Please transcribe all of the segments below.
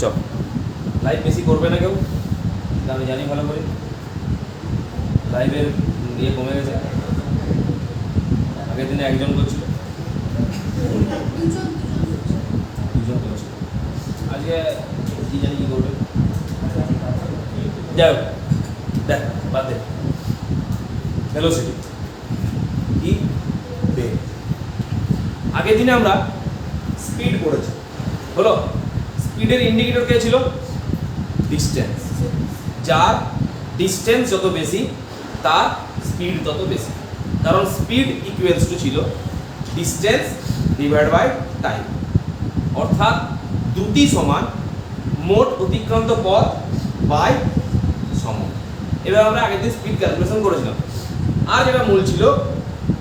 চল লাইভ বেশি করবে না কেউ, আমি জানি ভালো করে লাইভের ইয়ে কমে গেছে। আগের দিনে একজন করছিল, দুজন করছিল, আজকে কি জানি কি করবে। যাই হোক, দেখ বাদ দে। ভেলোসিটি কি বেগ। আগের দিনে আমরা স্পিড পড়েছি, হলো স্পিডের ইন্ডিকেটর কে ছিল? ডিস্টেন্স। যার ডিস্টেন্স যত বেশি তার স্পিড তত বেশি, কারণ স্পিড ইকুয়ালস টু ছিল ডিস্টেন্স ডিভাইড বাই টাইম, অর্থাৎ দ্রুতি সমান মোট অতিক্রান্ত পথ বাই সময়। এবার আমরা আগের দিন স্পিড ক্যালকুলেশন করেছিলাম। আর যেটা মূল ছিল,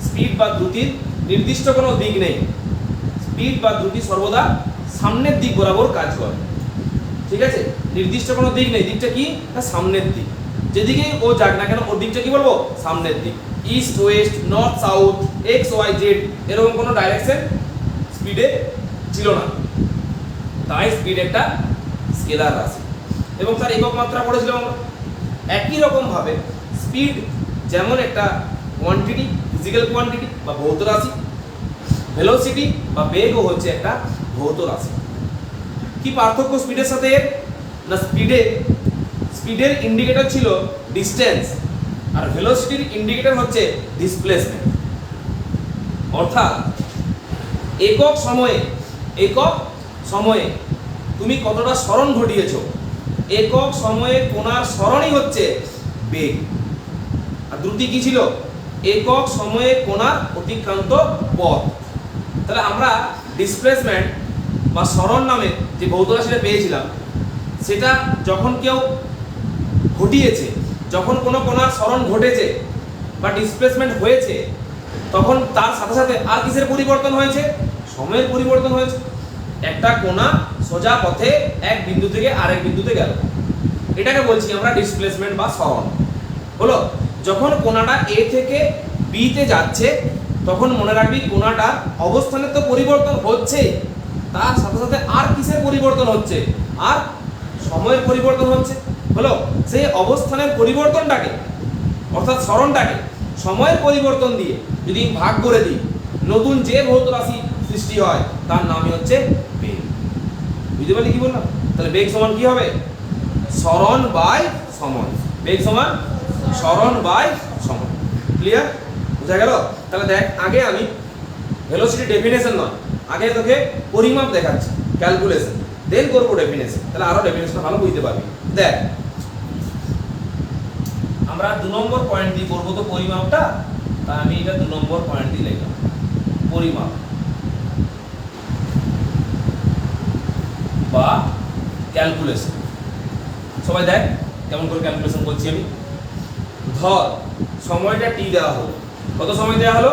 স্পিড বা দ্রুতির নির্দিষ্ট কোনো দিক নেই, স্পিড বা দ্রুতি সর্বদা সামনের দিক বরাবর কাজ করে। ঠিক আছে, নির্দিষ্ট কোনো দিক নেই। দিকটা কি? না সামনের দিক, যেদিকে ও যাক না কেন ওর দিকটা কি বলবো? সামনের দিক। East west, north south, X Y Z এরকম কোনো ডাইরেকশন স্পিডে ছিল না, তাই স্পিড একটা স্কেলার রাশি এবং তার একক মাত্রা পড়েছিলাম আমরা। একই রকমভাবে স্পিড যেমন একটা কোয়ান্টিটি, ফিজিক্যাল কোয়ান্টিটি বা ভৌত রাশি, ভেলোসিটি বা বেগও হচ্ছে একটা ভৌত রাশি। কি পার্থক্য স্পিডের সাথে? না স্পিডের ইন্ডিকেটর ছিল ডিস্টেন্স আর ভেলোসিটির ইন্ডিকেটর হচ্ছে ডিসপ্লেসমেন্ট। অর্থাৎ একক সময়ে তুমি কতটা সরণ ঘটিয়েছো, একক সময়ে কোণার সরণই হচ্ছে বেগ। আর দ্রুতি কি ছিল? একক সময়ে কোণার অতিক্রান্ত পথ। তাহলে আমরা ডিসপ্লেসমেন্ট বা সরণ নামে যে ভৌত রাশিটা পেয়েছিলাম, সেটা যখন কেউ ঘটিয়েছে, যখন কোনো কোণার সরণ ঘটেছে বা ডিসপ্লেসমেন্ট হয়েছে, তখন তার সাথে সাথে আর কিসের পরিবর্তন হয়েছে? সময়ের পরিবর্তন হয়েছে। একটা কোণা সোজা পথে এক বিন্দু থেকে আরেক বিন্দুতে গেল, এটাকে বলছি আমরা ডিসপ্লেসমেন্ট বা সরণ। হলো, যখন কোণাটা এ থেকে বি তে যাচ্ছে, তখন মনে রাখবি কোণাটার অবস্থানের তো পরিবর্তন হচ্ছে, তার সাথে সাথে আর কিসের পরিবর্তন হচ্ছে? আর সময়ের পরিবর্তন হচ্ছে। হলো, সেই অবস্থানের পরিবর্তনটাকে অর্থাৎ সরণটাকে সময়ের পরিবর্তন দিয়ে যদি ভাগ করে দিই, নতুন যে ভৌত রাশি সৃষ্টি হয় তার নামই হচ্ছে বেগ। বুঝতে পারলি কি বললাম? তাহলে বেগ সমান কি হবে? সরণ বাই সময়। বেগ সমান সরণ বাই সময়। ক্লিয়ার? বুঝা গেল? তাহলে দেখ, আগে আমি ভেলোসিটি ডেফিনেশন নয়, আগে তোকে পরিমাপ দেখাচ্ছি, ক্যালকুলেশন, দেন করবো ডেফিনেশন। তাহলে আরো ডেফিনেশন ভালো বুঝতে পারবি। দেখ, আমরা 2 নম্বর পয়েন্ট দিয়ে করবো তো পরিমাপটা, তাই আমি এটা 2 নম্বর পয়েন্ট দিয়ে লিখলাম, পরিমাপ বা ক্যালকুলেশন। সবাই দেখ কেমন করে ক্যালকুলেশন করছি আমি। ধর সময়টা টি দেওয়া হলো, কত সময় দেওয়া হলো?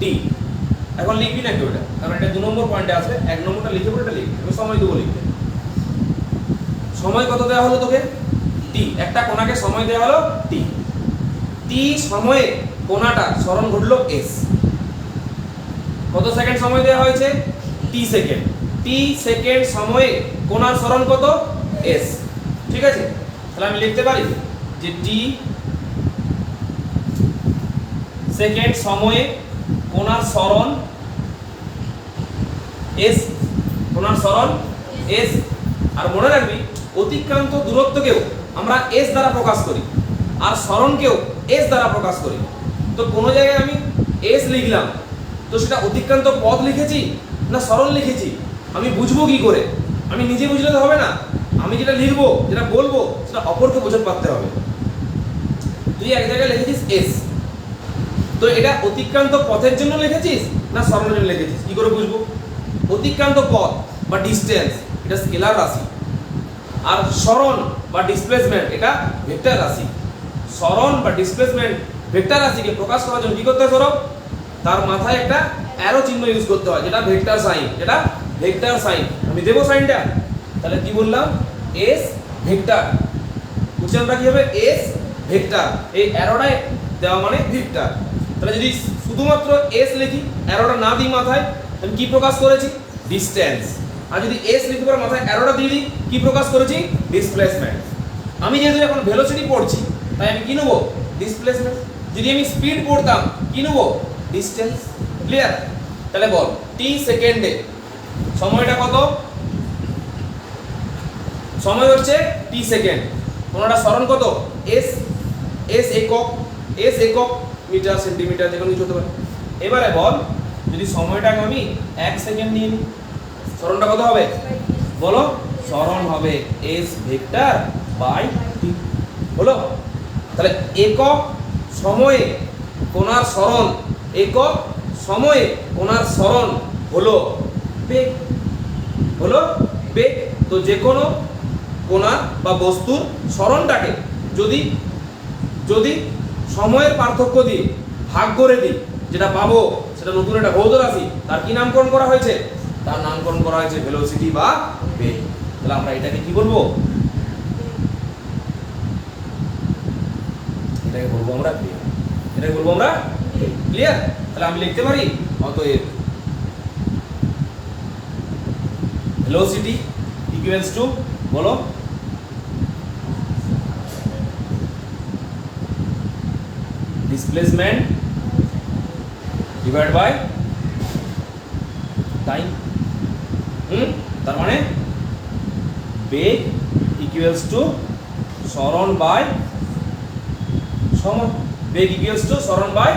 টি। এখন লিখবি না কেউ এটা, কারণ এটা 2 নম্বর পয়েন্টে আসবে। 1 নম্বরটা লিখে পড়ে এটা লিখবি, আমি সময় দেবো লিখতে। সময় কত দেওয়া হলো তোকে? টি। একটা কোণাকে সময় দেওয়া হলো টি। টি সময়ে কোণাটা সরণ ঘটলো এস। কত সেকেন্ড সময় দেওয়া হয়েছে? টি সেকেন্ড। টি সেকেন্ড সময়ে কোণার সরণ কত? এস। ঠিক আছে, তাহলে আমি লিখতে পারি যে টি সেকেন্ড সময়ে কোণার সরণ এস, কোণার সরণ এস। আর মনে রাখবি অতিক্রান্ত দূরত্বকেও আমরা এস দ্বারা প্রকাশ করি আর সরণকেও এস দ্বারা প্রকাশ করি। তো কোনো জায়গায় আমি এস লিখলাম, তো সেটা অতিক্রান্ত পথ লিখেছি না সরণ লিখেছি, আমি বুঝবো কি করে? আমি নিজে বুঝলে তো হবে না, আমি যেটা লিখবো, যেটা বলবো, সেটা অপরকে বোঝাতে পারতে হবে। তুই এক জায়গায় লিখেছিস এস, তো এটা অতিক্রান্ত পথের জন্য লিখেছিস না সরণের জন্য লিখেছিস, কি করে বুঝবো? অতিক্রান্ত পথ বা ডিস্টেন্স এটা স্কেলার রাশি, আর সরণ বা ডিসপ্লেসমেন্ট এটা ভেক্টর রাশি। সরণ বা ডিসপ্লেসমেন্ট ভেক্টর রাশিকে প্রকাশ করার জন্য কি করতে হয় সৌরভ? তার মাথায় একটা অ্যারো চিহ্ন ইউজ করতে হয়, যেটা ভেক্টর সাইন। যেটা ভেক্টর সাইন, আমি দেবো সাইনটা। তাহলে কি বললাম? S vector. কোশ্চেনটা কি হবে? S vector. এই অ্যারোটা দেওয়া মানে ভেক্টর। তাহলে যদি শুধুমাত্র এস লিখি, অ্যারোটা না দিই মাথায়, আমি কি প্রকাশ করেছি? ডিস্টেন্স। আর যদি এস লিখতে পারো মাথায় অ্যারোটা দিয়ে দিই, কি প্রকাশ করেছি? ডিসপ্লেসমেন্ট। আমি যেহেতু এখন ভেলোসিটি পড়ছি তাই আমি কি নেব? ডিসপ্লেসমেন্ট। যদি আমি স্পিড পড়তাম কি নেব? ডিসটেন্স। ক্লিয়ার? তাহলে বল টি সেকেন্ডে সময়টা কত? সময় হচ্ছে টি সেকেন্ড। কোনটা সরণ কত? এস। এস একক, এস একক, মিটার সেন্টিমিটার যে কোনো কিছু হতে পারে। এবারে বল যদি সময়টাকে আমি 1 সেকেন্ড নিয়ে নিই, সরণটা কত হবে? বলো। সরণ হবে এস ভেক্টর বাই টি। হলো? তাহলে একক সময়ে কোণার সরণ, একক সময়ে কোণার সরণ হলো বেগ। হলো বেগ। তো যে কোনো কোণা বা বস্তুর সরণটাকে যদি যদি সময়ের পার্থক্য দিয়ে ভাগ করে দিই, যেটা পাবো সেটা নতুন একটা ভৌত রাশি, তার কি নামকরণ করা হয়েছে? তার নামকরণ করা হয়েছে ভেলোসিটি বা বেগ। তাহলে আমরা এটাকে কি বলবো? এটাকে বলবো আমরা বেগ। এটাকে বলবো আমরা ক্লিয়ার? তাহলে আমি লিখতে পারি অতএব ভেলোসিটি ইকুয়ালস টু, বলো, ডিসপ্লেসমেন্ট ডিভাইড বাই টাইম। তার মানে বেগ ইকুয়ালস টু সরণ বাই সময়। বেগ ইকুয়ালস টু সরণ বাই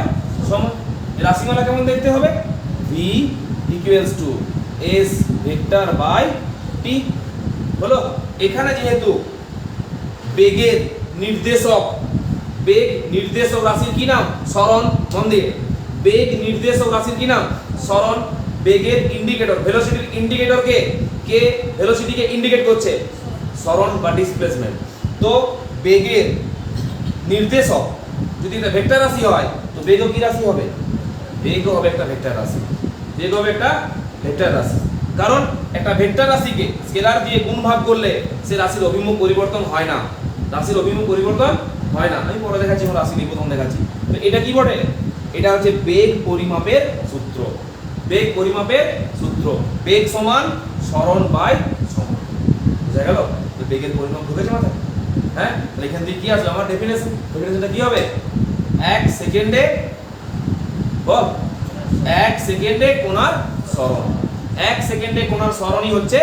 সময়। রাশিমালা কেমন দেখতে হবে? V equals to S vector by T. হলো? এখানে যেহেতু বেগের নির্দেশক, বেগ নির্দেশক রাশির কি নাম? সরণ। মন দিয়ে, বেগ নির্দেশক রাশির কি নাম? সরণ। বেগের ইন্ডিকেটর, ভেলোসিটির ইন্ডিকেটর কে? কে ভেলোসিটিকে ইন্ডিকেট করছে? সরণ বা ডিসপ্লেসমেন্ট। তো বেগের নির্দেশক যদি এটা ভেক্টর রাশি হয় তো বেগও কি রাশি হবে? বেগও হবে একটা ভেক্টর রাশি। বেগ হবে একটা ভেক্টর রাশি। কারণ একটা ভেক্টর রাশিকে স্কেলার দিয়ে গুণ ভাগ করলে সে রাশির অভিমুখ পরিবর্তন হয় না। রাশির অভিমুখ পরিবর্তন হয় না। আমি পরে দেখাচ্ছি, রাশি নিয়ে প্রথম দেখাচ্ছি। তো এটা কি বলে? এটা হচ্ছে বেগ পরিমাপের সূত্র। বেগ পরিমাপের সূত্র। বেগ সমান সরণ বাই সময়। বুঝা গেল? তো বেগের পরিমাপ ঢুকেছে মাথায়? হ্যাঁ? তাহলে এখান থেকে কি আসবে আমার ডেফিনেশন? ডেফিনেশনটা কি হবে? 1 সেকেন্ডে, বল, 1 সেকেন্ডে কোণার সরণ। 1 সেকেন্ডে কোণার সরণই হচ্ছে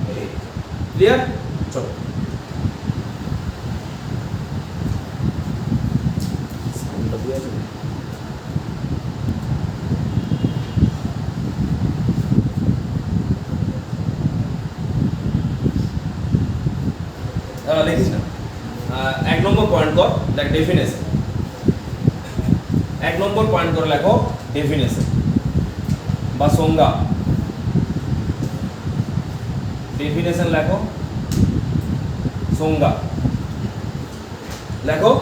বেগ। ক্লিয়ার? চলো লিখিস না। 1 নম্বর পয়েন্ট কর, দেখ ডেফিনেশন। 1 নম্বর পয়েন্ট করে লেখো ডেফিনেশন বা সংজ্ঞা। ডেফিনেশন লেখো, সংজ্ঞা লেখো।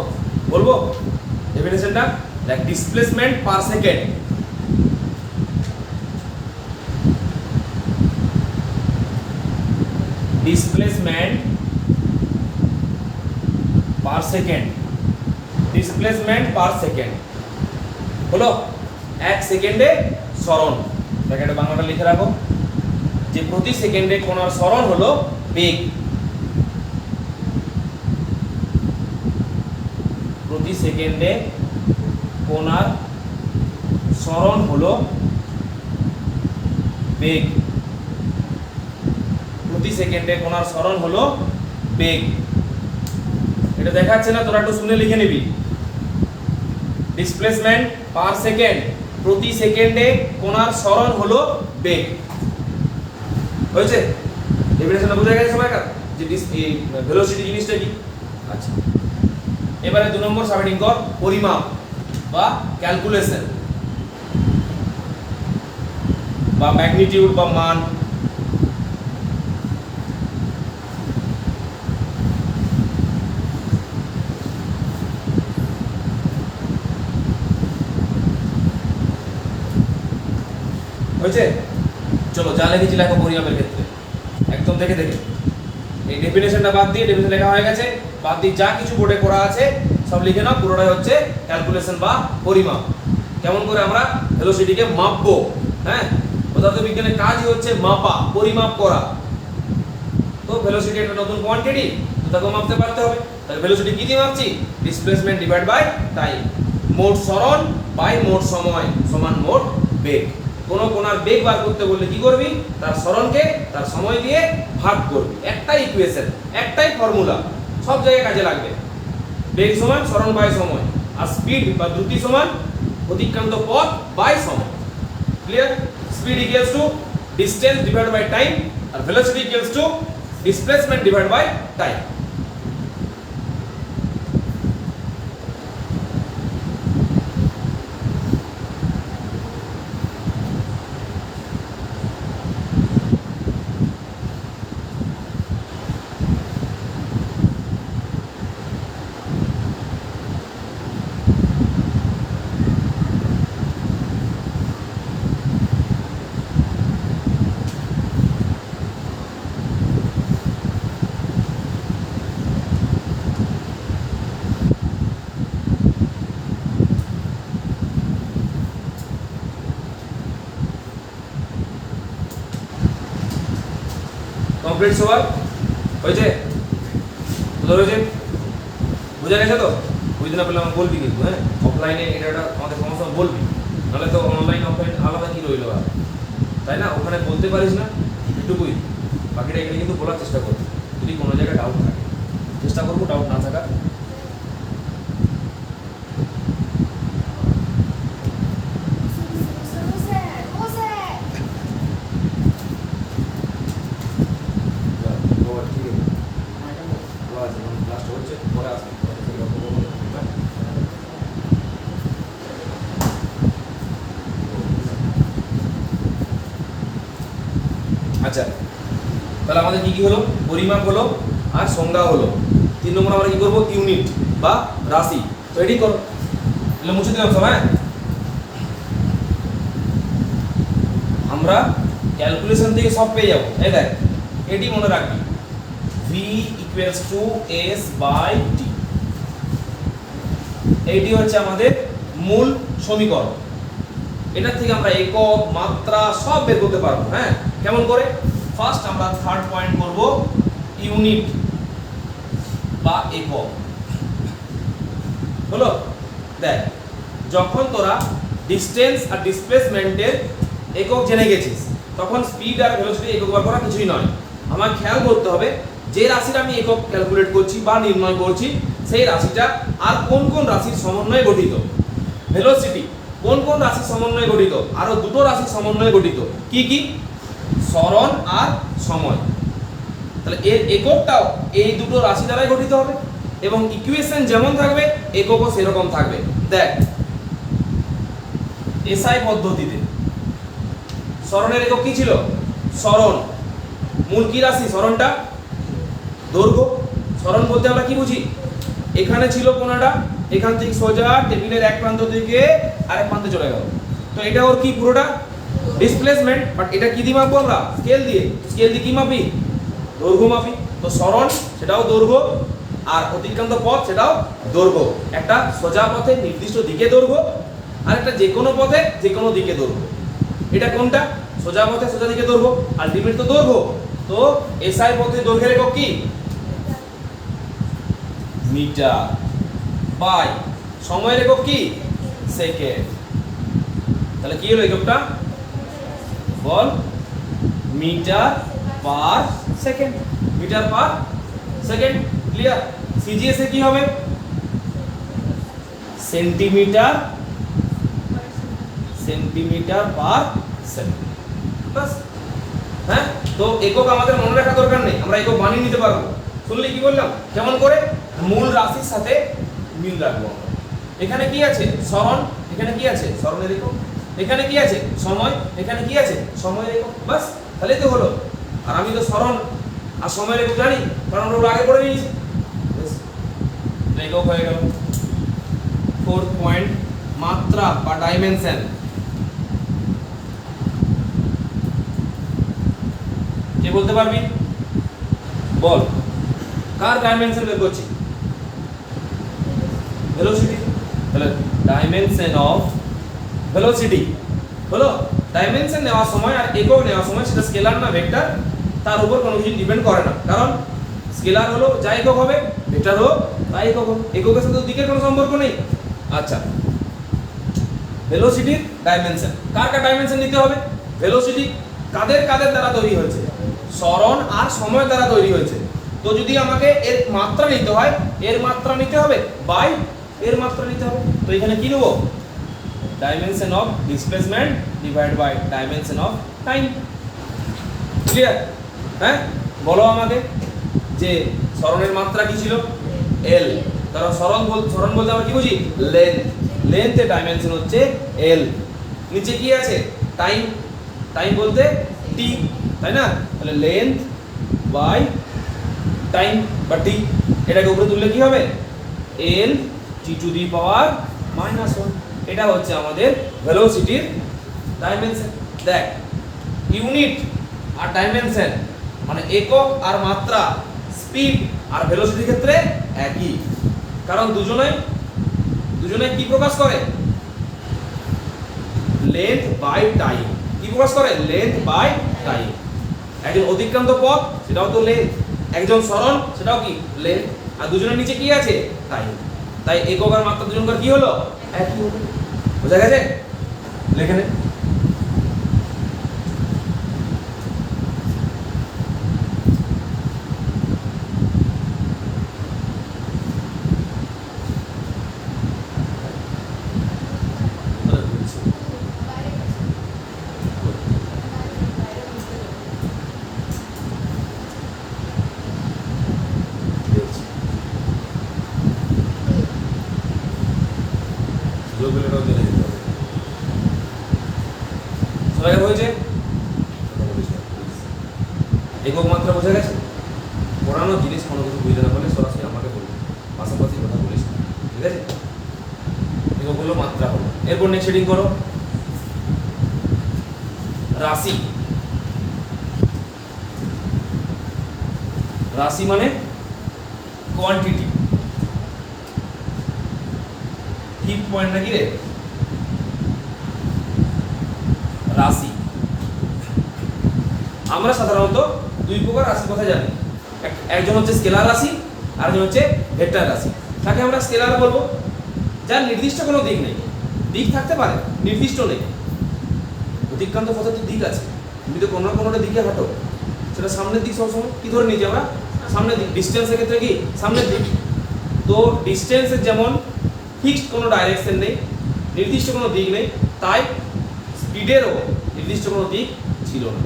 বলবো ডেফিনেশনটা? দেখ, displacement per second, displacement per second, displacement per second হলো 1 সেকেন্ডে সরণ। দেখ, এটা বাংলাটা লিখে রাখো যে প্রতি সেকেন্ডে কোণার সরণ হলো বেগ। প্রতি সেকেন্ডে কোণার সরণ হলো বেগ। প্রতি সেকেন্ডে কোণার সরণ হলো বেগ। এটা দেখাচ্ছে না? তোরা একটু শুনে লিখে নিবি। ডিসপ্লেসমেন্ট পার সেকেন্ড, প্রতি সেকেন্ডে কোণার সরণ হলো বেগ। হয়েছে? ডেফিনেশনটা বোঝা গেছে সবাইকার যে ভেলোসিটি জিনিসটা কি? আচ্ছা, এবারে 2 নম্বর সাবহেডিং কর, পরিমাপ বা ক্যালকুলেশন বা ম্যাগনিটিউড বা মান। হয়েছে? চলো, যা লিখেছি লেখো পরিমাপের ক্ষেত্রে, একদম দেখে দেখে। এই ডেফিনেশনটা বাদ দিয়ে, ডেফিনেশন লেখা হয়ে গেছে, বাদ দিয়ে যা কিছু বোর্ডে করা আছে সব লিখে নাও। পুরোটাই হচ্ছে ক্যালকুলেশন বা পরিমাপ। কেমন করে আমরা ভেলোসিটিকে মাপবো? হ্যাঁ, পদার্থবিজ্ঞানের কাজই হচ্ছে মাপা, পরিমাপ করা। তো ভেলোসিটি একটা নতুন কোয়ান্টিটি, তো তাকে মাপতে পারতে হবে। তাহলে ভেলোসিটি কি দিয়ে মাপছি? Displacement divide by time. মোট সরণ বাই মোট সময় সমান মোট বেগ। কোনো কোণার বেগ বার করতে বললে কি করবি? তার সরণকে তার সময় দিয়ে ভাগ করবি। একটাই ইকুয়েশন, একটাই ফর্মুলা, সব জায়গায় কাজে লাগবে। বেগ সমান সরণ বাই সময়, আর স্পিড বা দ্রুতি সমান অতিক্রান্ত পথ বাই সময়। Clear? Speed equals to distance divide by time, আর velocity equals to displacement divide by time. Complete সবার হয়েছে? হয়েছে? বুঝা গেছে তো? বুঝতে না পারলে আমার বলবি কিন্তু, হ্যাঁ অফলাইনে এটা আমাদের সমস্যা বলবি, নাহলে তো অনলাইন অফলাইন আলাদা কি রইলো আর, তাই না? ওখানে বলতে পারিস না এটুকুই, বাকিটা এখানে কিন্তু বলার চেষ্টা করবি। যদি কোনো জায়গায় ডাউট থাকে চেষ্টা করবো ডাউট না থাকা। আচ্ছা, তাহলে আমাদের কি কি হলো? পরিমাপ হলো আর সংজ্ঞা হলো। 3 নম্বর আমরা কি করবো? ইউনিট বা রাশি। তো এটি করো, তাহলে মুছে দিলাম সব। হ্যাঁ, আমরা ক্যালকুলেশন থেকে সব পেয়ে যাবো। এই দেখ, এটি মনে রাখবি, v equals to s by t। এইটি হচ্ছে আমাদের মূল সমীকরণ। এটার থেকে আমরা একক, মাত্রা সব বের করতে পারবো। হ্যাঁ, কেমন করে? ফার্স্ট আমরা থার্ড পয়েন্ট করব ইউনিট বা একক। হলো? দেখ, যখন তোরা ডিসটেন্স আর ডিসপ্লেসমেন্টের একক জেনে গেছিস, তখন স্পিড আর ভেলোসিটি একক বার করা কিছুই নয়। আমার খেয়াল করতে হবে যে রাশিটা আমি একক ক্যালকুলেট করছি বা নির্ণয় করছি, সেই রাশিটা আর কোন কোন রাশির সমন্বয়ে গঠিত। ভেলোসিটি কোন কোন রাশির সমন্বয়ে গঠিত? আরো দুটো রাশির সমন্বয়ে গঠিত। কি কি? সরণ আর সময়। তাহলে এর এককটাও এই দুটো রাশি দ্বারাই গঠিত হবে, এবং ইকুয়েশন যেমন থাকবে এককও সেরকম থাকবে। দেখ, এসআই পদ্ধতিতে সরণের একক কি ছিল? সরণ। মূল কি রাশি? সরণটা দৈর্ঘ্য। সরণ বলতে আমরা কি বুঝি? এখানে ছিল কোণাটা, এখান থেকে সোজা টেবিলের এক প্রান্ত থেকে আরেক প্রান্তে চলে গেল। তো এটা ওর কি? পুরোটা ডিসপ্লেসমেন্ট। বাট এটা কি দিয়ে মাপবো আমরা? স্কেল দিয়ে। স্কেল দিয়ে কি মাপি? দৈর্ঘ্য মাপি। তো সরণ সেটাও দৈর্ঘ্য, আর অতিক্রান্ত পথ সেটাও দৈর্ঘ্য। একটা সোজা পথে নির্দিষ্ট দিকে দৈর্ঘ্য, আর একটা যে কোনো পথে যে কোনো দিকে দৈর্ঘ্য। এটা কোনটা? সোজা পথে সোজা দিকে দৈর্ঘ্য, আলটিমেট তো দৈর্ঘ্য। তো এসআই পথে দৈর্ঘ্যের একক কি? মিটার। বাই সময়ের একক কি? সেকেন্ড। তাহলে কি হলো এককটা? বল, metre per second. Metre per second. Clear? CGS এ কি হবে? Centimetre, centimetre per second. বাস। হ্যাঁ, তো একক আমাদের মনে রাখা দরকার নেই, আমরা একক বানিয়ে নিতে পারবো। শুনলি কি বললাম? কেমন করে? মূল রাশির সাথে মিল রাখবো। এখানে কি আছে? সরণ। এখানে কি আছে? সরণের একক। এখানে কি আছে? সময়। এখানে কি আছে? সময়ের একক। বাস, তাহলেই তো হলো। আর আমি তো সরণ আর সময়ের একক জানি, কারণ ওরা আগে পড়ে নিয়েছি। একক হয়ে গেল। 4 পয়েন্ট মাত্রা বা ডাইমেনশন। কে বলতে পারবি? বল, কার ডাইমেনশন বের করছি? ভেলোসিটি। তাহলে ডাইমেনশন অফ ভেলোসিটি হলো ডাইমেনশন নেওয়ার সময় আর একক নেওয়ার সময়, সেটা স্কেলার না ভেক্টর, তার উপর কোনো কিছু ডিপেন্ড করে না, কারণ স্কেলার হলো যা একক হবে, ভেক্টর হলো তাই একক হবে, এককের সাথে দিকের কোনো সম্পর্ক নেই। আচ্ছা, ভেলোসিটির ডাইমেনশন, কার কার ডাইমেনশন নিতে হবে? ভেলোসিটি কাদের কাদের দ্বারা তৈরি হয়েছে? সরণ আর সময় দ্বারা তৈরি হয়েছে। তো যদি আমাকে এর মাত্রা নিতে হয়, এর মাত্রা নিতে হবে বাই এর মাত্রা নিতে হবে। তো এখানে কি নেব? Dimension of displacement divide by dimension of time. Clear? হ্যাঁ, বলো আমাকে যে সরণের মাত্রা কি ছিল? এল। কারণ সরণ বলতে আমরা কি বুঝি? লেন্থ। লেন্থের ডাইমেনশন হচ্ছে এল। নিচে কি আছে? টাইম। টাইম বলতে টি, তাই না? তাহলে লেন্থ বাই টাইম বা টি, এটাকে উপরে তুললে কি হবে? এল টি টু দি পাওয়ার -1। এটা হচ্ছে আমাদের ভেলোসিটির ডাইমেনশন। দেখ, ইউনিট আর ডাইমেনশন মানে একক আর মাত্রা, স্পিড আর ভেলোসিটির ক্ষেত্রে একই, কারণ দুজনে কি প্রকাশ করে? Length by time. কি প্রকাশ করে? Length by time. একজন অতিক্রান্ত পথ, সেটাও তো লেন্থ। একজন সরণ, সেটাও কি? লেন্থ। আর দুজনের নিচে কি আছে? টাইম। তাই একক আর মাত্রা দুজনকার কি হলো? একই হলো। বোঝা গেছে? লিখে নে। সবাই হয়েছে? একক মাত্রা বোঝা গেছে? পড়ানো জিনিস কোনো কিছু বুঝতে না পারলে সরাসরি আমাকে বলবে, পাশাপাশি কথা বলিস, ঠিক আছে? একক হলো মাত্রা হলো। এরপর নেক্সট হেডিং করো, রাশি। রাশি মানে কোয়ান্টিটি। ঠিক পয়েন্ট নাকি রে? রাশি। আমরা সাধারণত দুই প্রকার রাশির কথা জানি, একজন হচ্ছে স্কেলার রাশি, আর একজন হচ্ছে ভেক্টর রাশি। তাকে আমরা স্কেলার বলবো, যার নির্দিষ্ট কোনো দিক নেই। দিক থাকতে পারে, নির্দিষ্ট নেই। অতিক্রান্ত পথে তো দিক আছে, তুমি তো কোনো না কোনোটা দিকে হাঁটো, সেটা সামনের দিক। সবসময় কি ধরে নিয়েছি আমরা? সামনের দিক। ডিস্টেন্সের ক্ষেত্রে কি? সামনের দিক। তো ডিস্টেন্সের যেমন ফিক্সড কোনো ডাইরেকশন নেই, নির্দিষ্ট কোনো দিক নেই, তাই স্পিডেরও নির্দিষ্ট কোনো দিক ছিল না।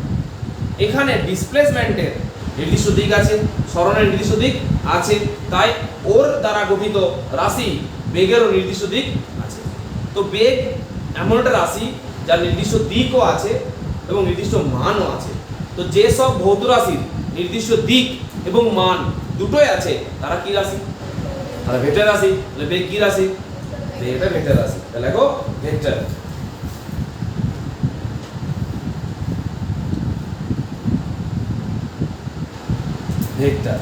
এখানে ডিসপ্লেসমেন্টের নির্দিষ্ট দিক আছে, সরণের নির্দিষ্ট দিক আছে, তাই ওর দ্বারা গঠিত রাশি বেগেরও নির্দিষ্ট দিক আছে। তো বেগ এমন একটা রাশি যার নির্দিষ্ট দিকও আছে এবং নির্দিষ্ট মানও আছে। তো যেসব ভৌত রাশির নির্দিষ্ট দিক এবং মান দুটোই আছে, তারা কি রাশি? তারা ভেক্টর রাশি। তাহলে বেগ কি রাশি? এটা ভেক্টর রাশি। তাহলে দেখো ভেক্টর। ভেক্টর।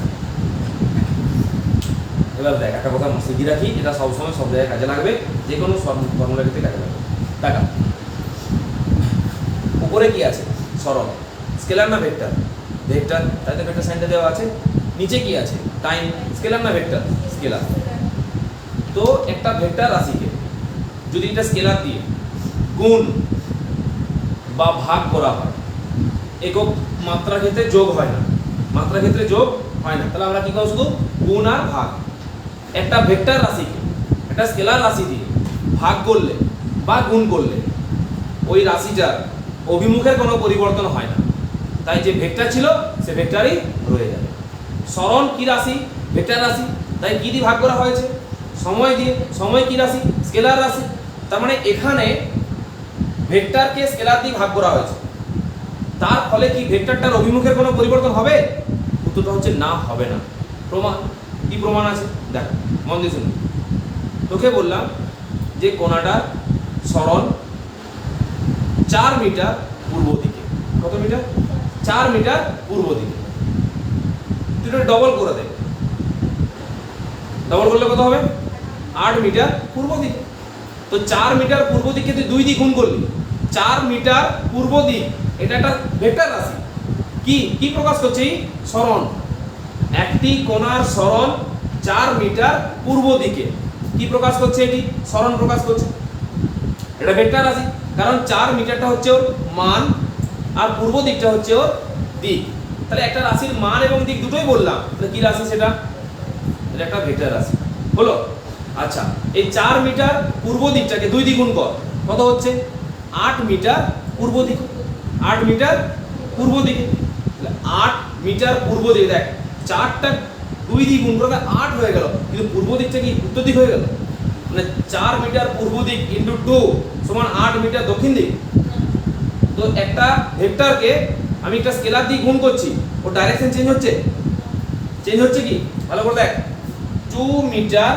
এবার দেখ, একটা কথা শিখে রাখি, এটা সবসময় সব জায়গায় কাজে লাগবে, যে কোনো ফর্মুলা ক্ষেত্রে কাজে লাগবে। টাকা উপরে কি আছে? সরণ। স্কেলার না ভেক্টর? ভেক্টর। তাতে ভেক্টর সাইনটা দেওয়া আছে। নিচে কি আছে? টাইম। স্কেলার না ভেক্টর? স্কেলার। তো একটা ভেক্টর রাশিকে যদি এটা স্কেলার দিয়ে গুণ বা ভাগ করা হয়, একক মাত্রার ক্ষেত্রে যোগ হয় না, মাত্রার ক্ষেত্রে যোগ হয় না, তাহলে আমরা কি করব? শুধু গুণ আর ভাগ। একটা ভেক্টর রাশিকে একটা স্কেলার রাশি দিয়ে ভাগ করলে বা গুণ করলে ওই রাশিটার অভিমুখের কোনো পরিবর্তন হয় না, তাই যে ভেক্টর ছিল সে ভেক্টরই রয়ে যাবে। সরণ কি রাশি? ভেক্টর রাশি। তাই কি দিয়ে ভাগ করা হয়েছে? সময় দিয়ে। সময় কি রাশি? স্কেলার রাশি। তার মানে এখানে ভেক্টরকে স্কেলার দিয়ে ভাগ করা হয়েছে, তার ফলে কি ভেক্টরটার অভিমুখের কোনো পরিবর্তন হবে? উত্তরটা হচ্ছে না, হবে না। প্রমাণ কি? প্রমাণ আছে, দেখ মন দিয়ে শুনুন। তোকে বললাম যে কোণাটার সরণ 4 মিটার পূর্ব দিকে। কত মিটার? 4 মিটার পূর্ব দিকে। তুই এটা ডবল করে দে। ডবল করলে কত হবে? 8 মিটার পূর্ব দিকে। তো 4 মিটার পূর্ব দিকে তুই 2 দিয়ে গুণ করলি, 4 মিটার পূর্ব দিক। এটা একটা ভেক্টর রাশি। কি কি কি প্রকাশ করছে? এই সরণ, একটি কোণার সরণ 4 মিটার পূর্ব দিকে। কি প্রকাশ করছে? এটি সরণ প্রকাশ করছে। এটা ভেক্টর রাশি, কারণ 4 মিটারটা হচ্ছে ওর মান আর পূর্ব দিকটা হচ্ছে ওর দিক। তাহলে একটা রাশির মান এবং দিক দুটোই বললাম, তাহলে কি রাশি সেটা? এটা একটা ভেক্টর রাশি হলো। আচ্ছা, এই 4 মিটার পূর্ব দিকটাকে 2 দিয়ে গুণ কর, কত হচ্ছে? 8 মিটার পূর্ব দিকে। 8 মিটার পূর্ব দিকে, তাহলে 8 মিটার পূর্ব দিকে। দেখ 4টা 2 দিয়ে গুণ করে 8 হয়ে গেল, কিন্তু পূর্ব দিকটা কি উত্তর দিক হয়ে গেল? মানে 4 মিটার পূর্ব দিক ইন্টু 2 সমান 8 মিটার দক্ষিণ দিক। তো একটা ভেক্টরকে আমি একটা স্কেলার দিয়ে গুণ করছি, ওর ডাইরেকশন চেঞ্জ হচ্ছে? চেঞ্জ হচ্ছে কি? ভালো করে দেখ, 2 মিটার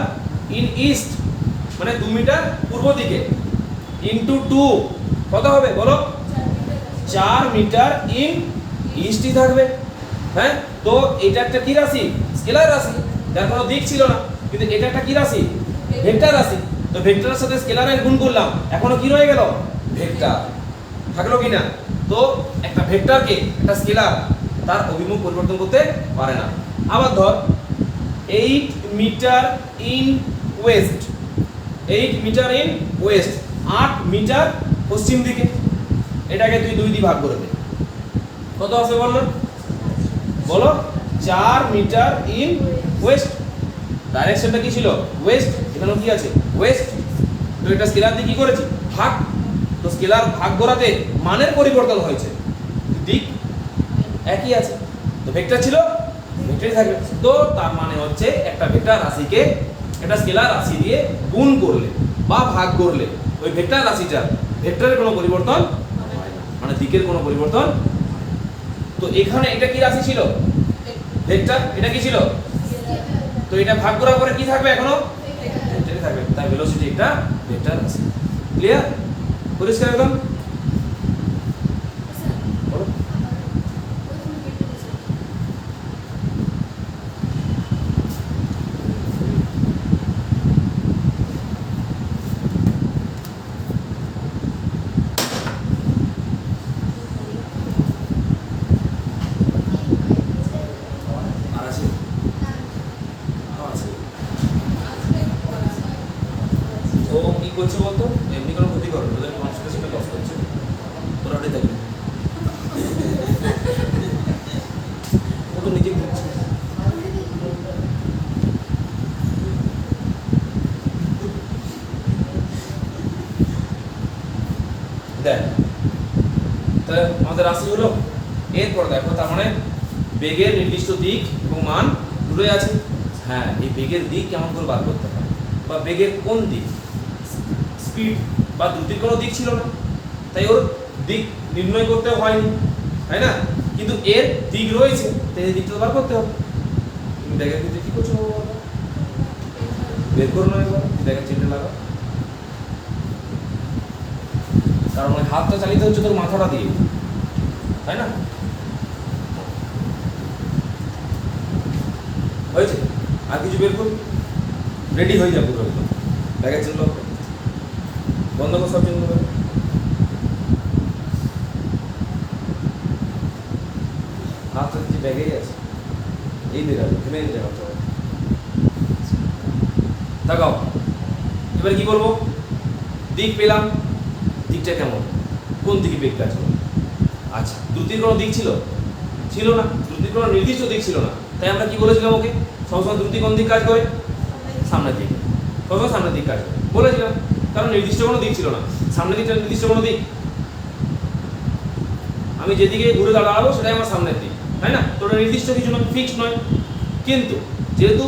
ইন ইস্ট মানে 2 মিটার পূর্ব দিকে ইনটু 2 কত হবে বলো? 4 মিটার ইন ইস্টই থাকবে। হ্যাঁ, তো এটা একটা কি রাশি? স্কেলার রাশি, যার কোনো দিক ছিল না, কিন্তু এটা একটা কি রাশি? ভেক্টর রাশি। তো ভেক্টরের সাথে স্কেলারের গুণ করলাম, এখনো কি রয়ে গেল? ভেক্টর থাকলো কিনা? তো একটা ভেক্টরকে একটা স্কেলার তার অভিমুখ পরিবর্তন করতে পারে না। আবার ধর 8 metre in west, 8 metre in west 8 metre পশ্চিম দিকে। এটাকে তুই 2 দিয়ে ভাগ করে দে, কত আছে বল না? বলো 4 মিটার ইন ওয়েস্ট। ডাইরেকশনটা কি ছিল? ওয়েস্ট। এখানে কি আছে? ওয়েস্ট। তো এটা স্কেলার দিয়ে কি করেছি? ভাগ। তো স্কেলার ভাগ করাতে মানের পরিবর্তন হয়েছে, দিক একই আছে। তো ভেক্টর ছিল, ভেক্টরই থাকবে। তো তার মানে হচ্ছে একটা ভেক্টর রাশিকে একটা স্কেলার রাশি দিয়ে গুণ করলে বা ভাগ করলে ওই ভেক্টর রাশিটার ভেক্টরের কোনো পরিবর্তন হয় না, মানে দিকের কোনো পরিবর্তন। তো এখানে এটা কি রাশি ছিল? ভেক্টর। এটা কি ছিল? তো এটা ভাগ করার পরে কি থাকবে? এখনো ভেক্টরই থাকবে। তাই ভেলোসিটি একটা ভেক্টর রাশি। ক্লিয়ার? পরিষ্কার একদম? বলো। আর আছে? আছে। ও কি করছে বলতো? এমনি কোনো ক্ষতি করবে না, ওদের কনসেন্ট্রেশনটা লস করছে। তোরা ওটাই থাকবে, ও তো নিজে করছে। দেখ, তাহলে আমাদের রাশি হলো। এরপর দেখো, তার মানে বেগের নির্দিষ্ট দিক এবং মান দুটোই আছে। হ্যাঁ, এই বেগের দিক কেমন করে বার করতে হয়, বা বেগের কোন দিক? স্পিড বা দ্রুতির কোনো দিক ছিল না, তাই ওর দিক নির্ণয় করতে হয়নি, তাই না? কিন্তু এর দিক রয়েছে, তাই এই দিকটা বার করতে হবে। তুমি ব্যাগের ভিতরে কি করছো? বের করো না একবার, ব্যাগের চিহ্ন লাগা। কারণ ওই হাতটা চালিতে হচ্ছে তোর মাথাটা দিয়ে, তাই না? হয়েছে? আর কিছু বের করবি? রেডি হয়ে যাবে পুরো একদম। ব্যাগের চিহ্ন বন্ধ কর, সব চিহ্ন করে। হাতটা যে ব্যাগেই আছে, এই বেরাবে, এখানে যাওয়া চলে। তাকাও, এবার কি করবো? দিক পেলাম, দিকটা কেমন, কোন দিকে বেগ কাজ করে? আচ্ছা, দ্রুতির কোনো দিক ছিল? ছিল না, দ্রুতির কোনো নির্দিষ্ট দিক ছিল না। তাই আমরা কি বলেছিলাম ওকে? সবসময় দ্রুতি কোন দিক কাজ করে? সামনের দিকে। সবসময় সামনের দিক কাজ করে বলেছিলাম, কারণ নির্দিষ্ট কোনো দিক ছিল না। সামনের দিকটা নির্দিষ্ট কোনো দিক, আমি যেদিকে ঘুরে দাঁড়াবো সেটাই আমার সামনের দিক, তাই না? তো ওটা নির্দিষ্ট কিছু নয়, ফিক্সড নয়। কিন্তু যেহেতু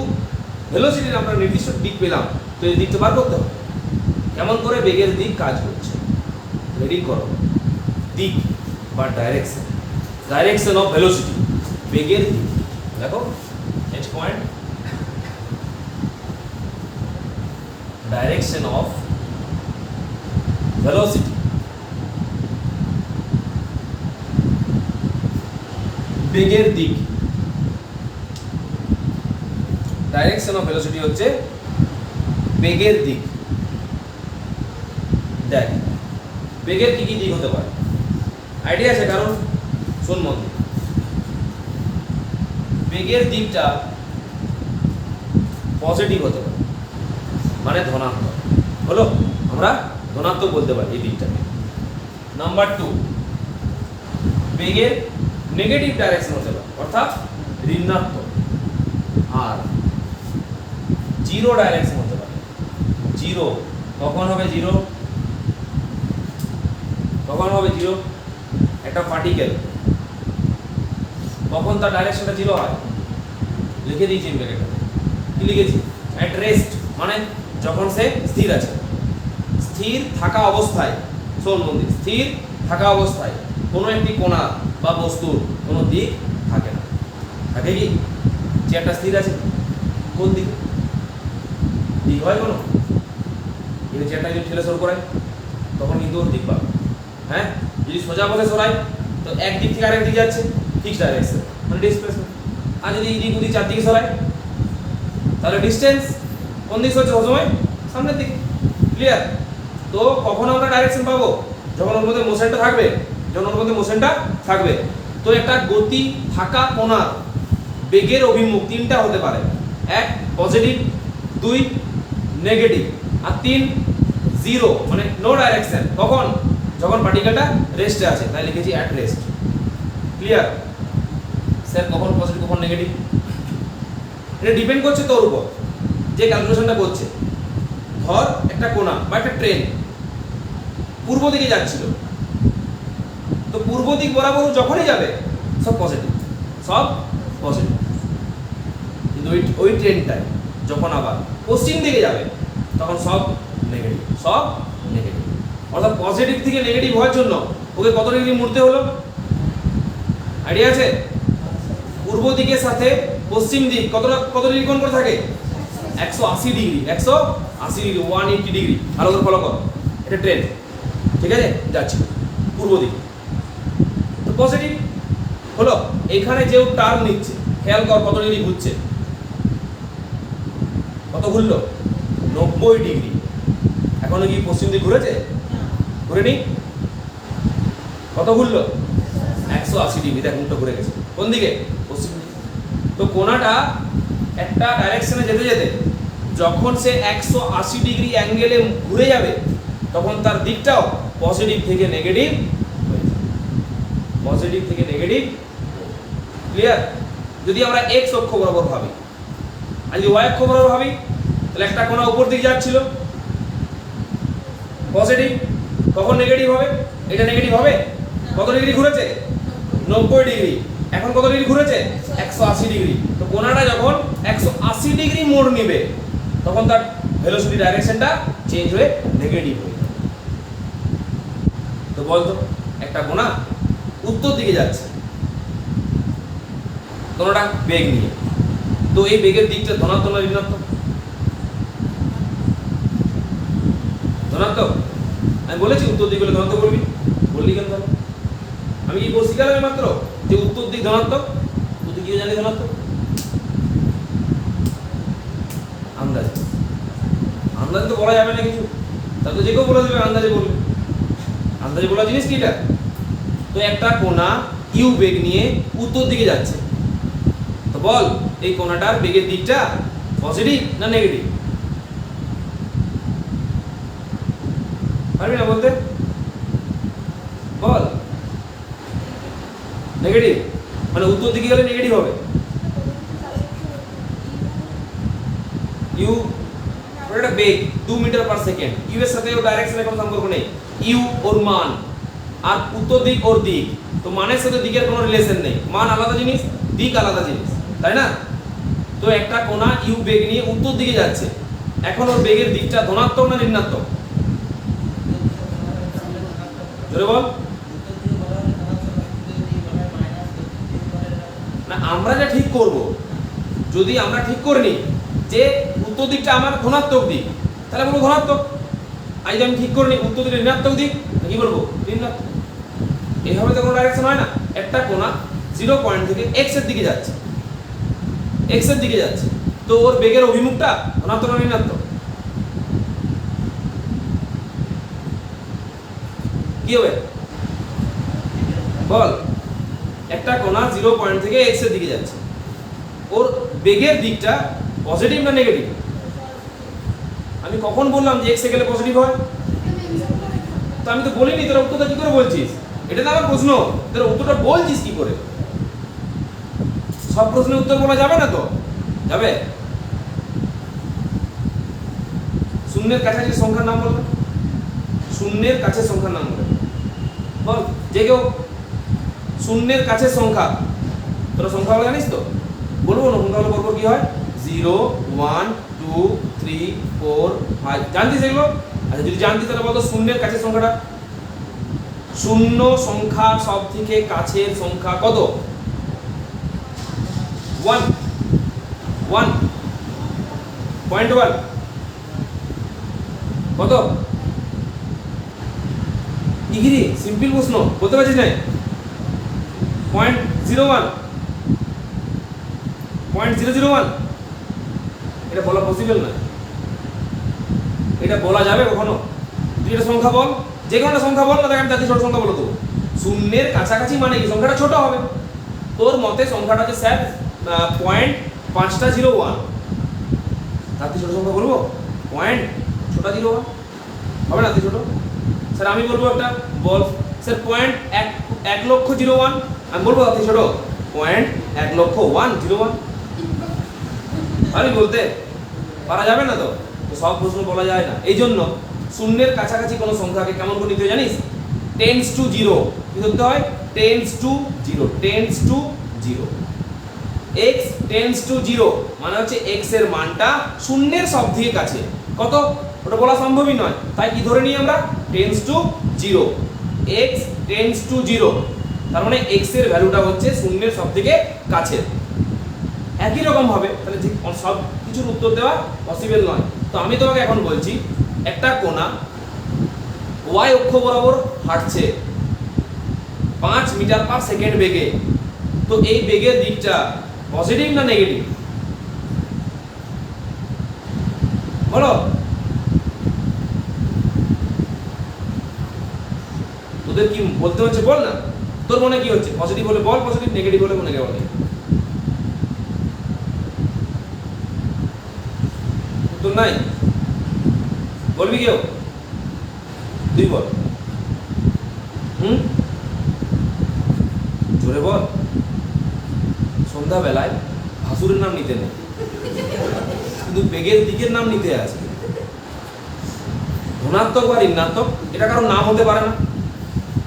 ভেলোসিটির আমরা নির্দিষ্ট দিক পেলাম, তো এই দিকটা বার করতে হবে। কেমন করে বেগের দিক কাজ করছে? রেডি করো। দিক বা ডাইরেকশন, ডাইরেকশন অফ ভেলোসিটি, বেগের দিক। দেখো next point, direction of velocity. বেগের দিক, ডাইরেকশন অফ ভেলোসিটি হচ্ছে বেগের দিক। দেখ, বেগের কি কি দিক হতে পারে? আইডিয়া আছে কারণ? শোন মন দিয়ে। বেগের দিকটা পজিটিভ হতে পারে, মানে ধনাত্মক। হলো, আমরা ধনাত্মক বলতে পারি এই দিকটাকে। নাম্বার 2, বেগের নেগেটিভ ডাইরেকশন হতে পারে, অর্থাৎ ঋণাত্মক। আর জিরো ডাইরেকশন হতে পারে। জিরো কখন হবে? জিরো কখন হবে? জিরো একটা পার্টিকেল কখন তার ডাইরেকশনটা জিরো হয়? লিখে দিয়েছি ব্র্যাকেটে। কি লিখেছি? অ্যাট রেস্ট, মানে যখন সে স্থির আছে। স্থির থাকা অবস্থায়, শোন বন্ধু, স্থির থাকা অবস্থায় কোনো একটি কোণা বা বস্তুর কোনো দিক থাকে না। থাকে কি? চেয়ারটা স্থির আছে, কোন দিকে দিক হয় কোনো? কিন্তু চেয়ারটা যদি ঠেলে সর করায় তখন কিন্তু ওর দিক পাবে। হ্যাঁ, যদি সোজা পথে সরাই তো এক দিক থেকে আরেক দিকে যাচ্ছে, ফিক্সড ডাইরেকশন, মানে ডিসপ্লেসমেন্ট। আর যদি এদিক ওদিক চারদিকে সরাই তাহলে ডিস্টেন্স কোন দিক হচ্ছে? সবসময় সামনের দিকে। ক্লিয়ার? তো কখন আমরা ডাইরেকশন পাবো? যখন ওর মধ্যে মোশনটা থাকবে। যখন ওর মধ্যে মোশনটা থাকবে। তো একটা গতি থাকা কোণার বেগের অভিমুখ তিনটা হতে পারে। 1 পজিটিভ, 2 নেগেটিভ, আর 3 জিরো, মানে নো ডাইরেকশন। কখন? যখন পার্টিকেলটা রেস্টে আছে, তাই লিখেছি অ্যাট রেস্ট। ক্লিয়ার? স্যার কখন পজিটিভ কখন নেগেটিভ? এটা ডিপেন্ড করছে তোর উপর, যে ক্যালকুলেশনটা করছে। ধর একটা কোণা বা একটা ট্রেন পূর্ব দিকে যাচ্ছিল, তো পূর্ব দিক বরাবর যখনই যাবে সব পজিটিভ, সব পজিটিভ। কিন্তু ওই ট্রেনটায় যখন আবার পশ্চিম দিকে যাবে তখন সব নেগেটিভ, সব নেগেটিভ। অর্থাৎ পজিটিভ থেকে নেগেটিভ হওয়ার জন্য ওকে কত ডিগ্রি মুড়তে হলো? আইডিয়া আছে? পূর্ব দিকের সাথে পশ্চিম দিক কত ডিগ্রি কোণ করে থাকে? 180 ডিগ্রি, 180 ডিগ্রি, 180 ডিগ্রি। ভালো করে ফলো করো। এটা ট্রেন, ঠিক আছে, যাচ্ছে পূর্ব দিকে, তো পজিটিভ হলো। এখানে যে টার্ন নিচ্ছে, খেয়াল কর কত ডিগ্রি ঘুরছে। কত ঘুরলো? 90 ডিগ্রি। এখনো কি পশ্চিম দিকে ঘুরেছে? ঘুরেনি। কত ঘুরলো? 180 ডিগ্রি। দেখ মুখটা ঘুরে গেছে কোন দিকে? পশ্চিম দিকে। তো কোণাটা একটা ডাইরেকশনে যেতে যেতে যখন সে 180 ডিগ্রি অ্যাঙ্গেলে ঘুরে যাবে তখন তার দিকটাও পজিটিভ থেকে নেগেটিভ হয়ে যাবে। পজিটিভ থেকে নেগেটিভ। ক্লিয়ার? যদি আমরা এক্স অক্ষ বরাবর ভাবি আর যদি ওয়াই অক্ষ বরাবর ভাবি, তাহলে একটা কোণা উপর দিকে যাচ্ছিল, পজিটিভ, কখন নেগেটিভ হবে? এটা নেগেটিভ হবে। কত ডিগ্রি ঘুরেছে? 90 ডিগ্রি। এখন কত ডিগ্রি ঘুরেছে? 180 ডিগ্রি। তো কোণাটা যখন 180 ডিগ্রি মোড় নেবে তখন তার ভেলোসিটি ডাইরেকশনটা চেঞ্জ হয়ে নেগেটিভ হয়ে যাবে। তো বলতো একটা কোণা উত্তর দিকে যাচ্ছে, কোণাটা বেগ নিয়ে, তো এই বেগের দিকটা ধনাত্মক না ঋণাত্মক? ধনাত্মক। আমি বলেছি উত্তর দিক হলে ধনাত্মক বলবি, বললি কেন তাহলে? আমি কি বলছি গেলাম মাত্র যে উত্তর দিক ধনাত্মক? তুই কি জানি ধনাত্মক? আন্দাজ, আন্দাজে তো বলা যাবে না কিছু, তাহলে তো যে কেউ বলে দেবে আন্দাজে বলবে। আন্দাজে বলা জিনিস কি এটা? তো একটা কোণা ইউ বেগ নিয়ে উত্তর দিকে যাচ্ছে, তো বল এই কোণাটার বেগের দিকটা পজিটিভ না নেগেটিভ? পারবি না বলতে? বল। নেগেটিভ, মানে উত্তর দিকে গেলে নেগেটিভ হবে। ইউ একটা বেগ 2 মিটার পার সেকেন্ড, ইউ এর সাথে ওর ডাইরেকশনের কোনো সম্পর্ক নেই। ইউ ওর মান আর উত্তর দিক ওর দিক, তো মানের সাথে দিকের কোনো রিলেশন নেই। মান আলাদা জিনিস, দিক আলাদা জিনিস, তাই না? তো একটা কোণা ইউ বেগ নিয়ে উত্তর দিকে যাচ্ছে, এখন ওর বেগের দিকটা ধনাত্মক না ঋণাত্মক? জোরে বল। না, আমরা যা ঠিক করব, যদি আমরা ঠিক করে নিই যে উত্তর দিকটা আমার ধনাত্মক দিক, তাহলে বলবো ধনাত্মক। আর যদি আমি ঠিক করে নিই উত্তর দিকটা ঋণাত্মক দিক, কি বলবো? ঋণাত্মক। এইভাবে তো কোনো ডাইরেকশন হয় না। একটা কোণা 0 পয়েন্ট থেকে এক্স এর দিকে যাচ্ছে, এক্স এর দিকে যাচ্ছে, তো ওর বেগের অভিমুখটা ধনাত্মক না ঋণাত্মক? কি হবে বল? একটা কোণা 0 পয়েন্ট থেকে এক্স এর দিকে যাচ্ছে, ওর বেগের দিকটা পজিটিভ না নেগেটিভ? আমি কখন বললাম যে এক্স গেলে পজিটিভ হয়? তো আমি তো বলিনি, তোরা উত্তরটা কি করে বলছিস? এটা তো আমার প্রশ্ন, তোরা উত্তরটা বলছিস কি করে? সব প্রশ্নের উত্তর বলা যাবে না তো? যাবে? শূন্যের কাছাকাছি সংখ্যার নাম বলবে, শূন্যের কাছে সংখ্যার নাম বলে বল। যে কেউ শূন্যের কাছে সংখ্যা, তোরা সংখ্যা বলে জানিস তো? বলবো না সংখ্যা হলে পরপর কি হয়? 0 1 2 3 4 5, জানতিস এগুলো? আচ্ছা যদি জানতিস তাহলে বলতো শূন্যের কাছে সংখ্যাটা। শূন্য সংখ্যা সব থেকে কাছের সংখ্যা কত? 1 1 0.1 কত? ইগিরি সিম্পল প্রশ্ন, বলতে পারছিস না? 0.01 0.001, এটা বলা পসিবল না। এটা বলা যাবে কখনো? তুই এটা সংখ্যা বল, যে কোনো সংখ্যা বল না, দেখ আমি তাতে ছোট সংখ্যা বলে দেবো। শূন্যের কাছাকাছি মানে কি? সংখ্যাটা ছোট হবে। তোর মতে সংখ্যাটা হচ্ছে স্যার 0.501, তাতে ছোট সংখ্যা বলবো? পয়েন্ট ছোটা 01 হবে না? ছোট স্যার আমি বলবো একটা বল স্যার 0.101, আমি বলবো তাতে ছোট 0.10101। আমি বলতে পারা যাবে না তো? সব প্রশ্ন বলা যায় না। এই জন্য শূন্যের কাছাকাছি কোনো সংখ্যাকে কেমন করে নিতে জানিস? Tense to zero. কি করতে হয়? Tense to zero, tends to zero. x tense to zero মানে হচ্ছে x এর মানটা শূন্যের সব থেকে কাছে। কত? ওটা বলা সম্ভবই নয়, তাই কি ধরে নিই আমরা? Tense to zero. x tense to zero, তার মানে x এর ভ্যালুটা হচ্ছে শূন্যের সব থেকে কাছে। একই রকম ভাবে তাহলে ঠিক সব কিছুর উত্তর দেওয়া পসিবল নয়। তো আমি তোমাকে এখন বলছি, একটা কোণা y অক্ষ বরাবর হাঁটছে 5 মিটার পার সেকেন্ড বেগে। তো এই বেগের দিকটা পজিটিভ না নেগেটিভ? বলো। তোদের কি বলতে হচ্ছে বল না? তোর মনে কি হচ্ছে? পজিটিভ হলে বল পজিটিভ, নেগেটিভ হলে মনে কেমন? উত্তর নাই, বলবি কেউ? তুই বল। জোরে বল। সন্ধ্যাবেলায় ভাসুরের নাম নিতে নেই, কিন্তু বেগের দিকের নাম নিতে আছে। ধনাত্মক বা ঋণাত্মক এটা কারোর নাম হতে পারে না,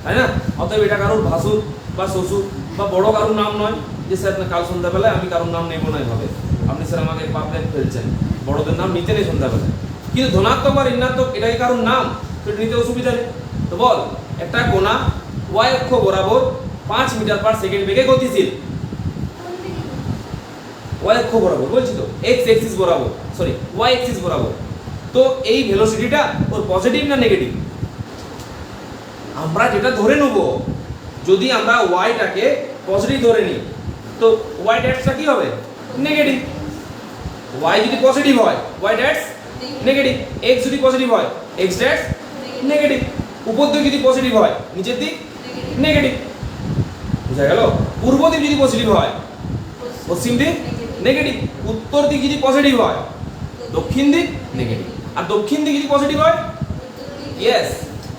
তাই না? অতএব এটা কারোর ভাসুর বা শ্বশুর বা বড় কারোর নাম নয় যে স্যার কাল সন্ধ্যাবেলায় আমি কারোর নাম নেবো না এভাবে, আপনি স্যার আমাকে পাবলেট ফেলছেন। বড়দের নাম নিতে নেই সন্ধ্যাবেলায়। কিন্তু ধনাত্মক বা ঋণাত্মক এটাই কারোর নাম, তো এটা নিতে অসুবিধা নেই। তো বল, একটা কোণা y অক্ষ বরাবর 5 মিটার পার সেকেন্ড বেগে গতিশীল। y অক্ষ বরাবর বলছি তো, x অ্যাক্সিস বরাবর, সরি y অ্যাক্সিস বরাবর। তো এই ভেলোসিটিটা ওর পজিটিভ না নেগেটিভ? আমরা যেটা ধরে নেব, যদি আমরা yটাকে পজিটিভ ধরে নিই তো y ড্যাশটা কি হবে? নেগেটিভ। y যদি পজিটিভ হয় y ড্যাশ নেগেটিভ, x যদি পজিটিভ হয় x ড্যাশ নেগেটিভ। উপর দিক যদি পজিটিভ হয় নিচের দিক নেগেটিভ। বুঝা গেল? পূর্ব দিক যদি পজিটিভ হয় পশ্চিম দিক নেগেটিভ। উত্তর দিক যদি পজিটিভ হয় দক্ষিণ দিক নেগেটিভ। আর দক্ষিণ দিক যদি পজিটিভ হয় ইয়েস,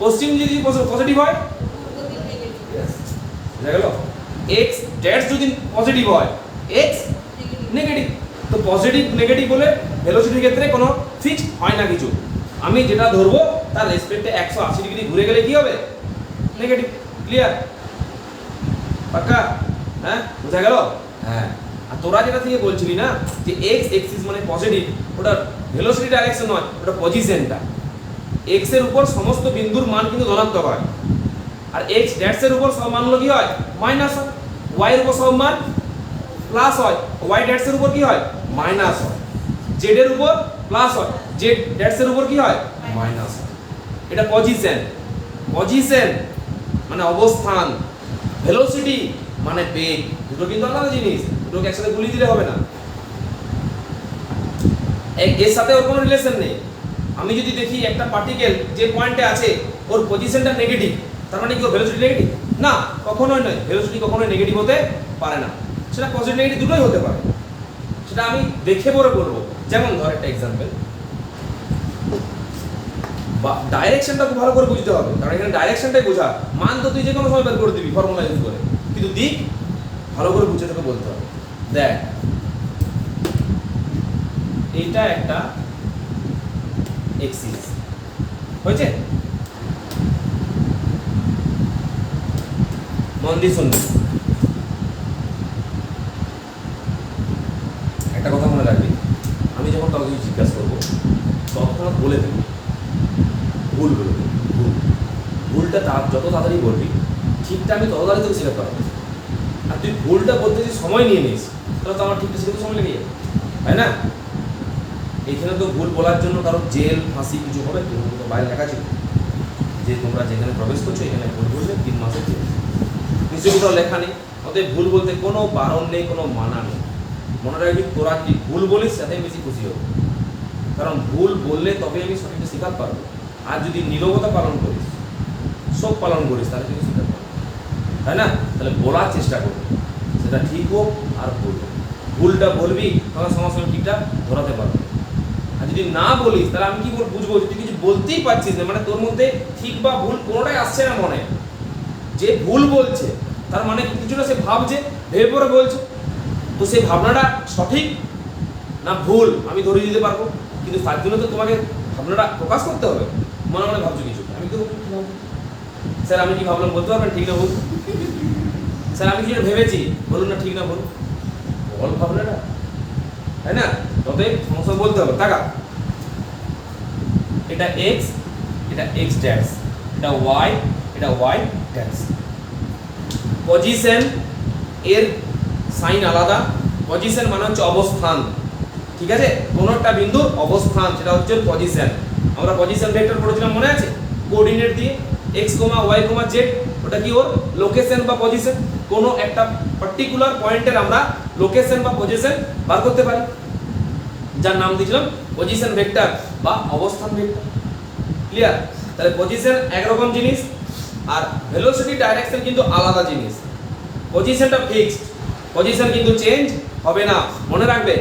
পশ্চিম যদি পজিটিভ হয় ইয়েস। বুঝা গেল? x ড্যাশ যদি পজিটিভ হয় x নেগেটিভ। তো পজিটিভ নেগেটিভ বলে ভেলোসিটির ক্ষেত্রে কোনো ফিক্সড হয় না কিছু। আমি যেটা ধরবো তার রেসপেক্টে 180 ডিগ্রি ঘুরে গেলে কি হবে? নেগেটিভ। ক্লিয়ার? পাক্কা? হ্যাঁ, বুঝা গেল? হ্যাঁ। আর তোরা যেটা থেকে বলছিলি না যে x অ্যাক্সিস মানে পজিটিভ, ওটা ভেলোসিটি ডাইরেকশন নয়, ওটা পজিশনটা। x এর উপর সমস্ত বিন্দুর মান কিন্তু ধনাত্মক হয়, আর x ড্যাশ এর উপর সব মানগুলো কি হয়? মাইনাস হয়। y এর উপর সব মান প্লাস হয়, y ড্যাশ এর উপর কি হয়? মাইনাস হয়। z এর উপর প্লাস হয়, z ড্যাশ এর উপর কি হয়? মাইনাস হয়। এটা পজিশন। পজিশন মানে অবস্থান, ভেলোসিটি মানে বেগ, দুটো কিন্তু আলাদা জিনিস, দুটোকে একসাথে গুলিয়ে দিলে হবে না। এর সাথে ওর কোনো রিলেশন নেই। আমি যদি দেখি একটা পার্টিকেল যে পয়েন্টে আছে ওর পজিশনটা নেগেটিভ, তার মানে কি ওর ভেলোসিটি নেগেটিভ? না, কখনোই নয়। ভেলোসিটি কখনোই নেগেটিভ হতে পারে না, সেটা পজিটিভ নেগেটিভ দুটোই হতে পারে। সেটা আমি দেখে পরে বলবো। যেমন ধর একটা এক্সাম্পল, বা ডাইরেকশনটা খুব ভালো করে বুঝতে হবে, কারণ এখানে ডাইরেকশনটাই বোঝা। মান তো তুই যে কোনো সময় বের করে দিবি ফর্মুলা ইউজ করে, কিন্তু দিক ভালো করে বুঝে তোকে বলতে হবে। দেখ এইটা একটা এক্সিস হয়েছে, মন দিয়ে শুনবি। একটা কথা মনে রাখবি, আমি যখন কাউকে জিজ্ঞাসা করবো তৎক্ষণাৎ বলে দেবো ভুল বলে দেবো। ভুলটা যত তাড়াতাড়ি বলবি, ঠিকটা আমি তত তাড়াতাড়ি তোকে শেখাতে পারবো। আর তুই ভুলটা বলতে যদি সময় নিয়ে নিস, তাহলে তো আমার ঠিকটা শেখাতে সময় লেগে যাবে, তাই না? এইখানে তো ভুল বলার জন্য কারো জেল ফাঁসি কিছু হবে, তো বাইরে লেখা ছিল যে তোমরা যেখানে প্রবেশ করছো এখানে ভুল বললে 3 মাসের জেল, নিশ্চয়ই কোথাও লেখা নেই। অতএব ভুল বলতে কোনো বারণ নেই, কোনো মানা নেই। মনে রাখবি তোরা যদি ভুল বলিস তাতে বেশি খুশি হবে, কারণ ভুল বললে তবে আমি সঠিকটা শেখাতে পারবো। আর যদি নীরবতা পালন করিস, সব পালন করিস, তাহলে কিন্তু শেখাতে পারবো, তাই না? তাহলে বলার চেষ্টা করবি, সেটা ঠিক হোক আর ভুল হোক। ভুলটা বলবি তাহলে সঙ্গে সঙ্গে ঠিকটা ধরাতে পারবো। আর যদি না বলিস তাহলে আমি কি বুঝবো যে তুই কিছু বলতেই পারছিস না, মানে তোর মধ্যে ঠিক বা ভুল কোনোটাই আসছে না মনে। যে ভুল বলছে তার মানে কিছুটা সে ভাবছে, ভেবে পরে বলছে, তো সেই ভাবনাটা সঠিক না ভুল আমি ধরে দিতে পারবো। কিন্তু তার জন্য তো তোমাকে ভাবনাটা প্রকাশ করতে হবে। মনে মনে ভাবছো কিছু, আমি তো স্যার আমি কি ভাবলাম বলতে পারবেন ঠিক না ভুল? স্যার আমি কিছু ভেবেছি, বলুন না ঠিক না ভুল, বল ভাবনাটা, তাই না? তবে সমস্যা বলতে হবে। টাকা এটা এক্স, এটা এক্স ড্যাশ, এটা ওয়াই, এটা ওয়াই ড্যাশ। পজিশন এর সাইন আলাদা। পজিশন মানে হচ্ছে অবস্থান, ঠিক আছে? কোনো একটা বিন্দুর অবস্থান, সেটা হচ্ছে পজিশন। আমরা পজিশন ভেক্টর পড়েছিলাম, মনে আছে? কোঅর্ডিনেট দিয়ে x, y, z, ওটা কি ওর লোকেশন বা পজিশন। কোনো একটা পার্টিকুলার পয়েন্টের আমরা লোকেশন বা পজিশন বার করতে পারি, যার নাম দিয়েছিলাম পজিশন ভেক্টর বা অবস্থান ভেক্টর। ক্লিয়ার? তাহলে পজিশন একরকম জিনিস আর ভেলোসিটি ডাইরেকশন কিন্তু আলাদা জিনিস। পজিশনটা ফিক্সড, পজিশন কিন্তু চেঞ্জ হবে না। মনে রাখবে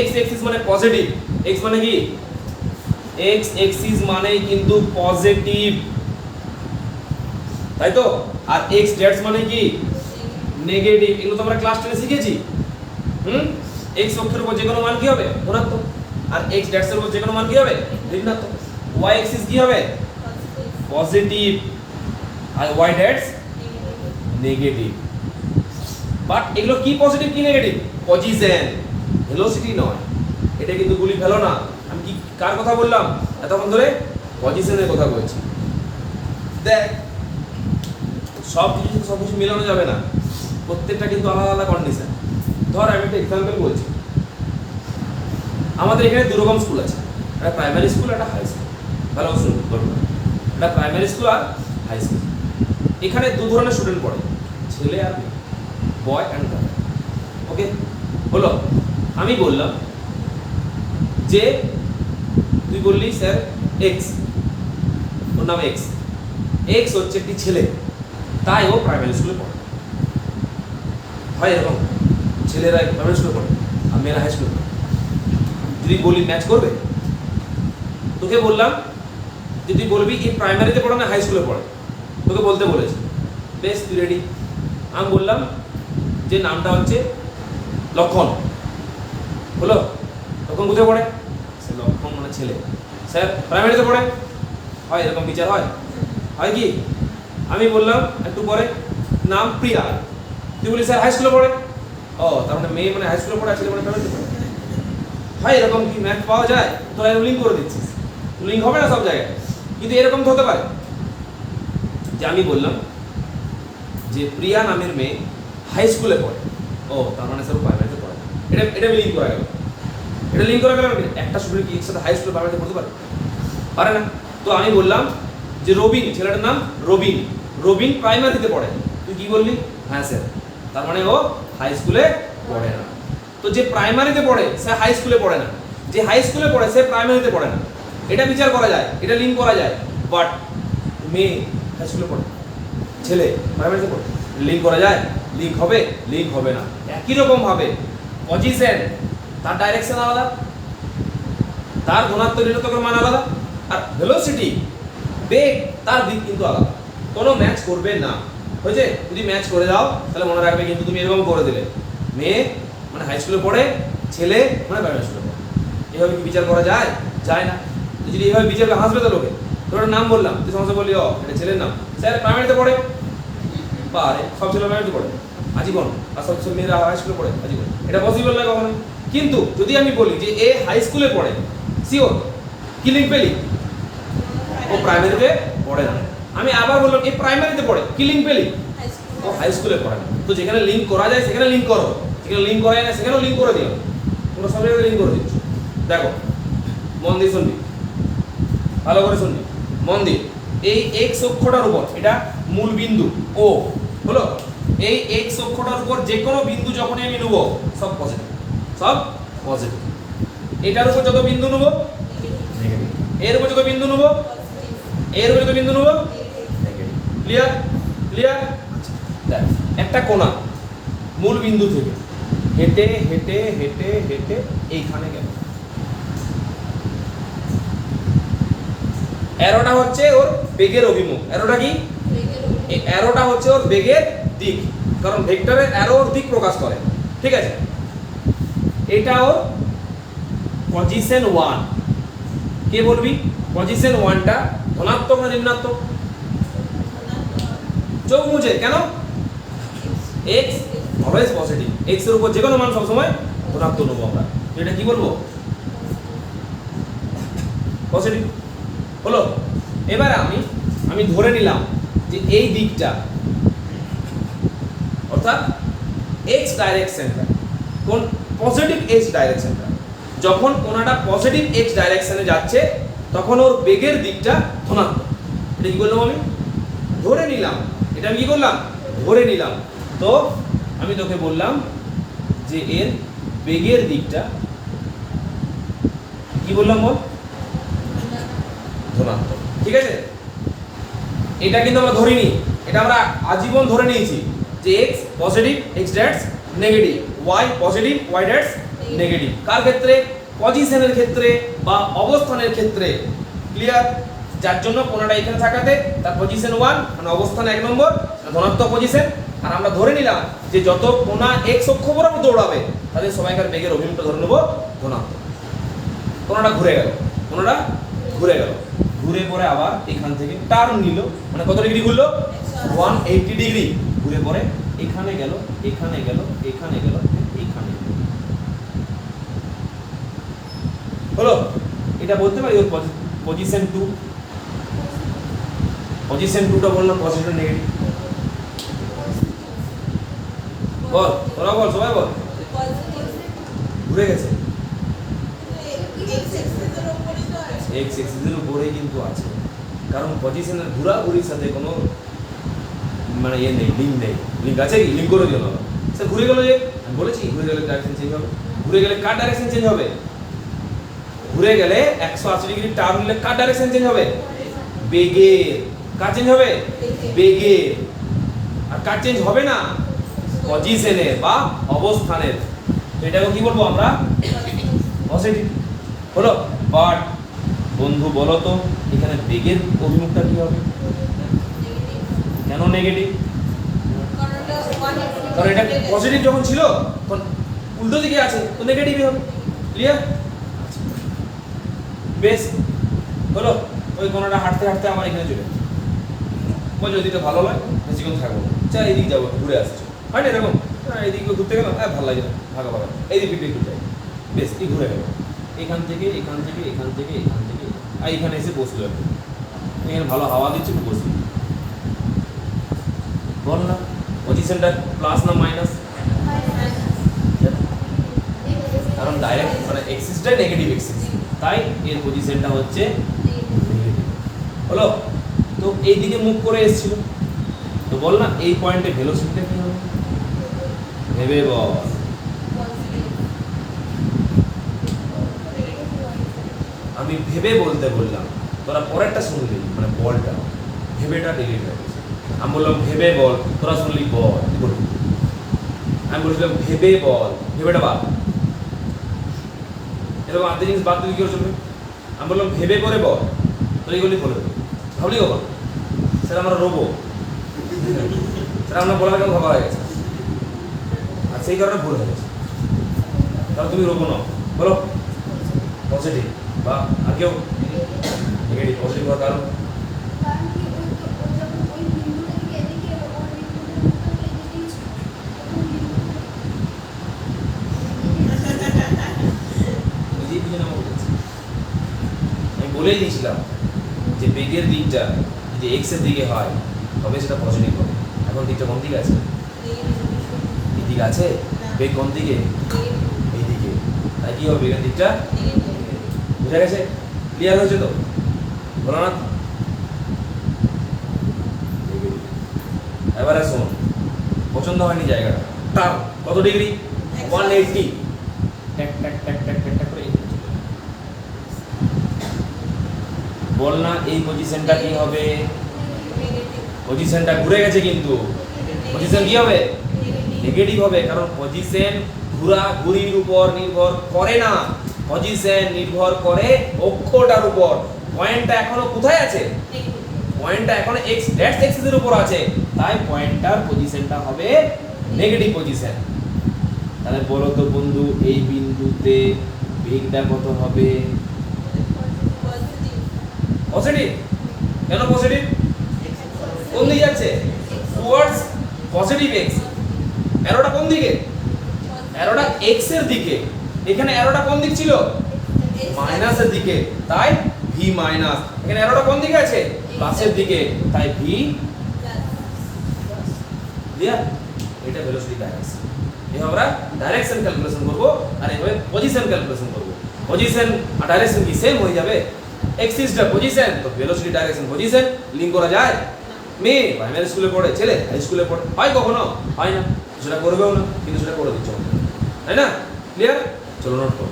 x এক্সিস মানে পজিটিভ, x মানে কি? x এক্সিস মানে কিন্তু পজিটিভ, তাই তো? আর x ড্যাশ মানে কি? নেগেটিভ। এগুলো তো আমরা ক্লাস 10 এ শিখেছি। x অক্ষের উপর যে কোনো মান কি হবে? ধনাত্মক। আর x ড্যাশের উপর যে কোনো মান কি হবে? ঋণাত্মক। y এক্সিস কি হবে? পজিটিভ। আর y ড্যাশ নেগেটিভ। বাট এগুলো কি পজিটিভ কি নেগেটিভ? পজিশন, ভেলোসিটি নয়। এটা কিন্তু গুলি ফেলো না। আমি কি কার কথা বললাম এতক্ষণ ধরে? পজিশনের কথা বলছি। দেখ সব কিছু মেলানো যাবে না, প্রত্যেকটা কিন্তু আলাদা আলাদা কন্ডিশন। ধর আমি একটা এক্সাম্পল বলছি, আমাদের এখানে দু রকম স্কুল আছে, একটা প্রাইমারি স্কুল, একটা হাই স্কুল। ভালো শুনুন, একটা প্রাইমারি স্কুল আর হাই স্কুল। এখানে দু ধরনের স্টুডেন্ট পড়ে, ছেলে আর মেয়ে, বয় অ্যান্ড গার্ল। ওকে হলো? আমি বললাম যে তুই বললি স্যার এক্স, ওর নাম এক্স, এক্স হচ্ছে একটি ছেলে, তাই ও প্রাইমারি স্কুলে পড়ে। হয় এরকম, ছেলেরা প্রাইমারি স্কুলে পড়ে আর মেয়েরা হাই স্কুলে পড়ে। যদি বলি ম্যাচ করবে? তোকে বললাম যে তুই বলবি এই প্রাইমারিতে পড়ে না হাই স্কুলে পড়ে, তোকে বলতে বলেছি, বেশ তুই রেডি। আমি বললাম যে নামটা হচ্ছে লক্ষণ। হলো? লক্ষণ কোথায় পড়ে? সে লক্ষণ মানে ছেলে। স্যার প্রাইমারিতে পড়ে? হয় এরকম বিচার হয়? হয় কি? আমি বললাম একটু পরে নাম প্রিয়া, তুই বলি স্যার হাই স্কুলে পড়ে। ও তার মানে মেয়ে মানে হাই স্কুলে পড়ে, ছেলে মানে প্রাইমারিতে পড়ে। হয় এরকম কি ম্যাথ পাওয়া যায়? তোরা লিঙ্ক করে দিচ্ছিস, লিঙ্ক হবে না সব জায়গায়, কিন্তু এরকম তো হতে পারে যে আমি বললাম যে প্রিয়া নামের মেয়ে হাই স্কুলে পড়ে। ও তার মানে স্যার প্রাইমারিতে পড়ে। এটা লিঙ্ক করা গেল। এটা লিঙ্ক করা গেল। একটা স্টুডেন্ট কি একসাথে হাই স্কুলে প্রাইমারিতে পড়তে পারে? পারে না। তো আমি বললাম যে রবিন, ছেলেটার নাম রবিন, রবিন প্রাইমারিতে পড়ে। তুই কি বললি? হ্যাঁ স্যার। তার মানে ও হাই স্কুলে পড়ে না। তো যে প্রাইমারিতে পড়ে সে হাই স্কুলে পড়ে না, যে হাই স্কুলে পড়ে সে প্রাইমারিতে পড়ে না। এটা বিচার করা যায়, এটা লিঙ্ক করা যায়। বাট মেয়ে হাই স্কুলে পড়ে, ছেলে প্রাইমারিতে পড়ে, লিঙ্ক করা যায়? লিঙ্ক হবে? লিঙ্ক হবে না। একই রকম ভাবে পজিশন তার ডাইরেকশন আলাদা, তার ধনাত্মক ঋণাত্মকের মান আলাদা, আর ভেলোসিটি বেগ তার দিক কিন্তু আলাদা, কোনো ম্যাচ করবে না। হয়েছে? যদি ম্যাচ করে দাও তাহলে মনে রাখবে কিন্তু তুমি এরকম করে দিলে, মেয়ে মানে হাই স্কুলে পড়ে, ছেলে মানে প্রাইমারি স্কুলে পড়ে, এভাবে কি বিচার করা যায়? যায় না। যদি এইভাবে বিচার করে হাসবে তো লোকে, তোর একটা নাম বললাম, তুই সমস্যা বললি ও এটা ছেলের নাম, স্যার প্রাইমারিতে পড়ে, বা আরে সব ছেলে প্রাইমারিতে পড়ে আজীবন, আর সব মেয়েরা হাই স্কুলে পড়ে আজীবন, এটা পসিবল নয় কখনো। কিন্তু যদি আমি বলি যে এ হাই স্কুলে পড়ে, শিওর কি লিঙ্ক পেলি? ও প্রাইমারিতে পড়ে না। আমি আবার বললাম এ প্রাইমারিতে পড়ে, কি লিঙ্ক পেলি? ও হাই স্কুলে পড়ে না। তো যেখানে লিঙ্ক করা যায় সেখানে লিঙ্ক করো, যেখানে লিঙ্ক করা যায় না সেখানেও লিঙ্ক করে দিও, তোমরা সব জায়গায় লিঙ্ক করে দিচ্ছ। দেখো মন দিয়ে শুনবি, ভালো করে শুনবি, মন দিয়ে। এই এক্স অক্ষটার উপর, এটা মূল বিন্দু ও হলো, এই এক্স অক্ষটার উপর যে কোনো বিন্দু যখনই আমি নেব সব পজিটিভ, সব পজিটিভ। এটার উপর যত বিন্দু নেব নেগেটিভ, এর উপর যত বিন্দু নেব, এর উপর যত বিন্দু নেব নেগেটিভ। ক্লিয়ার? ক্লিয়ার? দেখ একটা কোণা মূল বিন্দু থেকে হেঁটে হেঁটে হেঁটে হেঁটে এইখানে গেল, অ্যারোটা হচ্ছে ওর বেগের অভিমুখ। অ্যারোটা কি? এই অ্যারোটা হচ্ছে ওর বেগের দিক, কারণ ভেক্টরের অ্যারো ওর দিক প্রকাশ করে। ঠিক আছে? এটা ওর পজিশন 1। কে বলবি? পজিশন 1টা ধনাত্মক না ঋণাত্মক? চোখ মুছে কেন? এক্স অলওয়েজ পজিটিভ, এক্স এর উপর যে কোনো মান সবসময় ধনাত্মক নেবো আমরা। এটা কি বলবো? পজিটিভ হলো। এবার আমি ধরে নিলাম যে এই দিকটা অর্থাৎ এক্স ডাইরেকশনটা কোন পজিটিভ এক্স ডাইরেকশনটা, যখন কোনটা পজিটিভ এক্স ডাইরেকশনে যাচ্ছে তখন ওর বেগের দিকটা ধনাত্মক। এটা কি করলাম? আমি ধরে নিলাম, এটা আমি কি করলাম? ধরে নিলাম। তো আমি তোকে বললাম যে এর বেগের দিকটা কি বললাম বল? ধনাত্মক। ঠিক আছে? এটা কিন্তু আমরা ধরিনি, এটা আমরা আজীবন ধরে নিয়েছি যে x positive, x dash negative, y positive, y dash negative. কার ক্ষেত্রে? পজিশনের ক্ষেত্রে বা অবস্থানের ক্ষেত্রে। ক্লিয়ার? যার জন্য কোনটা এখানে থাকাতে তার পজিশন 1 মানে অবস্থান 1 নম্বর ধনাত্মক পজিশন। আর আমরা ধরে নিলাম যে যত কোণা x অক্ষ বরাবর দৌড়াবে তাদের সবাইকার বেগের অভিমুখটা ধরে নেব ধনাত্মক। কোনটা ঘুরে গেল, কোনটা ঘুরে গেল, ঘুরে পরে আবার এখান থেকে টার্ন নিল, মানে কত ডিগ্রি ঘুরলো? 180 ডিগ্রি ঘুরে পরে এখানে গেল, এখানে গেল, এখানে গেল, এখানে গেল। হলো? এটা বলতে পারি ওর পজিশন 2। পজিশন 2টা বললাম পজিটিভ নেগেটিভ। বল, তোরা বল, সবাই বল। ঘুরে গেছে, এক্স এক্সিসের উপরে কিন্তু আছে, কারণ পজিশনের ঘোরাঘুরির সাথে কোনো মানে ইয়ে নেই, লিঙ্ক নেই। লিঙ্ক আছে কি? লিঙ্ক করে দিও না। স্যার ঘুরে গেল, যে আমি বলেছি ঘুরে গেলে ডাইরেকশন চেঞ্জ হবে। ঘুরে গেলে কার ডাইরেকশন চেঞ্জ হবে? ঘুরে গেলে 180 ডিগ্রি টার্ন নিলে কার ডাইরেকশন চেঞ্জ হবে? বেগের। কার চেঞ্জ হবে? বেগের। আর কার চেঞ্জ হবে না? পজিশনের বা অবস্থানের। এটাকে কি বলবো আমরা? পজিটিভ। হলো? বাট বন্ধু বলো তো এখানে বেগের অভিমুখটা কি হবে? কেন নেগেটিভ? কারণ এটা পজিটিভ যখন ছিল তখন উল্টো দিকে আছে, তো নেগেটিভই হবে। ক্লিয়ার? বেশ হলো। ওই কোনটা হাঁটতে হাঁটতে আমার এখানে চলে বল, যদি তো ভালো লাগে বেশিক্ষণ থাকবো, চা এইদিকে যাবো, ঘুরে আসছো, হয় না এরকম? এইদিকে ঘুরতে গেলাম, ভালো লাগে না, ভাগা ভাগা এইদিকে একটু যাই, বেশ কি ঘুরে গেল এখান থেকে এখান থেকে এখান থেকে এখান থেকে, আর এখানে এসে বসলো। এখানে ভালো হাওয়া দিচ্ছে, একটু বসবি। বল না পজিশনটা প্লাস না মাইনাস? কারণ ডাইরেক্ট মানে এক্সিসটা নেগেটিভ এক্সিস, তাই এর পজিশনটা হচ্ছে নেগেটিভ। হলো? তো এই দিকে মুভ করে এসেছিল, তো বল না এই পয়েন্টে ভেলোসিটিটা কি হবে? ভেবে বল। আমি ভেবে বলতে বললাম, তোরা পরেরটা শুনলি, মানে বলটা ভেবেটা ডিলিট হয়ে গেছে। আমি বললাম ভেবে বল, তোরা শুনলি বল। আমি বলছিলাম ভেবে বল, ভেবেটা বাদ। এরকম আধা জিনিস বাদ দিলে কি করে চলবে? আমি বললাম ভেবে করে বল, তুই এগুলি বলে দেবো, ভাবলি বাবা স্যার আমরা রোবো, স্যার আমরা বলার কেউ ভাবা হয়ে গেছে, আর সেই কারণে ভুল হয়ে গেছে। তাহলে তুমি রোবো নাও, বলো পজিটিভ বা আর কেউ নেগেটিভ। পজিটিভ হওয়ার কারণ আমি বলেই দিয়েছিলাম যে বেগের দিকটা যদি এক্স এর দিকে হয় তবে সেটা পজিটিভ হবে। এখন দিকটা কোন দিকে আছে? এই দিকে আছে। বেগ কোন দিকে? এই দিকে। তাই কি হবে? বেগের দিকটা বুঝা গেছে? ক্লিয়ার হয়েছে তো? বলো না? এবারে শোন, পছন্দ হয়নি জায়গাটা, তার কত ডিগ্রি? 180। ট্যাক ট্যাক ট্যাক ট্যাক ট্যাক ট্যাক করে বল না এই পজিশনটা কি হবে? পজিশনটা ঘুরে গেছে, কিন্তু পজিশন কি হবে? নেগেটিভ হবে, কারণ পজিশন ঘোরাঘুরির উপর নির্ভর করে না, পজিশন নির্ভর করে অক্ষটার উপর। পয়েন্টটা এখনো কোথায় আছে? পয়েন্টটা এখনো এক্স ড্যাশ এক্সিস এর উপর আছে, তাই পয়েন্টটার পজিশনটা হবে নেগেটিভ পজিশন। তাহলে বলো তো বন্ধু এই বিন্দুতে বেগটা কত হবে? পজিটিভ। কেন পজিটিভ? কোন দিকে যাচ্ছে? Towards positive x. অ্যারোটা কোন দিকে? অ্যারোটা এক্স এর দিকে। এখানে অ্যারোটা কোন দিক ছিল? মাইনাস এর দিকে, তাই ভি মাইনাস। এখানে অ্যারোটা কোন দিকে আছে? প্লাসের দিকে, তাই ভি ক্লিয়ার। এটা ভেলোসিটি ডাইরেকশন। এভাবে আমরা ডাইরেকশন ক্যালকুলেশন করব, আর এভাবে পজিশন ক্যালকুলেশন করব। পজিশন আর ডাইরেকশন কি সেম হয়ে যাবে? এক্স ইজ দ্য পজিশন, তো ভেলোসিটি ডাইরেকশন পজিশন লিংক করা যায়। মেয়ে প্রাইমারি স্কুলে পড়ে, ছেলে হাই স্কুলে পড়ে, হয় কখনো? হয় না, সেটা করবেও না, কিন্তু সেটা করে দিচ্ছে আমাদের, তাই না? ক্লিয়ার? চলো নোট করো।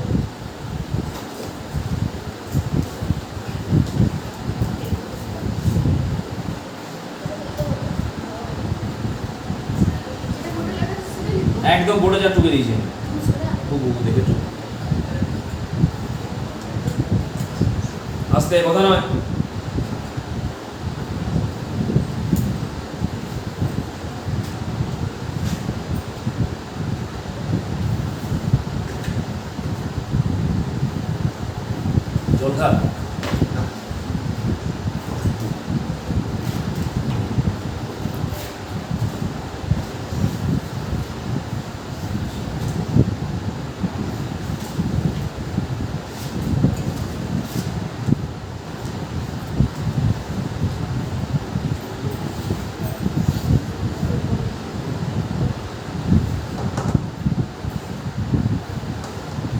একদম বোর্ডে যা টুকে দিয়েছে, খুব দেখে চুপ, আস্তে, কথা নয়। জল খা।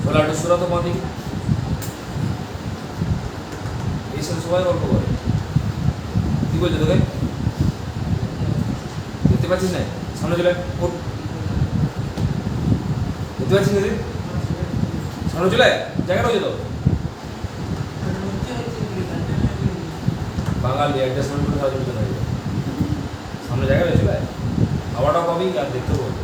ফলাটা সুরা তো বাঁ দিকে, এই সব সবাই গল্প করে। কি বলছে তোকে? দেখতে পাচ্ছিস না? সামনে চলে ওঠ। দেখতে পাচ্ছিস না? সামনে চলে জায়গা রয়েছে তো। বাঙালি অ্যাডজাস্টমেন্ট করে সাহায্য করতে পারবে। সামনে জায়গা রয়েছে, হাওয়াটাও পাবি আর দেখতেও পাবি।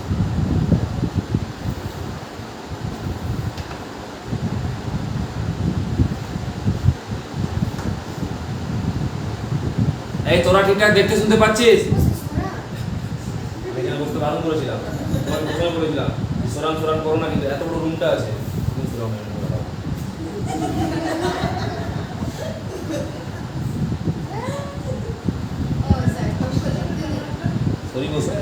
এই তোরা ঠিকঠাক দেখতে শুনতে পাচ্ছিস? এখানে বসতে বারণ করেছিলাম, তোমাকে প্রথমে বলেছিলাম সরান সরান করো না, কিন্তু এত বড় রুমটা আছে সরি বসে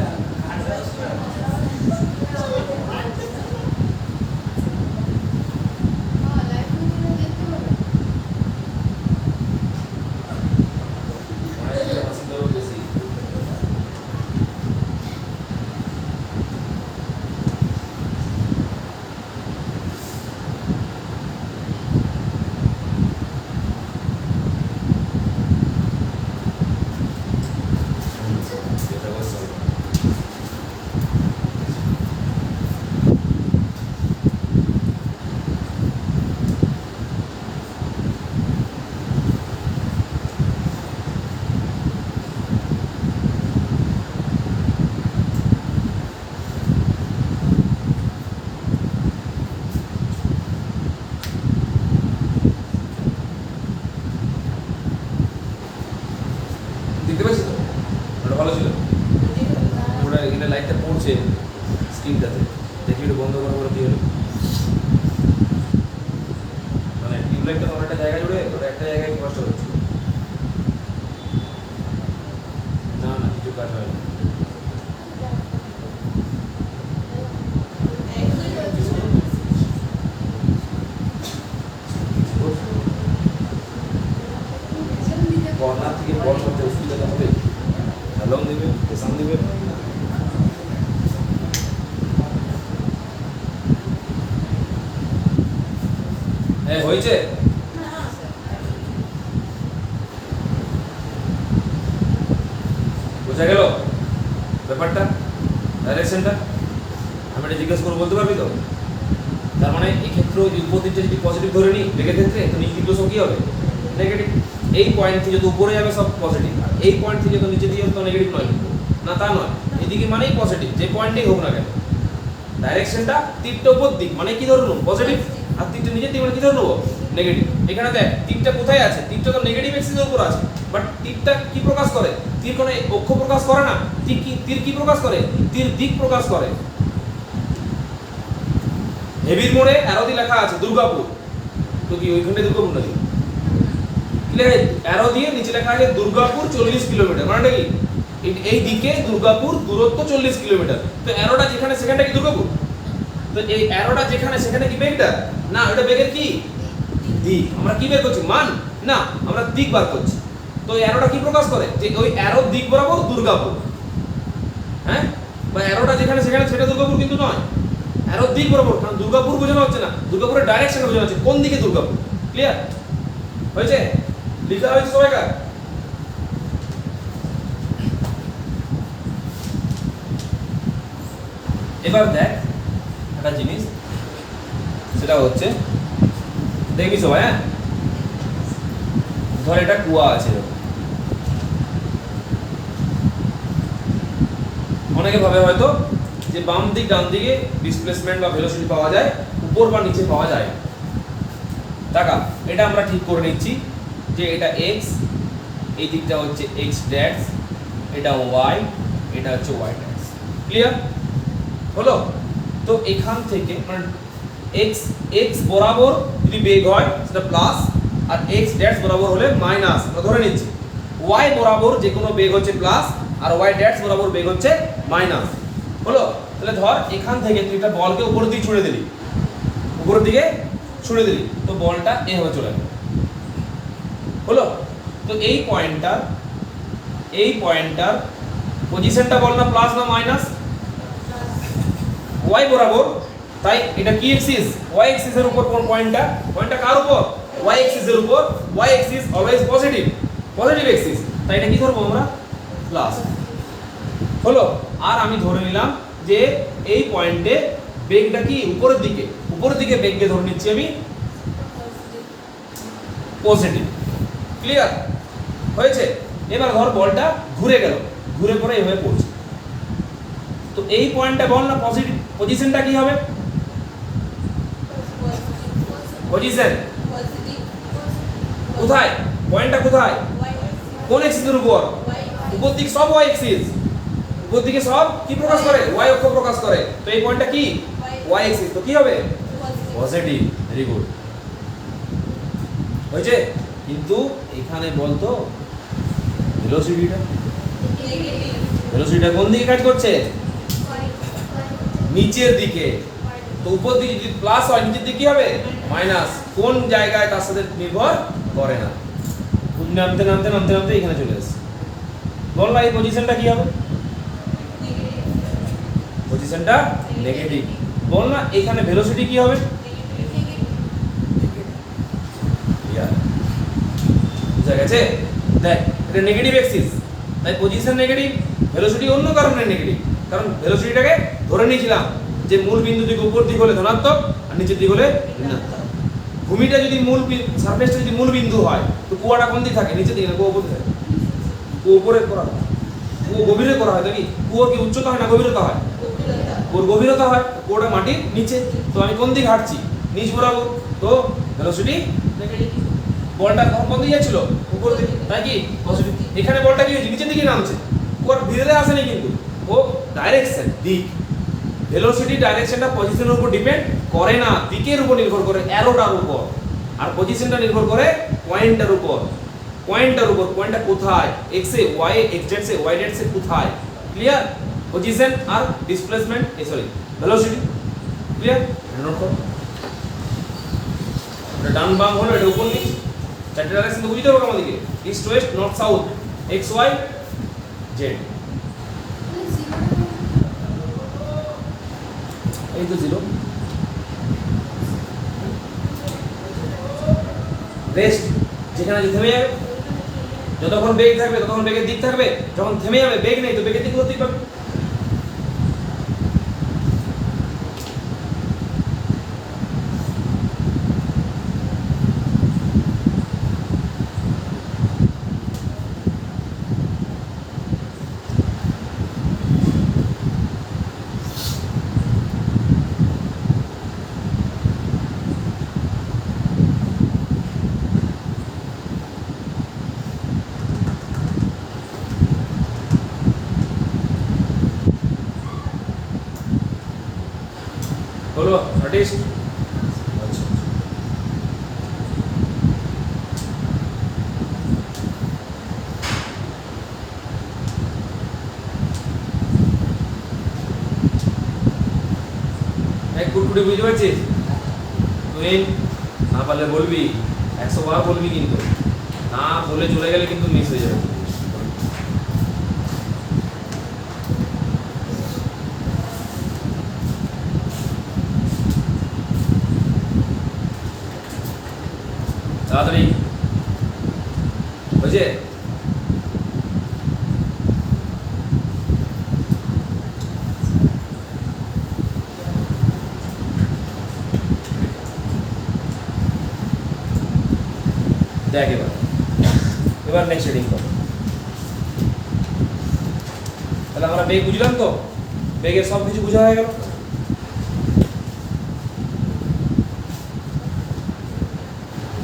এটা বসে হলো মানে টিউবলাইটটা তোমার একটা জায়গায় জুড়ে ওটা একটা জায়গায় কষ্ট হচ্ছে না না কিছু কাজ হয় না কর্নার থেকে বল করতে অসুবিধা হবে হ্যালং দিবে পেছন দিবে হয়েছে বোঝা গেল ব্যাপারটা ডাইরেকশনটা আমি এটা জিজ্ঞেস করে বলতে পারবি তো তার মানে এই ক্ষেত্রে উপর দিকটা যদি পজিটিভ ধরে নিই বেগের ক্ষেত্রে তো নিচের দিকগুলো সব কি হবে নেগেটিভ এই পয়েন্ট থেকে যত উপরে যাবে সব পজিটিভ আর এই পয়েন্ট থেকে যত নিচে দিয়ে তো নেগেটিভ নয় না তা নয় এদিকে মানেই পজিটিভ যে পয়েন্টেই হোক না কেন ডাইরেকশনটা তীরটা উপর দিক মানে কি ধরে নেব পজিটিভ আর তীরটা নিচের দিক মানে কি ধরে নেব নেগেটিভ এখানে দেখ তীরটা কোথায় আছে তীরটা তো নেগেটিভ এক্সিসের উপর আছে বাট তীরটা কি প্রকাশ করে তীর কোনো অক্ষ প্রকাশ করে না তীর কি প্রকাশ করে তীর দিক প্রকাশ করে হেভির মোড়ে অ্যারো দিয়ে লেখা আছে দুর্গাপুর তো কি ওইখানটায় দুর্গাপুর নাকি কি লেখা অ্যারো দিয়ে নিচে লেখা আছে দুর্গাপুর 40 কিলোমিটার মানে কি এই দিকে দুর্গাপুর দূরত্ব 40 কিলোমিটার তো অ্যারোটা যেখানে সেখানটা কি দুর্গাপুর তো এই অ্যারোটা যেখানে সেখানে কি বেগটা না এটা বেগের কি দিক আমরা কি বের করছি মান না আমরা দিক বার করছি তো এই অ্যারোটা কি প্রকাশ করে যে ওই অ্যারোর দিক বরাবর দুর্গাপুর হ্যাঁ বা অ্যারোটা যেখানে সেখানে সেটা দুর্গাপুর কিন্তু নয় অ্যারোর দিক বরাবর কারণ দুর্গাপুর বোঝানো হচ্ছে না দুর্গাপুরের ডাইরেকশন বোঝানো হচ্ছে কোন দিকে দুর্গাপুর ক্লিয়ার হয়েছে লিখা হয়েছে সবাইকার এবার দেখ একটা জিনিস সেটা হচ্ছে দেখবি সবাই হ্যাঁ ধর এটা কুয়া আছে অনেকে ভাবে হয়তো যে বাম দিক ডান দিকে ডিসপ্লেসমেন্ট বা ভেলোসিটি পাওয়া যায় উপর বা নিচে পাওয়া যায় টাকা এটা আমরা ঠিক করে নিচ্ছি যে এটা x এই দিকটা হচ্ছে x ড্যাশ এটা y এটা হচ্ছে y ড্যাশ ক্লিয়ার হলো তো এখান থেকে মানে x বরাবর যদি বেগ হয় সেটা প্লাস আর x ড্যাশ বরাবর হলে মাইনাস আমরা ধরে নিচ্ছি y বরাবর যে কোনো বেগ হচ্ছে প্লাস আর y ড্যাশ বরাবর বেগ হচ্ছে মাইনাস হলো তাহলে ধর এখান থেকে তুই একটা বলকে উপরের দিকে ছুঁড়ে দিলি উপরের দিকে ছুঁড়ে দিলি তো বলটা এভাবে চলে গেল হলো তো এই পয়েন্টটার পজিশনটা বল না প্লাস না মাইনাস y বরাবর তাই এটা কি এক্সিস y এক্সিস এর উপর কোন পয়েন্টটা কার উপর y এক্সিস এর উপর y axis always positive axis তাই এটা কি ধরবো আমরা প্লাস হলো আর আমি ধরে নিলাম যে এই পয়েন্টে বেগটা কি উপরের দিকে বেগকে ধরে নিচ্ছি আমি পজিটিভ ক্লিয়ার হয়েছে এবার ধর বলটা ঘুরে গেল ঘুরে পরে এভাবে পড়ছে তো এই পয়েন্টটা বল না পজিটিভ পজিশনটা কি হবে পজিশন কোথায় পয়েন্টটা কোথায় কোন এক্সিসের উপর দিক সব y এক্সিস উপর দিকে সব কি প্রকাশ করে y অক্ষ প্রকাশ করে তো এই পয়েন্টটা কি y এক্সিস তো কি হবে পজিটিভ ভেরি গুড হয়েছে কিন্তু এখানে বলতো ভেলোসিটিটা কোন দিকে কাজ করছে নিচের দিকে তো উপর দিকে যদি প্লাস হয় নিচের দিকে কি হবে মাইনাস কোন জায়গায় তার সাথে নির্ভর করে না নামতে এখানে চলে আসছে বল না এই পজিশনটা কি হবে পজিশনটা নেগেটিভ বল না এখানে ভেলোসিটি কি হবে বুঝা গেছে দেখ এটা নেগেটিভ এক্সিস তাই পজিশন নেগেটিভ ভেলোসিটি অন্য কারণে নেগেটিভ কারণ ভেলোসিটিটাকে ধরে নিয়েছিলাম যে মূল বিন্দু থেকে উপর দিক হলে ধনাত্মক আর নিচের দিক হলে ঋণাত্মক ভূমিটা যদি সারফেসটা যদি মূল বিন্দু হয় তো কুয়াটা কোন দিকে থাকে নিচের দিকে না কুয়া উপর থাকে কুয়া উপরে করা হয় কুয়া গভীরে করা হয় নাকি কুয়া কি উচ্চতা হয় না গভীরতা হয় কুয়ার গভীরতা হয় কুয়াটা মাটির নিচে তো আমি কোন দিকে হাঁটছি নিচ বরাবর তো ভেলোসিটি নেগেটিভ বলটা কোন দিকে যাচ্ছিল উপর দিকে তাই কি পজিটিভ এখানে বলটা কি হচ্ছে নিচের দিকে নামছে কুয়ার ভিতরে আসেনি কিন্তু ও ডাইরেকশন দিক ভেলোসিটি ডাইরেকশনটা পজিশনের উপর ডিপেন্ড করে না, দিকের উপর নির্ভর করে, অ্যারোটার উপর। আর পজিশনটা নির্ভর করে পয়েন্টটার উপর। পয়েন্টটা কোথায়, এক্স এ, ওয়াই এ, এক্স জেড সে, ওয়াই জেড সে কোথায়। ক্লিয়ার? পজিশন আর displacement, sorry velocity. Clear? Note করো। এটা ডান বাম হলো, এটা উপর নিচ, চারটে ডাইরেকশন তো বুঝতে পারবো আমাদেরকে, east west north south, X Y Z. এই তো ছিল রেস্ট, যেখানে থেমে যাবে, যতক্ষণ বেগ থাকবে ততক্ষণ বেগের দিক থাকবে, যখন থেমে যাবে বেগ নেই তো বেগের দিক দিক পাবে। বলো আর্টিস্ট। আচ্ছা এক কুটকুটি বুঝতে পারছিস তুই? না পারলে বলবি, 100 বার বলবি, কিন্তু না বলে চলে গেলে কিন্তু মিস হয়ে যাবে। তাড়াতাড়ি বুঝে। দেখ এবার নেক্সট রিডিং কর। তাহলে আমরা বেগ বুঝলাম তো, বেগের সব কিছু বোঝা হয়ে গেল।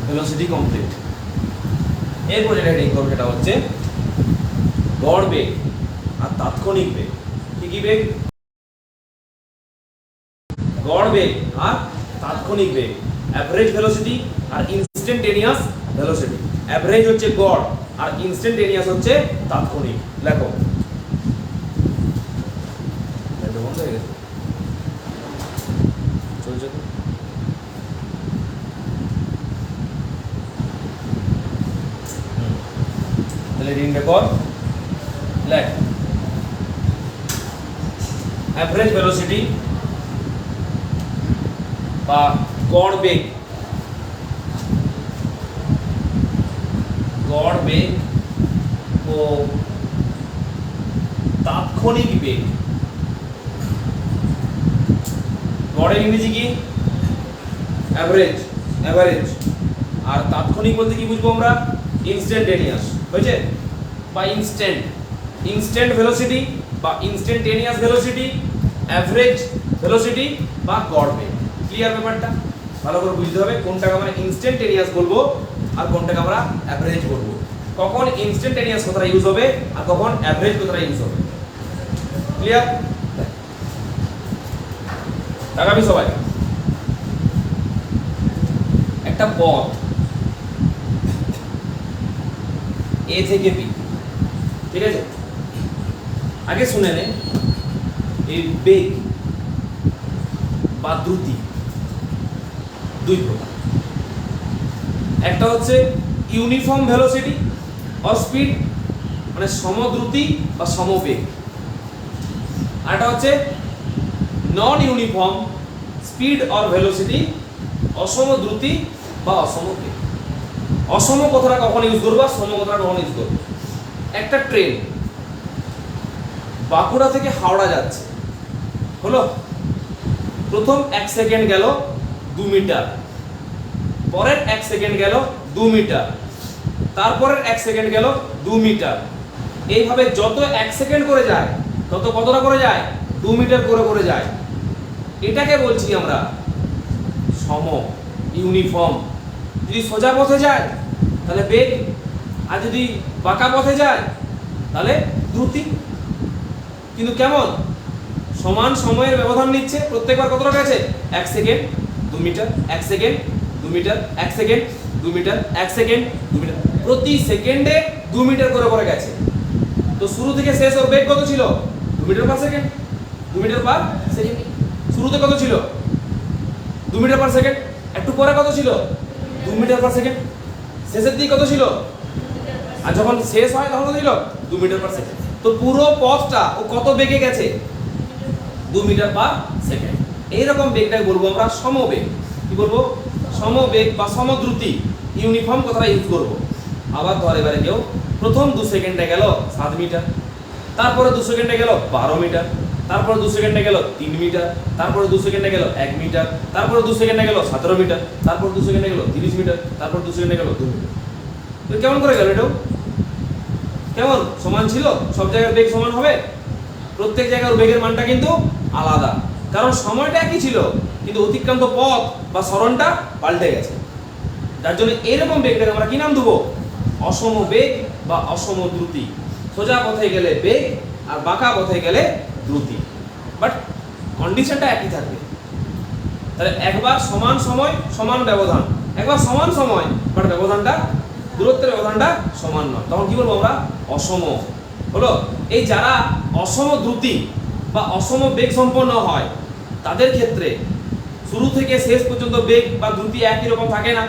Velocity complete. এরপর যেটা হেডিং করব সেটা হচ্ছে গড় বেগ আর তাৎক্ষণিক বেগ। কি বেগ? গড় বেগ আর তাৎক্ষণিক বেগ, অ্যাভারেজ ভেলোসিটি আর ইনস্ট্যান্টেনিয়াস ভেলোসিটি। অ্যাভারেজ হচ্ছে গড় আর ইনস্ট্যান্টেনিয়াস হচ্ছে তাৎক্ষণিক। লেখো। এটা বন্ধ হয়ে গেছে, চলছে তো। তাহলে রিডিংটা কর, লেখ। অ্যাভারেজ ভেলোসিটি বা গড় বেগ, গড় বেগ ও তাৎক্ষণিক বেগ। গড়ের ইংরেজি কি? অ্যাভারেজ। অ্যাভারেজ আর তাৎক্ষণিক বলতে কি বুঝবো আমরা? ইনস্ট্যান্টেনিয়াস। হয়েছে? বা ইনস্ট্যান্ট, ইনস্ট্যান্ট ভেলোসিটি বা ইনস্ট্যান্টেনিয়াস ভেলোসিটি, অ্যাভারেজ ভেলোসিটি বা গড় বেগ। ক্লিয়ার ব্যাপারটা? ভালো করে বুঝতে হবে কোনটাকে আমরা ইনস্ট্যান্টেনিয়াস বলবো আর কোনটাকে আমরা অ্যাভারেজ বলবো। কখন ইনস্ট্যান্টেনিয়াস কথাটা ইউজ হবে আর কখন অ্যাভারেজ কথাটা ইউজ হবে। ক্লিয়ার? আগামী সবাই একটা পথ এ থেকে বি, ঠিক আছে? আগে শুনে নে, এই বেগ বা দ্রুতি দুই প্রকার। একটা হচ্ছে ইউনিফর্ম ভেলোসিটি অর স্পিড, মানে সমদ্রুতি বা সমবেগ। আর একটা হচ্ছে নন ইউনিফর্ম স্পিড অর ভেলোসিটি, অসম দ্রুতি বা অসম বেগ। অসম কথাটা কখন ইউজ করবো আর সম কথাটা কখন ইউজ করবো? একটা ট্রেন বাঁকুড়া থেকে হাওড়া যাচ্ছে, হলো? প্রথম 1 সেকেন্ড গেল 2 মিটার, পরের 1 সেকেন্ড গেল 2 মিটার, তারপরের 1 সেকেন্ড গেল 2 মিটার। এইভাবে যত 1 সেকেন্ড করে যায় তত কতটা করে যায়? 2 মিটার করে করে যায়। এটাকে বলছি আমরা সম, ইউনিফর্ম। যদি সোজা পথে যায় তাহলে বেগ, আর যদি বাঁকা পথে যায় তাহলে দ্রুতি। কিন্তু কেমন? সমান সময়ের ব্যবধান নিচ্ছে, প্রত্যেকবার কতটা গেছে 1 second 2 metre 1 second 2 metre 1 second 2 metre 1 second 2 metre, প্রতি সেকেন্ডে 2 মিটার করে করে গেছে। তো শুরু থেকে শেষ ওর বেগ কত ছিল 2 metre per second 2 metre per second. শুরুতে কত ছিল 2 মিটার পার সেকেন্ড, একটু পরে কত ছিল 2 মিটার পার সেকেন্ড, শেষের দিকে কত ছিল, আর যখন শেষ হয় তখন কত ছিল 2 মিটার পার সেকেন্ড। তো পুরো পথটা ও কত বেগে গেছে 2 মিটার পার সেকেন্ড। এইরকম বেগটাই বলবো আমরা সমবেগ। কি বলবো সমবেগ বা সমদ্রুতি, ইউনিফর্ম কথাটা ইউজ করবো। আবার ধর এবারে কেউ প্রথম 2 সেকেন্ডে গেল 7 মিটার, তারপরে 2 সেকেন্ডে গেল 12 মিটার, তারপরে 2 সেকেন্ডে গেল 3 মিটার, তারপরে 2 সেকেন্ডে গেল 1 মিটার, তারপরে 2 সেকেন্ডে গেল 17 মিটার, তারপর 2 সেকেন্ডে গেল 30 মিটার, তারপর 2 সেকেন্ডে গেল 2 মিটার। তো কেমন করে গেল এটাও? কেমন সমান ছিল? সব জায়গার বেগ সমান হবে? প্রত্যেক জায়গার বেগের মানটা কিন্তু আলাদা, কারণ সময়টা একই ছিল কিন্তু অতিক্রান্ত পথ বা সরণটা পাল্টে গেছে। যার জন্য এরকম বেগটাকে আমরা কি নাম দেবো? অসম বেগ বা অসম দ্রুতি। সোজা পথে গেলে বেগ আর বাঁকা পথে গেলে দ্রুতি, বাট কন্ডিশনটা একই থাকবে। তাহলে একবার সমান সময় সমান ব্যবধান, একবার সমান সময় বাট ব্যবধানটা দূরত্বের ব্যবধানটা সমান নয়, তখন কি বলবো আমরা? অসম। হলো এই যারা অসম দ্রুতি বা অসম বেগ সম্পন্ন হয় তাদের ক্ষেত্রে শুরু থেকে শেষ পর্যন্ত বেগ বা দ্রুতি একই রকম থাকে না।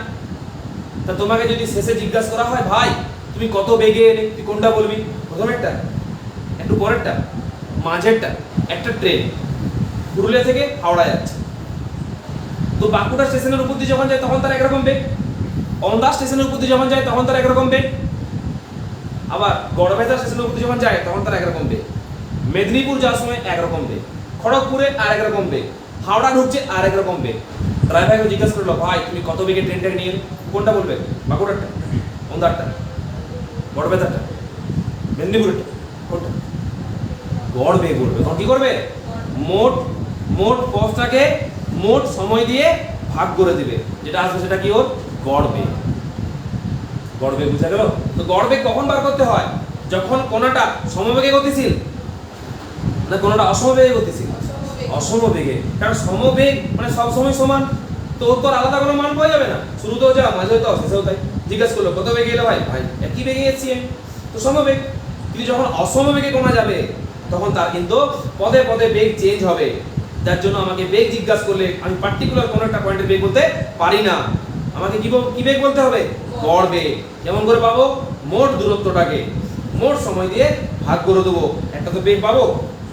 তা তোমাকে যদি শেষে জিজ্ঞাসা করা হয় ভাই তুমি কত বেগে এলে, তুই কোনটা বলবি? প্রথমেরটা, একটু পরেরটা, মাঝেরটা? একটা ট্রেন পুরুলিয়া থেকে হাওড়া যাচ্ছে, তো বাঁকুড়া স্টেশনের উপর দিয়ে যখন যায় তখন তার একরকম বেগ, অমদা স্টেশনের উপর দিয়ে যখন যায় তখন তার একরকম বেগ, আবার গড়বেতা স্টেশনের উপর দিয়ে যখন যায় তখন তার একরকম বেগ, মেদিনীপুর যাওয়ার সময় একরকম বেগ, খড়গপুরে আর একরকম বেগ, হাওড়া ঢুকছে আর একরকম বেগ। ড্রাইভারকে জিজ্ঞাসা করলো ভাই তুমি কত বেগে ট্রেনটাকে নিয়ে এলে, কোনটা বলবে? বাঁকুড়ারটা, অমদারটা, গড়বেতারটা, মেদিনীপুরটা, কোনটা? গড় বেগ বলবে। তখন কি করবে? মোট মোট পথটাকে মোট সময় দিয়ে ভাগ করে দিবে, যেটা আসবে সেটা কি ওর গড় বেগ। গড় বেগ বুঝা গেল? তো গড় বেগ কখন বার করতে হয়? যখন কোনটা সমবেগে গতিশীল না কোনটা অসমবেগে গতিশীল? অসমবেগে, কারণ সমবেগ মানে সব সময় সমান, তো ওর তো আলাদা কোনো মান পাওয়া যাবে না, শুরুতেও যা মাঝেও তাও শেষেও তাই। জিজ্ঞাসা করলো কত বেগে এলো ভাই, ভাই একই বেগে এসেছি আমি, তো সমবেগ। কিন্তু যখন অসমবেগে কমা যাবে তখন তার কিন্তু পদে পদে বেগ চেঞ্জ হবে, যার জন্য আমাকে বেগ জিজ্ঞাসা করলে আমি পার্টিকুলার কোনো একটা পয়েন্টের বেগ বলতে পারি না, আমাকে কি বেগ বলতে হবে? গড় বেগ। কেমন করে পাবো? মোট দূরত্বটাকে মোট সময় দিয়ে ভাগ করে দেবো, একটা তো বেগ পাবো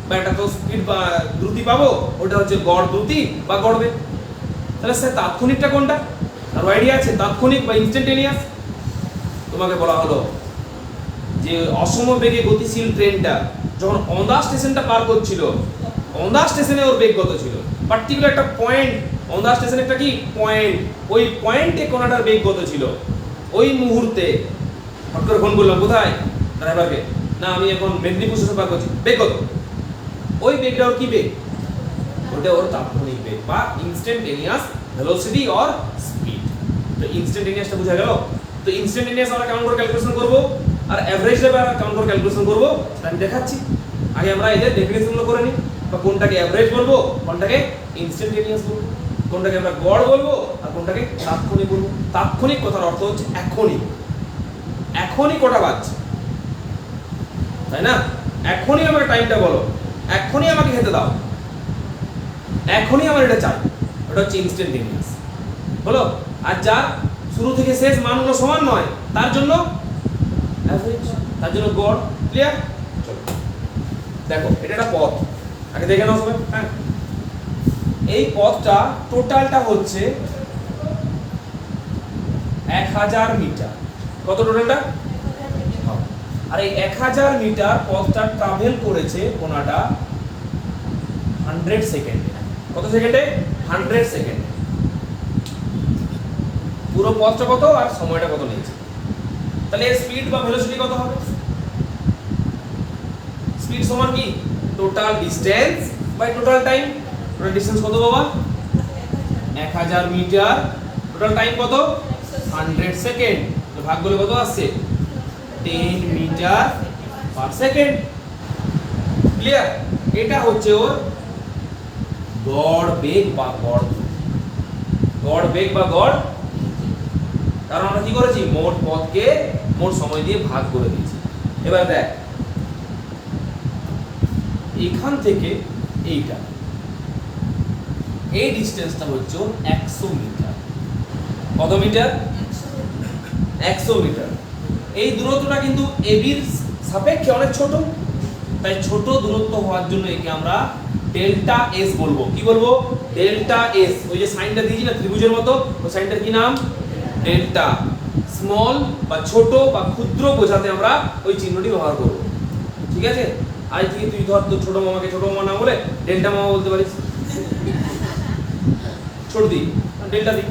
বা একটা তো স্পিড বা দ্রুতি পাবো, ওটা হচ্ছে গড় দ্রুতি বা গড় বেগ। তাহলে স্যার তাৎক্ষণিকটা কোনটা? তার আইডিয়া আছে? তাৎক্ষণিক বা ইনস্ট্যান্টেনিয়াস। তোমাকে বলা হলো যে অসম বেগে গতিশীল ট্রেনটা যখন অমদা স্টেশনটা পার করছিল, অমদা স্টেশনে ওর বেগ কত ছিল? পার্টিকুলার একটা পয়েন্ট, অমদা স্টেশন একটা কি পয়েন্ট, ওই পয়েন্টে কোনটার বেগ কত ছিল ওই মুহূর্তে। হট করে ফোন করলাম কোথায়? ড্রাইভারকে, না আমি এখন মেদিনীপুর স্টেশন পার করছি, বেগ কত? ওই বেগটা ওর কি বেগ? ওটা ওর তাৎক্ষণিক বেগ বা ইনস্ট্যান্টেনিয়াস ভেলোসিটি অর স্পিড। তো ইনস্ট্যান্টেনিয়াসটা বোঝা গেল? তো ইনস্ট্যান্টেনিয়াস আমরা কেমন করে ক্যালকুলেশন করব আর এভারেজ লেভেল কেমন করে ক্যালকুলেশন করব সেটা আমি দেখাচ্ছি। আগে আমরা এদের ডেফিনিশনগুলো করে নিই, বা কোনটাকে এভারেজ বলবো, কোনটাকে ইনস্ট্যান্টেনিয়াস বলবো, কোনটাকে আমরা গড় বলবো আর কোনটাকে তাৎক্ষণিক বলবো। তাৎক্ষণিক কথার অর্থ হচ্ছে এখনই, এখনই কটা বাজছে, তাই না? এখনই আমাকে টাইমটা বলো, এখনই আমাকে খেতে দাও, এখনই আমার এটা চাই, ওটা হচ্ছে ইনস্ট্যান্টেনিয়াস। হলো? আর যার শুরু থেকে শেষ মানগুলো সমান নয় তার জন্য অ্যাভারেজ, তার জন্য গড়। ক্লিয়ার? চলো দেখো এটা একটা পথ, আগে দেখে নাও সবাই। হ্যাঁ, এই পথটা টোটালটা হচ্ছে 1000 মিটার। কত টোটালটা? আর এই 1000 মিটার পথটা ট্রাভেল করেছে কোনাটা 100 সেকেন্ডে। কত সেকেন্ডে? 100 সেকেন্ডে। পুরো পথটা কত আর সময়টা কত নিয়েছে? তাহলে এর স্পিড বা ভেলোসিটি কত হবে? স্পিড সমান কি? Total distance by total time. Total distance কত বাবা? 1000 মিটার, টোটাল টাইম কত? 100 সেকেন্ড। তো ভাগ করলে কত আসছে? 10 মিটার পার সেকেন্ড। ক্লিয়ার? এটা হচ্ছে ওর গড় বেগ বা গড় দ্রুতি। গড় বেগ বা গড়, কারণ আমরা কি করেছি, মোট পথকে মোট সময় দিয়ে ভাগ করে দিয়েছি। এবার দেখ, এখান থেকে এইটা, এই ডিসটেন্সটা হচ্ছে 100 মিটার। কত মিটার? 100 মিটার। এই দূরত্বটা কিন্তু এবির সাপেক্ষে অনেক ছোট, তাই ছোট দূরত্ব হওয়ার জন্য একে আমরা ডেল্টা এস বলবো। কি বলবো? Delta S. ওই যে সাইনটা দিয়েছি না ত্রিভুজের মতো, ওই সাইনটার কি নাম? ডেল্টা। স্মল বা ছোট বা ক্ষুদ্র বোঝাতে আমরা ওই চিহ্নটি ব্যবহার করব। ঠিক আছে? আজ থেকে তুই ধর তোর ছোট মামাকে ছোট মামা না বলে ডেল্টা মামা বলতে পারিস। ছোট দি, ডেল্টা দি,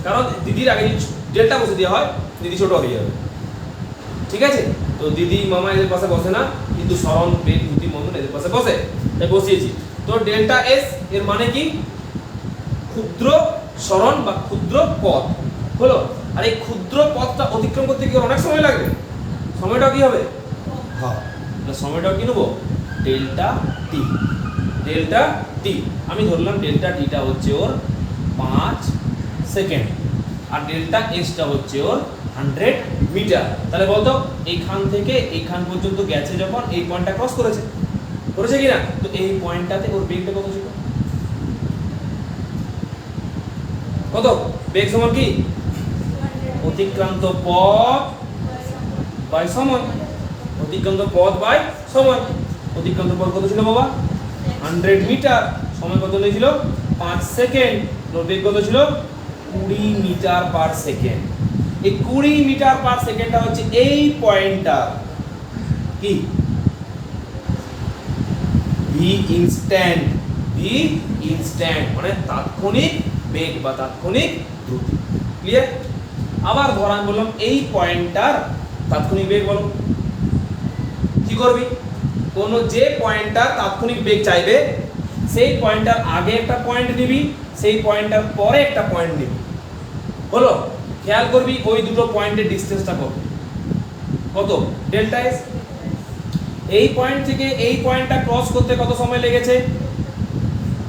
কারণ দিদির আগে যদি ডেল্টা বসে দেওয়া হয় দিদি ছোট হয়ে যাবে। ঠিক আছে? তো দিদি মামা এদের পাশে বসে না, কিন্তু সরণ বেগ দ্রুতি মন্দন এদের পাশে বসে, তাই বসিয়েছি। তো ডেল্টা এস এর মানে কি? ক্ষুদ্র সরণ বা ক্ষুদ্র পথ হলো। আর এই ক্ষুদ্র পথটা অতিক্রম করতে কি অনেক সময় লাগবে? সময়টা কি হবে? হ্যাঁ, সময়টা কি নেবো? ডেল্টা টি। ডেল্টা টি আমি ধরলাম ডেল্টা টিটা হচ্ছে ওর 5 সেকেন্ড, আর ডেল্টা এসটা হচ্ছে ওর 100 মিটার। তাহলে বলতো এইখান থেকে এইখান পর্যন্ত গেছে, যখন এই পয়েন্টটা ক্রস করেছে, করেছে কিনা? তো এই পয়েন্টটাতে ওর বেগটা কত ছিল? কত? বেগ সমান কি? অতিক্রান্ত পথ বাই সময়। অতিক্রান্ত পথ বাই সময়। অতিক্রান্ত পথ কত ছিল বাবা? 100 মিটার। সময় কত লেগেছিল? 5 সেকেন্ড। ওর বেগ কত ছিল? 20 মিটার পার সেকেন্ড। এই 20 মিটার পার সেকেন্ডটা হচ্ছে এই পয়েন্টটা কি? V instant. ভি ইনস্ট্যান্ট মানে তাৎক্ষণিক বেগ বা তাৎক্ষণিক দ্রুতি। ক্লিয়ার? আবার ধর আমি বললাম এই পয়েন্টটার তাৎক্ষণিক বেগ বলো। কি করবি? কোন যে পয়েন্টটা তাৎক্ষণিক বেগ চাইবে সেই পয়েন্টটার আগে একটা পয়েন্ট নিবি, সেই পয়েন্টটার পরে একটা পয়েন্ট নিবি। হলো? খেয়াল করবি ওই দুটো পয়েন্টের ডিসটেন্সটা কত? কত? Delta S. এই পয়েন্ট থেকে এই পয়েন্টটা ক্রস করতে কত সময় লেগেছে?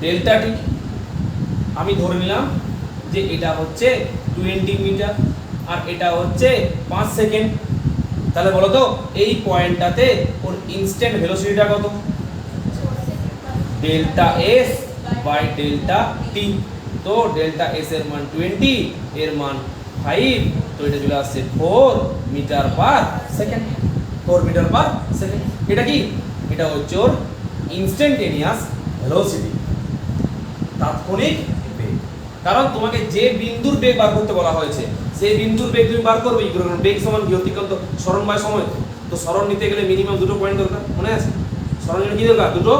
ডেল্টা টি। আমি ধরে নিলাম যে এটা হচ্ছে 20 মিটার আর এটা হচ্ছে 5 সেকেন্ড। তাহলে বলো তো এই পয়েন্টটাতে ওর ইনস্ট্যান্ট ভেলোসিটিটা কত? ডেল্টা এস বাই ডেল্টা টি। তো ডেল্টা এস এর মান 20, এর মান 5, তো এটা চলে আসছে 4 metre per second. 4 metre per second. এটা কি? এটা হচ্ছে ওর ইনস্ট্যান্টেনিয়াস ভেলোসিটি, তাৎক্ষণিক বেগ। কারণ তোমাকে যে বিন্দুর বেগ বার করতে বলা হয়েছে সেই বিন্দুর বেগ তুমি বার করবে। কারণ বেগ সমান কি? অতিক্রান্ত সরণ বাই সময়। তো সরণ নিতে গেলে মিনিমাম দুটো পয়েন্ট দরকার, মনে আছে? সরণের কি দরকার? দুটো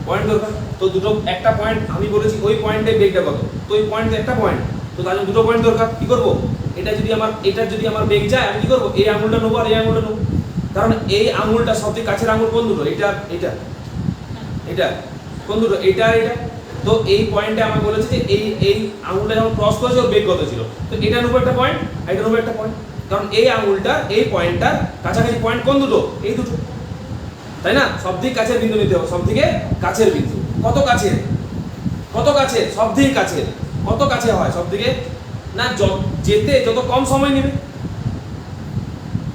পয়েন্ট দরকার। তো দুটো একটা পয়েন্ট আমি বলেছি ওই পয়েন্টে বেগটা কত, তো ওই পয়েন্টে একটা পয়েন্ট, তো তার জন্য দুটো পয়েন্ট দরকার। কি করব? এটা যদি আমার বেগ যায় আমি কি করব? এই আঙুলটা নেবো আর এই আঙুলটা নেবো। কারণ এই আঙুলটা সবথেকে কাছের আঙুল কোন দুটো? এটা এটা এটা কোন দুটো? এটা আর এটা। তো এই পয়েন্টে আমার বলেছে যে এই আঙুলটা যখন ক্রস করেছে ওর বেগ কত ছিল। তো এটা নেবো একটা পয়েন্ট, এটা নেবো একটা পয়েন্ট। কারণ এই আঙুলটা এই পয়েন্টটার কাছাকাছি পয়েন্ট কোন দুটো? এই দুটো, তাই না? সবথেকে কাছের বিন্দু নিতে হবে, সবথেকে কাছের বিন্দু। কত কাছে? কত কাছে? সবথেকে কাছে। কত কাছে হয় সবথেকে? না, যেতে যত কম সময় নেবে,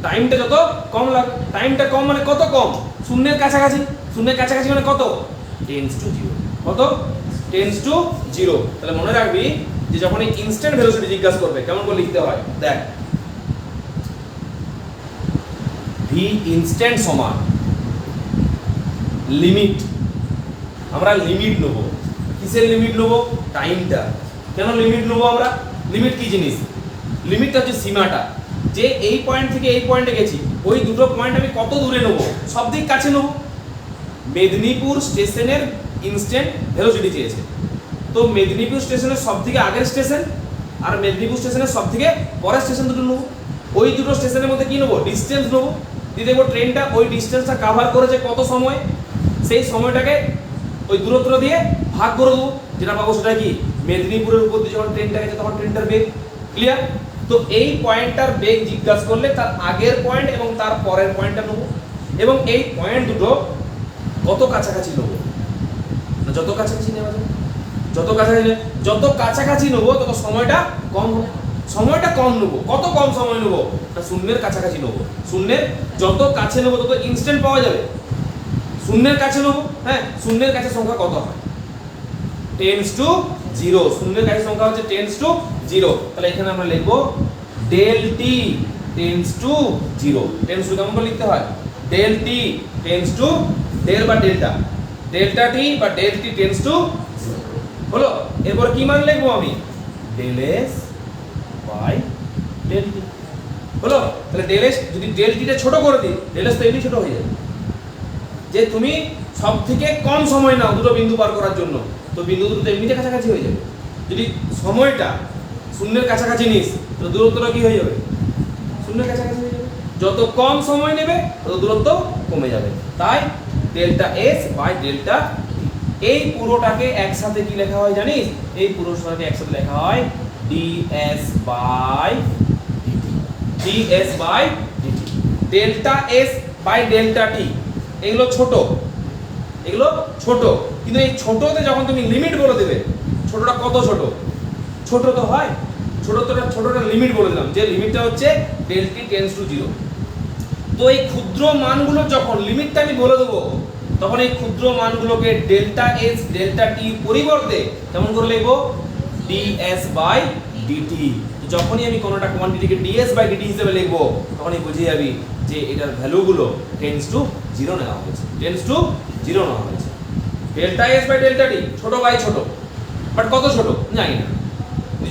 টাইমটা যত কম লাগবে। টাইমটা কম মানে কত কম? শূন্যের কাছাকাছি। শূন্যের কাছাকাছি মানে কত? Tends to zero. কত? Tends to zero. তাহলে মনে রাখবি যে যখন এই ইনস্ট্যান্ট ভেলোসিটি জিজ্ঞাসা করবে কেমন করে লিখতে হয়, দেখ ভি ইনস্ট্যান্ট সমান লিমিট। আমরা লিমিট নেব। কিসের লিমিট নেব? টাইমটা। কেন লিমিট নেব আমরা? লিমিট কি জিনিস? লিমিটটা হচ্ছে সীমাটা, যে এই পয়েন্ট থেকে এই পয়েন্টে গেছি, ওই দুটো পয়েন্ট আমি কত দূরে নেব? সবদিক কাছে নেব। মেদিনীপুর স্টেশনের ইনস্ট্যান্ট ভেলোসিটি চেয়েছে, তো মেদিনীপুর স্টেশনের সবথেকে আগের স্টেশন আর মেদিনীপুর স্টেশনের সবথেকে পরের স্টেশন দুটো নেব। ওই দুটো স্টেশনের মধ্যে কি নেব? ডিস্টেন্স নেব। দিয়ে দেখবো ট্রেনটা ওই ডিস্টেন্সটা কাভার করেছে কত সময়, সেই সময়টাকে ওই দূরত্ব দিয়ে ভাগ করে দেবো। যেটা পাবো সেটা কি? মেদিনীপুরের উপর দিয়ে যখন ট্রেনটা গেছে তখন ট্রেনটার বেগ। ক্লিয়ার? তো এই পয়েন্টটার বেগ জিজ্ঞাসা করলে তার আগের পয়েন্ট এবং তার পরের পয়েন্টটা নেবো, এবং এই পয়েন্ট দুটো কত কাছাকাছি নেবো, যত কাছাকাছি নেওয়া যায় যত কাছাকাছি নেবো তত সময়টা কম হবে। সময়টা কম নেবো, কত কম সময় নেবো না শূন্যের কাছাকাছি নেবো। শূন্যের যত কাছে নেবো তত ইনস্ট্যান্ট পাওয়া যাবে। শূন্যের কাছে নেবো, হ্যাঁ শূন্যের কাছে সংখ্যা কত হয়, টেন্স টু জিরো। শূন্যের কাছে সংখ্যা হচ্ছে টেন্স টু জিরো। তাহলে এখানে আমরা লিখবো del T tends to zero. Tends to কেমন করে লিখতে হয়, del T tends to del বা ডেল্টা, ডেল্টা টি বা ডেল টি টেন্স টু হলো। এরপর কি মান লিখবো আমি, del S by del T হলো। তাহলে ডেল এস যদি ডেল টিটা ছোট করে দিই, ডেল এস তো এমনি ছোট হয়ে যাবে। যে তুমি সব থেকে কম সময় নাও দুটো বিন্দু পার করার জন্য, তো বিন্দু দুটো এমনিতে কাছাকাছি হয়ে যাবে। যদি সময়টা শূন্যের কাছাকাছি নিস তো দূরত্বটা কি হয়ে যাবে, শূন্যের কাছাকাছি হয়ে যাবে। যত কম সময় নেবে তত দূরত্ব কমে যাবে। তাই ডেল্টা এস বাই ডেল্টা টি। এই পুরোটাকে একসাথে কি লেখা হয় জানিস, এই পুরোটাকে একসাথে লেখা হয় DS by DT, DS by DT. Delta S by delta T এগুলো ছোট, এগুলো ছোট, কিন্তু এই ছোটতে যখন তুমি লিমিট বলে দেবে, ছোটটা কত ছোট, ছোট তো হয়, ছোটটা লিমিট বলে দিলাম, যে লিমিটটা হচ্ছে del T tends to zero. তো এই ক্ষুদ্র মানগুলো যখন লিমিটটা আমি বলে দেবো, তখন এই ক্ষুদ্র মানগুলোকে ডেল্টা এস ডেল্টা টি পরিবর্তে কেমন করে লিখবো, ডিএস বাই ডিটি। যখনই আমি কোনোটা কোয়ান্টিটিকে ডিএস বাই ডিটি হিসেবে লিখবো, তখনই বুঝে যাবি যে এটার ভ্যালুগুলো টেন্স টু জিরো নেওয়া হয়েছে, টেন্স টু জিরো নেওয়া হয়েছে। ডেল্টা এস বাই ডেল্টা টি ছোট বাই ছোট, বাট কত ছোট জানি না।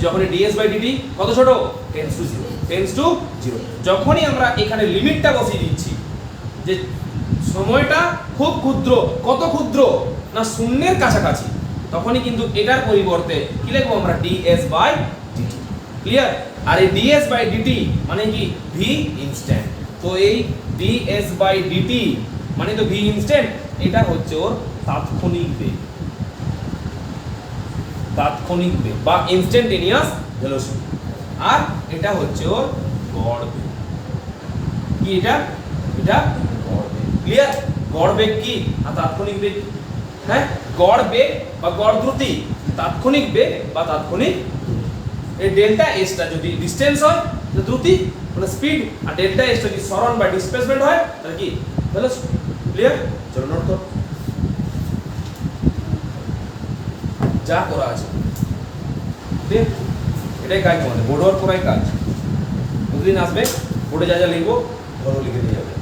যখনই ডিএস বাই ডিটি কত ছোট, tense to zero, tends to zero. যখনই আমরা এখানে লিমিটটা বসিয়ে দিচ্ছি যে সময়টা খুব ক্ষুদ্র, কত ক্ষুদ্র না শূন্যের কাছাকাছি, তখনই কিন্তু এটার পরিবর্তে কি লিখবো আমরা, ডিএস বাই ডিটি। ক্লিয়ার? আর এই ডিএস বাই ডিটি মানে কি, ভি ইনস্ট্যান্ট। তো এই ডিএস বাই ডিটি মানে তো ভি ইনস্ট্যান্ট, এটা হচ্ছে ওর তাৎক্ষণিক বেগ, তাৎক্ষণিক বেগ বা ইনস্ট্যান্টেনিয়াস ভেলোসিটি। আর এটা হচ্ছে ওর গড় বেগ। কি এটা, এটা গড় বেগ। ক্লিয়ার? গড় বেগ কি আর তাৎক্ষণিক বেগ, হ্যাঁ গড় বেগ বা গড় দ্রুতি, তাৎক্ষণিক বেগ বা তাৎক্ষণিক। এই ডেল্টা এসটা যদি ডিসটেন্স হয় তাহলে দ্রুতি মানে স্পিড, আর ডেল্টা এসটা যদি সরণ বা ডিসপ্লেসমেন্ট হয় তাহলে কি, ভেলোসিটি। ক্লিয়ার? চলো নোট করো যা করা আছে, দেখ এটাই কাজ আমাদের, বোর্ড ওয়ার্ক করাই কাজ। প্রতিদিন আসবে, বোর্ডে যা যা লিখবো ঘরও লিখে দিয়ে যাবে।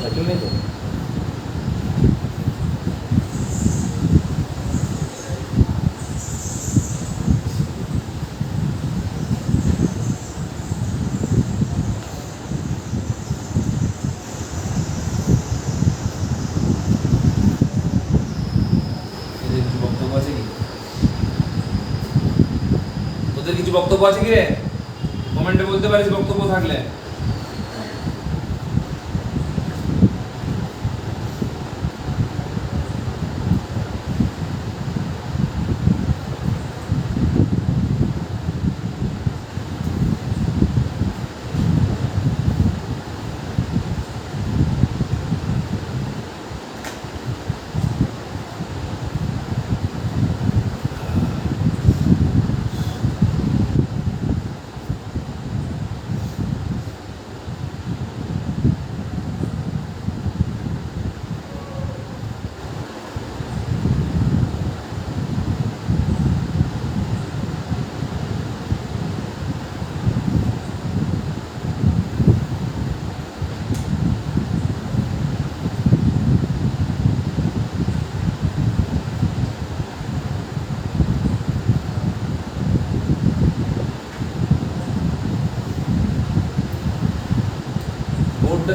সাইকেল নেই তো, কিছু বক্তব্য আছে কি রে, কমেন্টে বলতে পারিস বক্তব্য থাকলে।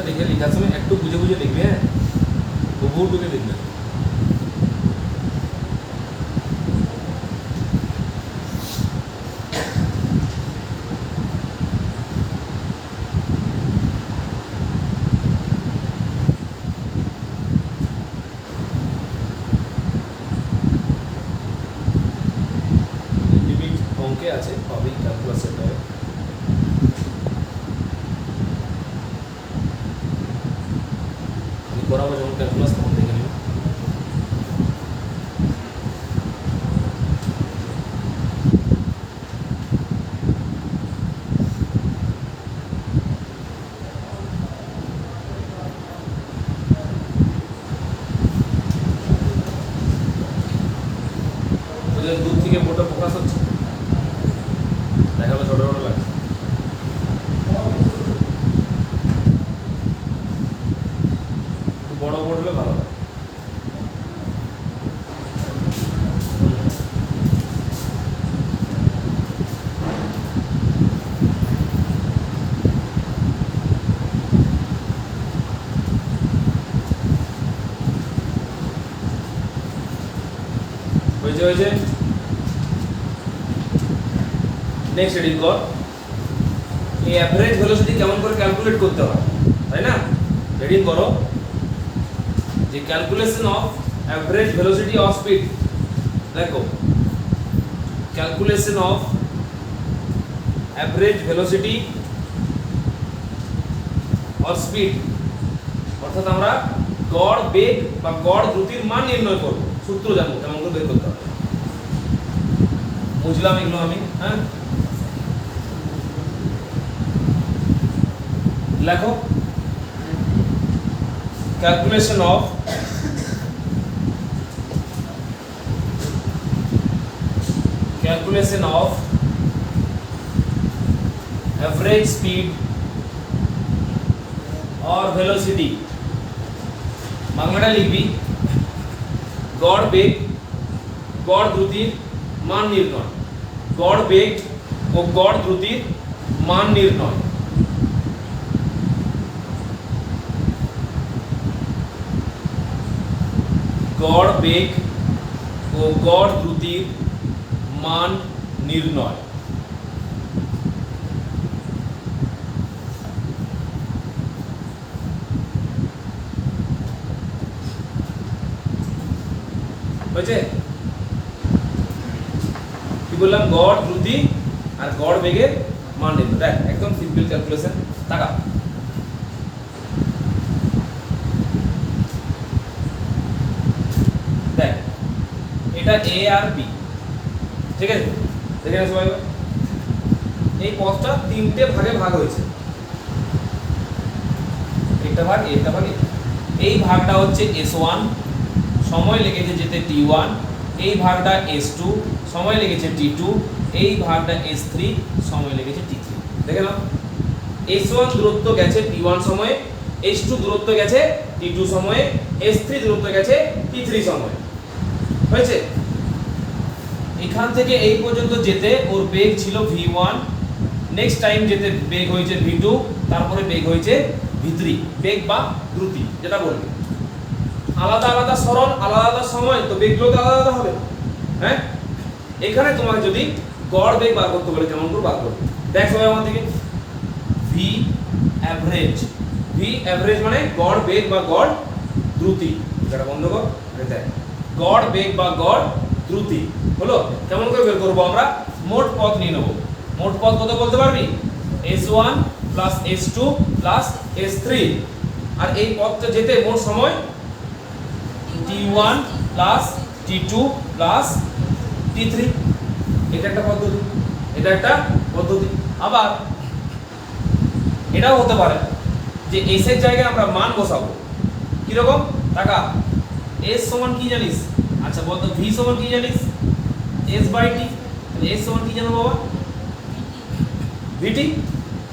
দেখে লেখার সময় একটু বুঝে বুঝে লিখবে, হ্যাঁ বহু টুকে লিখবে। লিমিট অঙ্কে আছে, পাবেই ক্যালকুলাস সেটা। করাবো যখন ক্যালকুলাস তখন দেখে নেব। দূর থেকে বোর্ডটা ফোকাস হচ্ছে, দেখাবে ছোট ছোট লাগছে। বড় বোর্ড হলে ভালো হয়। হয়েছে নেক্সট রিডিং কর। এই অ্যাভারেজ ভেলোসিটি কেমন করে ক্যালকুলেট করতে হয়, তাই না? রিডিং করো যে calculation of average velocity of speed. দেখো calculation of average velocity of speed, অর্থাৎ আমরা গড় বেগ বা গড় দ্রুতির মান নির্ণয় করব, সূত্র জানবো কেমন করে বের করতে হবে। বুঝলাম এগুলো আমি, হ্যাঁ? লেখো calculation of average speed or velocity। বাংলাটা লিখবি গড় বেগ গড় দ্রুতির মান নির্ণয়, গড় বেগ ও গড় দ্রুতির মান নির্ণয়। গড় বেগ ও গড় দ্রুতির মান নির্ণয়। হয়েছে? কি বললাম? গড় দ্রুতি আর গড় বেগের মান নির্ণয়। দেখ একদম সিম্পল ক্যালকুলেশন। টাকা দেখ, এটা এ আর বি, ঠিক আছে? দেখে না সবাই, এই পথটা তিনটে ভাগে ভাগ হয়েছে, একটা ভাগ একটা ভাগে। এই ভাগটা হচ্ছে S1, সময় লেগেছে যেতে T1। এই ভাগটা S2, সময় লেগেছে T2। এই ভাগটা S3, সময় লেগেছে T3। দেখে নাও, S1 দূরত্ব গেছে T1 সময়ে, S2 দূরত্ব গেছে T2 সময়ে, S3 দূরত্ব গেছে T3 সময়ে। হয়েছে? এখান থেকে এই পর্যন্ত যেতে ওর বেগ ছিল v1, নেক্সট টাইম যেতে বেগ হয়েছে v2, তারপরে বেগ হয়েছে v3। বেগ বা দ্রুতি যেটা বলবে, আলাদা আলাদা সরণ, আলাদা আলাদা সময়, তো বেগগুলো তো আলাদা আলাদা হবে, হ্যাঁ? এখানে তোমাকে যদি গড় বেগ বার করতে বলে কেমন করে বার করবে, দেখ সবাই আমার দিকে। ভি অ্যাভারেজ, ভি অ্যাভারেজ মানে গড় বেগ বা গড় দ্রুতি। এটা বন্ধ কর, দেখ গড় বেগ বা গড় দ্রুতি হলো। কেমন করে বের করবো আমরা? মোট পথ নিয়ে নেবো। মোট পথ কত বলতে পারবি? S1 plus S2 plus S3। আর এই পথটা যেতে মোট সময় T1 plus T2 plus T3। এটা একটা পদ্ধতি, এটা একটা পদ্ধতি। আবার এটাও হতে পারে যে S এর জায়গায় আমরা মান বসাবো। কিরকম? টাকা S সমান কি জানিস? আচ্ছা বলতো V সমান কি জানিস? S by T। S সমান কি জানো বাবা? VT।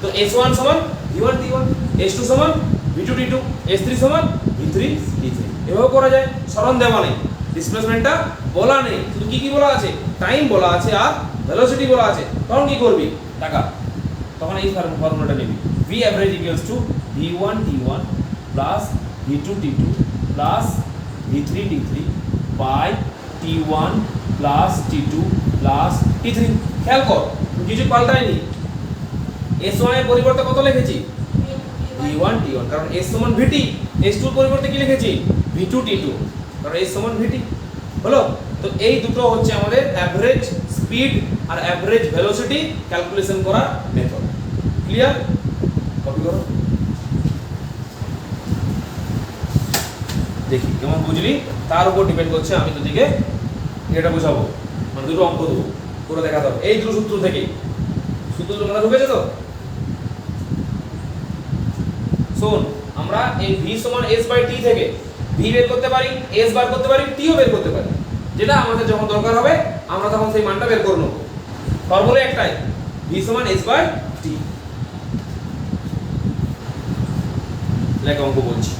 তো S1 সমান V1 T1, S2 সমান V2 T2, S3 সমান V3 T3। এভাবে করা যায়। সরণ দেওয়া নেই, ডিসপ্লেসমেন্টটা বলা নেই, শুধু কি কি বলা আছে? টাইম বলা আছে আর ভেলোসিটি বলা আছে। তখন কি করবি? টাকা, তখন এই ফর্মুলাটা নিবি। V average equals to V1 T1 plus V2 T2 plus V3 T3 by T1 plus T2 plus T3। খেয়াল কর, কিছু পাল্টায়নি। S1 এর পরিবর্তে কত লিখেছি? V1 T1, কারণ S সমান VT। S2 এর পরিবর্তে কি লিখেছি? V2 T2, কারণ S সমান VT। হলো? তো এই দুটো হচ্ছে আমাদের অ্যাভারেজ স্পিড আর অ্যাভারেজ ভেলোসিটি ক্যালকুলেশন করার মেথড। ক্লিয়ার? কপি করো। দেখি কেমন বুঝলি, তার উপর ডিপেন্ড করছে আমি তোদিকে এটা বোঝাবো, মানে দুটো অঙ্ক দেবো করে দেখাতে হবে এই দুটো সূত্র থেকেই। সূত্র তোমরা ঢুকেছে তো? শোন, আমরা এই v সমান s বাই t থেকে v বের করতে পারি, s বার করতে পারি, t ও বের করতে পারি। যেটা আমাদের যখন দরকার হবে আমরা তখন সেই মানটা বের করে নেব। ফর্মুলা একটাই, v সমান s বাই t। লেখা অঙ্ক বলছি।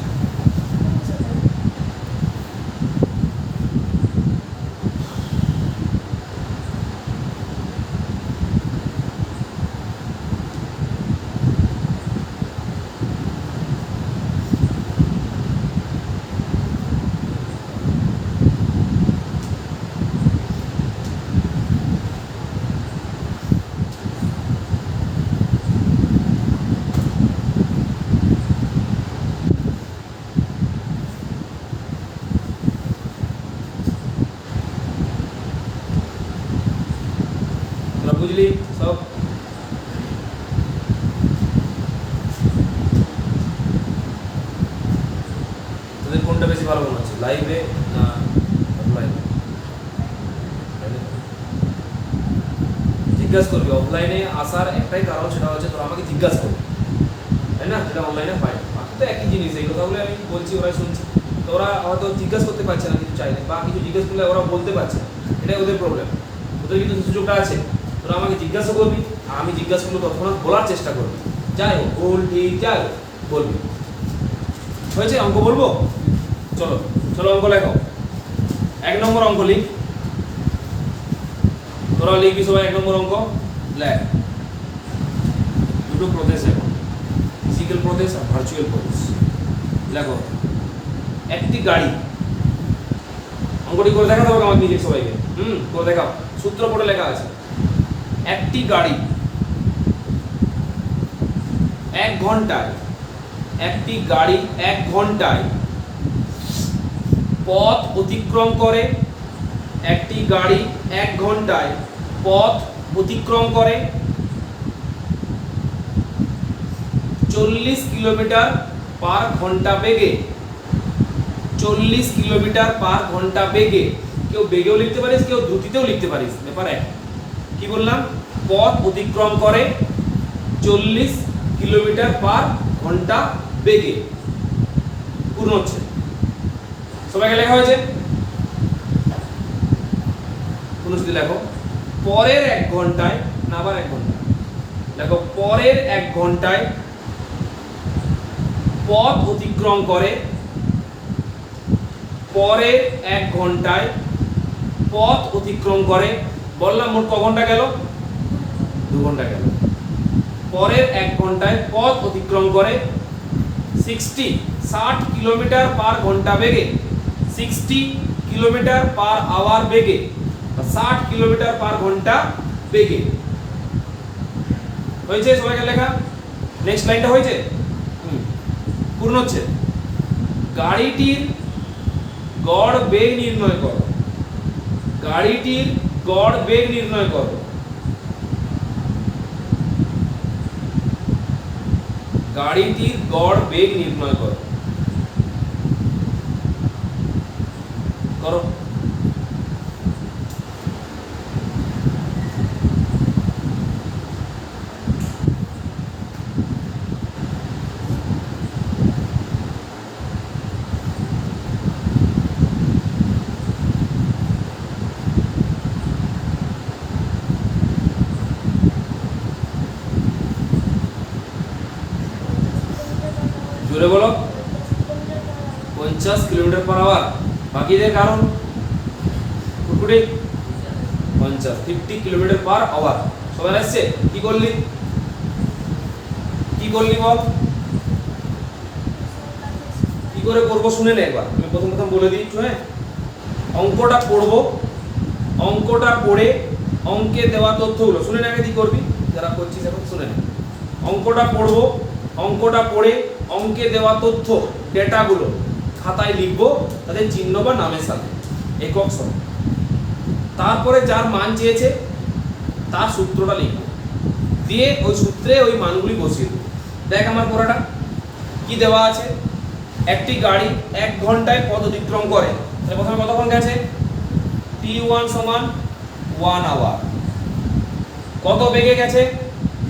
বুঝলি সব? তোদের কোনটা বেশি ভালো মনে হচ্ছে, লাইভে না অফলাইনে? জিজ্ঞাসা করবি। অফলাইনে আসার একটাই কারণ, সেটা হচ্ছে তোরা আমাকে জিজ্ঞাসা করবি, তাই না? যেটা অনলাইনে হয় বাকি তো একই জিনিস। এই কথাগুলো আমি বলছি, ওরাই শুনছি। তো ওরা হয়তো জিজ্ঞাসা করতে পারছে না কিছু চাইলে, বা কিছু জিজ্ঞেস করলে ওরা বলতে পারছে না, এটাই ওদের প্রবলেম। ওদের কিন্তু সুযোগটা আছে, তোরা আমাকে জিজ্ঞাসা করবি, আর আমি জিজ্ঞাসা করলে তৎক্ষণাৎ বলার চেষ্টা করবি। যাই হোক, ভুল ঠিক যাই হোক বলবি। হয়েছে? অঙ্ক বলবো? চলো চলো অঙ্ক লেখো। 1 নম্বর অঙ্ক লিখ। তোরা লিখবি সবাই 1 নম্বর অঙ্ক লেখ। দুটো প্রদেশ এখন, ফিজিক্যাল প্রদেশ আর ভার্চুয়াল প্রদেশ। লেখো। একটি গাড়ি, অঙ্কটি করে দেখাতে হবে আমাকে নিজে সবাইকে। করে দেখাও, সূত্র পড়ে লেখা আছে। একটি গাড়ি 1 ঘন্টায়, একটি গাড়ি 1 ঘন্টায় পথ অতিক্রম করে, একটি গাড়ি 1 ঘন্টায় পথ অতিক্রম করে 40 কিলোমিটার পার ঘন্টা বেগে। 40 কিলোমিটার পার ঘন্টা বেগে। কেউ বেগেও লিখতে পারিস, কেউ দ্রুতিতেও লিখতে পারিস, ব্যাপার এক। কি বললাম? পথ অতিক্রম করে 40 কিলোমিটার পার ঘন্টা বেগে। পূর্ণ হচ্ছে। সবাইকে লেখা হয়েছে? পূর্ণস্থিতি লেখো। পরের 1 ঘন্টায়, না আবার 1 ঘন্টা দেখো, পরের 1 ঘন্টায় পথ অতিক্রম করে, পরের 1 ঘন্টায় পথ অতিক্রম করে। বললাম মোট ক ঘন্টা গেল? 2 ঘন্টা গেল। পরের 1 ঘন্টায় পথ অতিক্রম করে 60 কিলোমিটার পার ঘন্টা বেগে, 60 কিলোমিটার পার আওয়ার বেগে, 60 কিলোমিটার পার ঘন্টা বেগে। হয়েছে সবাইকে লেখা? নেক্সট লাইনটা হয়েছে? পূর্ণ হচ্ছে। গাড়িটির গড় বেগ নির্ণয় করো। গাড়িটির গড় বেগ নির্ণয় করো। গাড়িটির গড় বেগ নির্ণয় করো। করো। জোরে বলো। 50 কিলোমিটার পার আওয়ার। বাকিদের কারণ কুটকুটি 50 কিলোমিটার পার আওয়ার। সবাই আসছে? কি করলি? কি করলি বল? কি করে করব শুনে নে একবার। আমি প্রথম বলে দিই একটু। হ্যাঁ, অঙ্কটা পড়বো, অঙ্কটা পড়ে অঙ্কে দেওয়া তথ্যগুলো শুনে নে আগে। কি করবি যারা করছিস এখন শুনে নে। অঙ্কটা পড়বো, অঙ্কটা পড়ে অঙ্কে দেওয়া তথ্য ডেটাগুলো খাতায় লিখবো, তাদের চিহ্ন বা নামের সাথে একক সহ। তারপরে যার মান চেয়েছে তার সূত্রটা লিখবো, দিয়ে ওই সূত্রে ওই মানগুলি বসিয়ে দেবো। দেখ আমার পড়াটা কি দেওয়া আছে। একটি গাড়ি 1 ঘন্টায় পথ অতিক্রম করে, তাহলে প্রথমে কতক্ষণ গেছে? t1 সমান 1 আওয়ার। কত বেগে গেছে?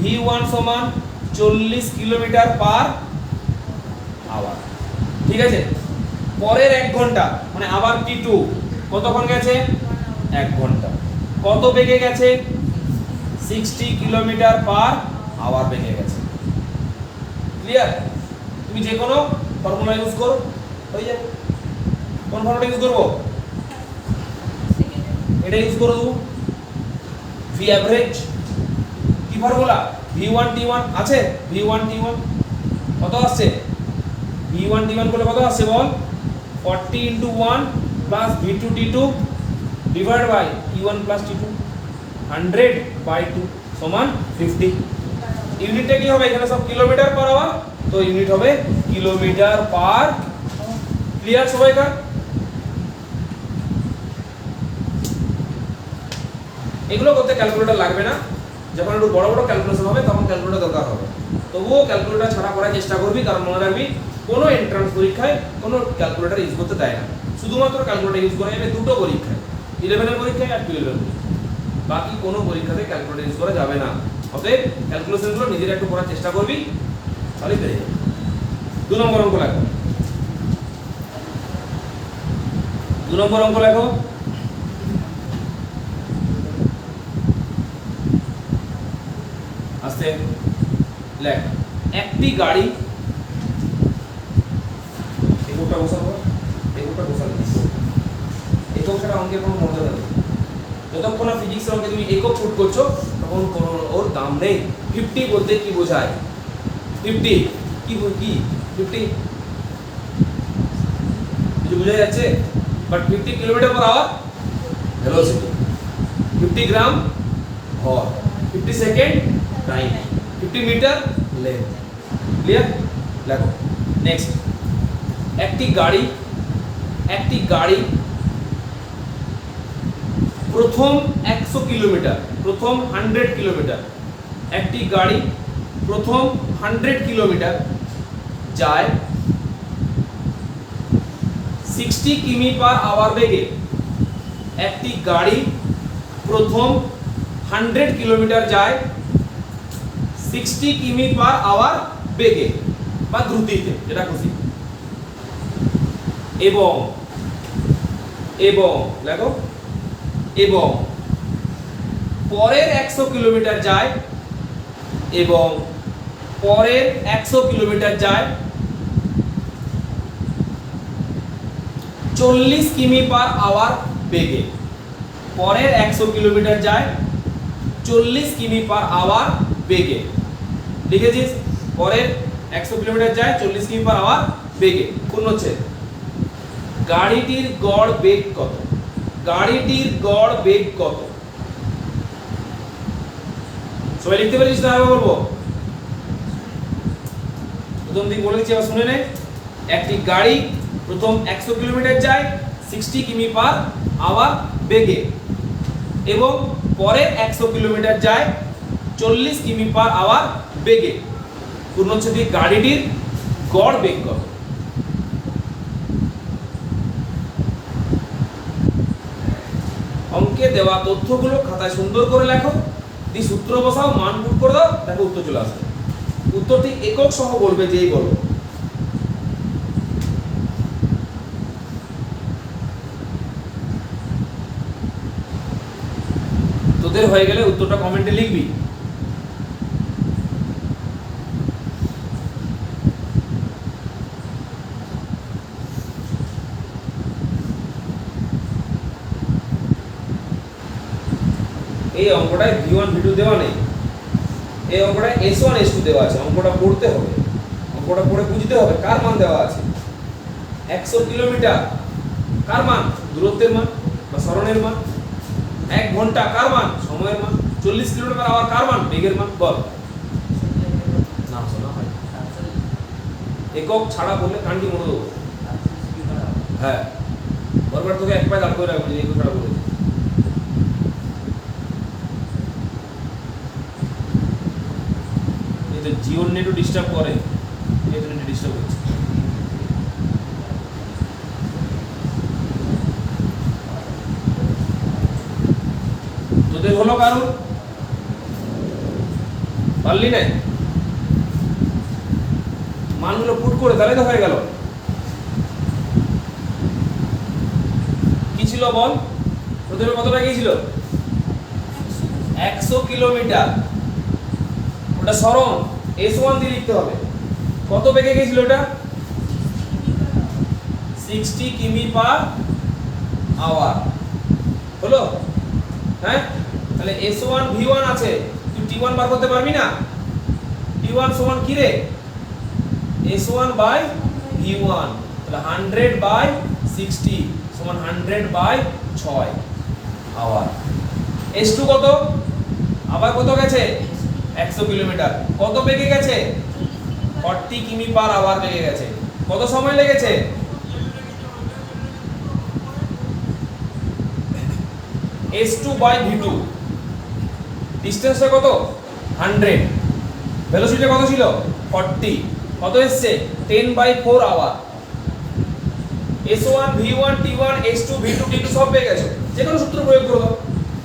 v1 সমান 40 কিলোমিটার পার আওয়ার। ঠিক আছে, পরের 1 ঘন্টা মানে আবার t2 কতক্ষণ গেছে? 1 ঘন্টা। কত বেগে গেছে? 60 কিলোমিটার পার আওয়ার বেগে গেছে। ক্লিয়ার? তুমি যে কোনো ফর্মুলা ইউজ করো, হয়ে যাবে। কোন ফর্মুলা ইউজ করবো? এটা ইউজ করো দেবো, ভি অ্যাভারেজ। কি ফর্মুলা? v1 t1 আছে, v1 t1 কত আসছে? v1 t1 করলে কত আসছে বল? 40 into 1 plus v2 t2 divided by t1 plus t2, 100 by 2 সমান 50। ইউনিটটা কি হবে? এখানে সব কিলোমিটার পার আওয়ার, তো ইউনিট হবে কিলোমিটার পার। ক্লিয়ার সবাইকার? এগুলো করতে ক্যালকুলেটর লাগবে না, যখন একটু বড় বড় ক্যালকুলেশন হবে তখন ক্যালকুলেটর দরকার হবে। তবুও ক্যালকুলেটর ছাড়া করার চেষ্টা করবি, কারণ মনে রাখবি কোনো এন্ট্রান্স পরীক্ষায় কোনো ক্যালকুলেটর ইউজ করতে দেয় না। শুধুমাত্র ক্যালকুলেটর ইউজ করা যাবে দুটো পরীক্ষায়, 11 এর পরীক্ষায় আর 12 এর পরীক্ষায়। বাকি কোনো পরীক্ষাতে ক্যালকুলেটর ইউজ করা যাবে না। অতএব ক্যালকুলেশনগুলো নিজেরা একটু করার চেষ্টা করবি, তাহলে পেরে যাবে। 2 নম্বর অঙ্ক লেখো। 2 নম্বর অঙ্ক লেখো। আস্তে লেখ। একটি গাড়ি, এককটা বসাবো, এককটা বসাবো, একক ছাড়া অঙ্কের কোনো মজা নেই। যতক্ষণ না ফিজিক্সের অঙ্কে তুমি একক পুট করছো তখন কোনো ওর দাম নেই। 50 বলতে কি বোঝায়? 50 কি কি 50 কিছু বোঝা যাচ্ছে? But 50 kilometre per hour velocity, 50 gram ভর, 50 second time, 50 metre length. Clear? লেখো। নেক্সট, একটি গাড়ি প্রথম 100 কিলোমিটার, প্রথম 100 কিলোমিটার, একটি গাড়ি প্রথম 100 কিলোমিটার যায় 60 কিমি পার আওয়ার বেগে। একটি গাড়ি প্রথম 100 কিলোমিটার যায় 60 কিমি পার আওয়ার বেগে বা দ্রুতিতে, যেটা খুশি। এবং দেখো, এবং পরের 100 কিলোমিটার যায়, এবং পরের 100 কিলোমিটার যায় 40 কিমি পার আওয়ার বেগে। পরের 100 কিলোমিটার যায় 40 কিমি পার আওয়ার বেগে। লিখেছিস? পরের 100 কিলোমিটার যায় 40 কিমি পার আওয়ার বেগে। পূর্ণচ্ছেদ। গাড়িটির গড় বেগ কত? গাড়িটির গড় বেগ কত? সবাই লিখতে পারিস না? আবার বলবো, প্রথম দিন বলে দিচ্ছি, আবার শুনে নে। একটি গাড়ি প্রথম 100 কিলোমিটার যায় 60 কিমি পার আওয়ার বেগে, এবং পরে 100 কিলোমিটার যায় 40 কিমি পার আওয়ার বেগে। পূর্ণচ্ছেদে গাড়িটির গড় বেগ কত? অঙ্কে দেওয়া তথ্যগুলো খাতায় সুন্দর করে লেখো, দিয়ে সূত্র বসাও, মান পুট করে দাও, দেখো উত্তর চলে আসবে। উত্তরটি একক সহ বলবে, যেই বলো। তোদের হয়ে গেলে উত্তরটা কমেন্টে লিখবি। এই অঙ্কটায় v1 v2 দেওয়া নেই, এই অঙ্কটায় s1 s2 দেওয়া আছে। অঙ্কটা পড়তে হবে, অঙ্কটা পড়ে বুঝতে হবে কার মান দেওয়া আছে। 100 কিলোমিটার কার মান? দূরত্বের মান বা সরণের মান। 1 ঘন্টা কার মান? সময়ের মান। 40 কিলোমিটার পার আওয়ার কার মান? বেগের মান। বল। নাম শোনা হয়, একক ছাড়া বললে কান্ডি মনে দেবো। হ্যাঁ, বারবার তোকে এক পায়ে দাঁড় করে রাখবো, একক ছাড়া বলেছি। জিওর নেটও ডিস্টার্ব করে, নেট ডিস্টার্ব হচ্ছে। হলো কারণ পারলি না, মানগুলো পুট করে তাহলে তো হয়ে গেল। কি ছিল বল, প্রথমে কতটা গিয়েছিল? 100 কিলোমিটার। ওটা সরণ S1 দিয়ে লিখতে হবে। কত বেগে গিয়েছিল ওটা? 60 কিমি পার আওয়ার। হলো? হ্যাঁ, তাহলে S1 V1 আছে, তুই T1 বার করতে পারবি না? T1 সমান কি রে? S1 বাই V1, তাহলে 100 বাই 60 সমান 100 বাই 6 আওয়ার। S2 কত? আবার কত গেছে? 100 কিলোমিটার। কত বেগে গেছে? 40 কিমি পার আওয়ার বেগে গেছে। কত সময় লেগেছে? S2 বাই V2, ডিসটেন্সটা কত? 100, ভেলোসিটি কত ছিল? 40, কত এসছে? 10 by 4 hour. S1 V1 T1 S2 V2 T2 সব পেয়ে গেছো। যে কোনো সূত্র প্রয়োগ করে দাও,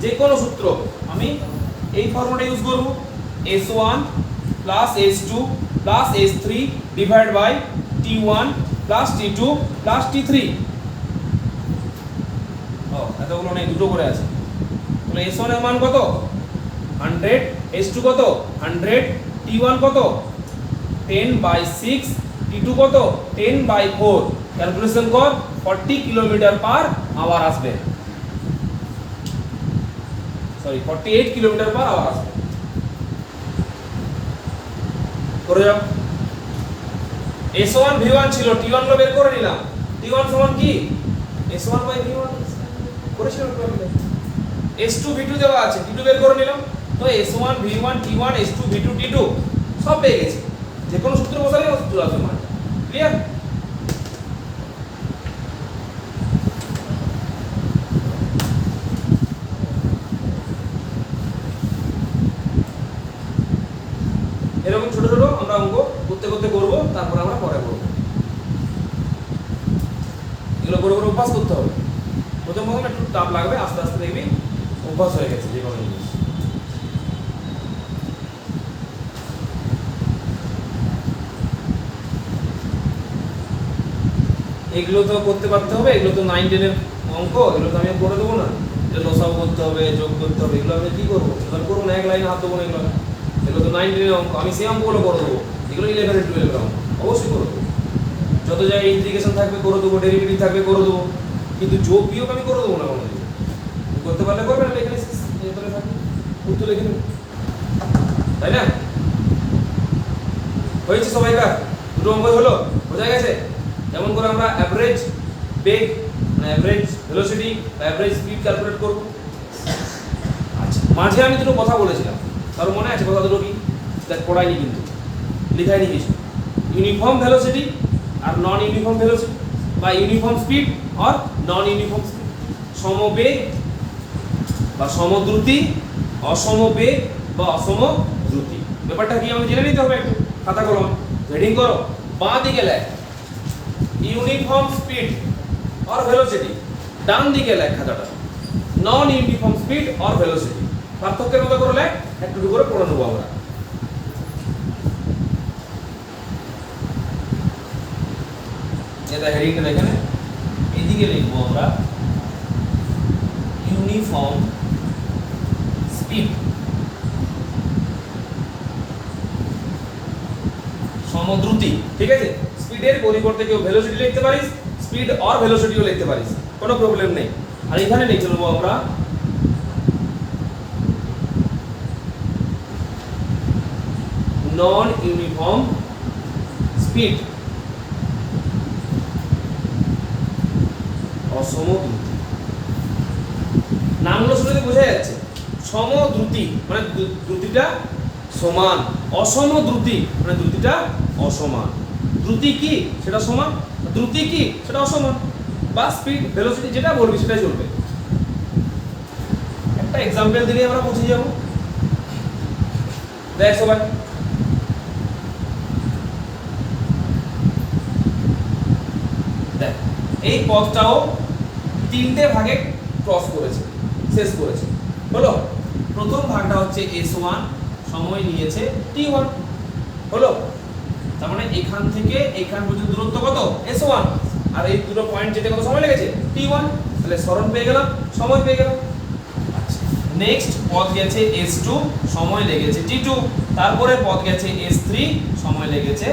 যে কোনো সূত্র। আমি এই ফর্মুলা ইউজ করব, S1 plus S2 plus S3 divide by T1 plus T2 plus T3। ও এতগুলো নেই, দুটো করে আছে। তাহলে S1 এর মান কত? 100, S2 কত? 100, T1 কত? 10 বাই 6, T2 কত? 10 বাই 4। ক্যালকুলেশন কর, 40 কিলোমিটার পার আওয়ার আসবে, সরি 48 কিলোমিটার পার আওয়ার আসবে। করে যাও। S1 V1 ছিল, T1 গুলো বের করে নিলাম। T1 সমান কি? S1 বাই V1 করেছিলাম। S2 V2 দেওয়া আছে, T2 বের করে নিলাম। তো S1 V1 T1 S2 V2 T2 সব পেয়ে গেছি। যে কোনো সূত্র বসালে সূত্র আসবে মান। ক্লিয়ার? এরকম ছোট ছোট আমরা অঙ্ক করতে করতে করব, তারপর আমরা পরে করব। এগুলো করে করে অভ্যাস করতে হবে। প্রথম প্রথম একটু টাফ লাগবে, আস্তে আস্তে দেখবি অভ্যাস হয়ে গেছে যে কোনো জিনিস। এগুলো তো করতে পারতে হবে, এগুলো তো 9 10 এর অঙ্ক, এগুলো তো আমি করে দেবো না। যে লসাগু করতে হবে, যোগ করতে হবে, এগুলো আমি কি করবো? এগুলো করবো না, এক লাইনে হাত দেবো না। এগুলো তো 9 10 এর অঙ্ক, আমি সেই অঙ্কগুলো করে দেবো। এগুলো 11 12 এর অঙ্ক অবশ্যই করে দেবো। যত জায়গায় ইন্টিগ্রেশন থাকবে করে দেবো, ডেরিভেটিভ থাকবে করে দেবো, কিন্তু যোগ বিয়োগ আমি করে দেবো না কোনো দিন। করতে পারলে করবে না, এখানে থাকবে উত্তর লিখে নেবে, তাই না? হয়েছে সবাইকার? দুটো অঙ্ক হলো, বোঝা গেছে কেমন করে আমরা অ্যাভারেজ বেগ, মানে অ্যাভারেজ ভেলোসিটি বা অ্যাভারেজ স্পিড ক্যালকুলেট করব। আচ্ছা, মাঝে আমি দুটো কথা বলেছিলাম, কারো মনে আছে কথা দুটো কি? দেখ পড়াইনি কিন্তু, লেখাইনি কিছু। ইউনিফর্ম ভেলোসিটি আর নন ইউনিফর্ম ভেলোসিটি, বা ইউনিফর্ম স্পিড আর নন ইউনিফর্ম স্পিড। সমবেগ বা সমদ্রুতি, অসমবেগ বা অসম দ্রুতি। ব্যাপারটা কি আমাকে জেনে নিতে হবে একটু। খাতা কলম হেডিং করো, বাঁ দিকে লেখ ইউনিফর্ম স্পিড আর ভেলোসিটি, ডান দিকে লেখ খাতাটা নন ইউনিফর্ম স্পিড আর ভেলোসিটি। পার্থক্যের মতো করে লেখ, একটু করে পড়ে নেবো আমরা। এটা হেডিংটা এখানে এদিকে লিখবো আমরা ইউনিফর্ম স্পিড, সমদ্রুতি। ঠিক আছে, স্পিডের পরিবর্তে কেউ ভেলোসিটি লিখতে পারিস, স্পিড আর ভেলোসিটিও লিখতে পারিস, কোনো প্রবলেম নেই। আর এখানে লিখে নেবো আমরা নন ইউনিফর্ম স্পিড, অসমদ্রুতি। নামগুলো শুনে বোঝা যাচ্ছে। সমদ্রুতি মানে দ্রুতিটা সমান, অসম দ্রুতি মানে দ্রুতিটা অসমান। দ্রুতি কি সেটা সমান, দ্রুতি কি সেটা অসমান, বা স্পিড ভেলোসিটি যেটা বলবি সেটাই চলবে। একটা এক্সাম্পল দিলে আমরা বুঝে যাব। দেখ সবাই, দেখ এই পথটাও তিনটে ভাগে ক্রস করেছে, শেষ করেছে। হলো প্রথম ভাগটা হচ্ছে s1, সময় নিয়েছে t1, হলো? তার মানে এখান থেকে এখান পর্যন্ত দূরত্ব কত? s1, আর এই দুটো পয়েন্ট যেতে কত সময় লেগেছে? t1, তাহলে সরণ পেয়ে গেলাম, সময় পেয়ে গেলাম। আচ্ছা, নেক্সট পথ গেছে s2, সময় লেগেছে t2, তারপরে পথ গেছে s3, সময় লেগেছে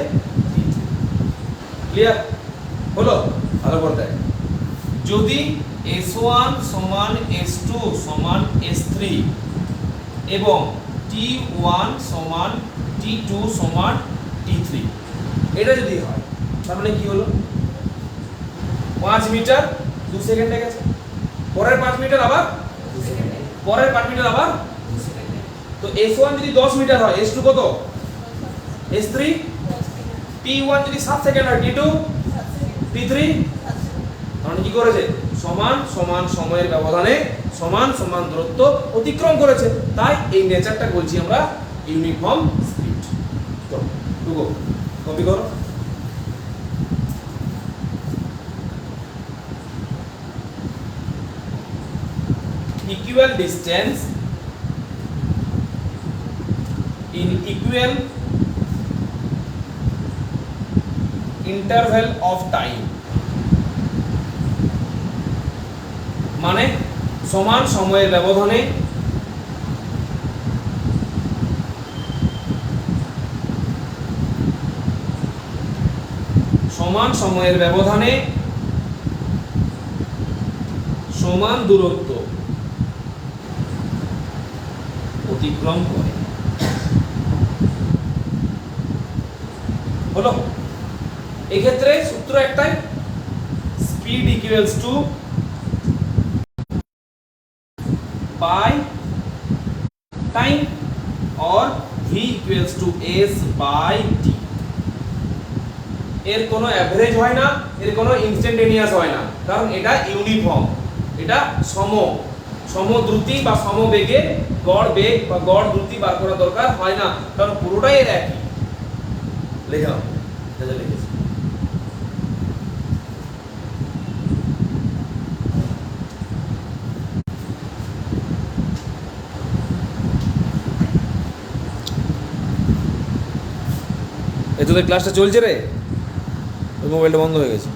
t3। ক্লিয়ার হলো? ভালো করে দেখ, যদি s1 সমান s2 সমান s3 এবং t1 সমান t2 সমান t3, এটা যদি হয় তার মানে কি হলো? 5 মিটার 2 সেকেন্ডে গেছে, পরের 5 মিটার আবার 2 সেকেন্ডে, পরের 5 মিটার আবার 2 সেকেন্ডে। তো s1 যদি 10 মিটার হয়, s2 কত? s3, t1 যদি 7 সেকেন্ড হয়, t2, t3, তাহলে কি করেছে? সমান সমান সময়ের ব্যবধানে সমান সমান দূরত্ব অতিক্রম করেছে, তাই এই নেচারটা বলছি আমরা ইউনিফর্ম স্পিড। তো টুকো কপি করো। Equal distance in equal interval of time, মানে সমান সময়ের ব্যবধানে সমান সময়ের ব্যবধানে সমান দূরত্ব অতিক্রম করে। হলো? এক্ষেত্রে সূত্র একটাই, speed equals two by time or v equals to s by t। এর কোনো অ্যাভারেজ হয় না, এর কোনো ইনস্ট্যান্টেনিয়াস হয় না, কারণ এটা ইউনিফর্ম, এটা সমদ্রুতি বা সমবেগে গড় বেগ বা গড় দ্রুতি বার করা দরকার হয় না, কারণ পুরোটাই এর একই। লেখা এটা লিখেছি। এই তোদের ক্লাসটা চলছে রে? ওই মোবাইলটা বন্ধ হয়ে গেছে।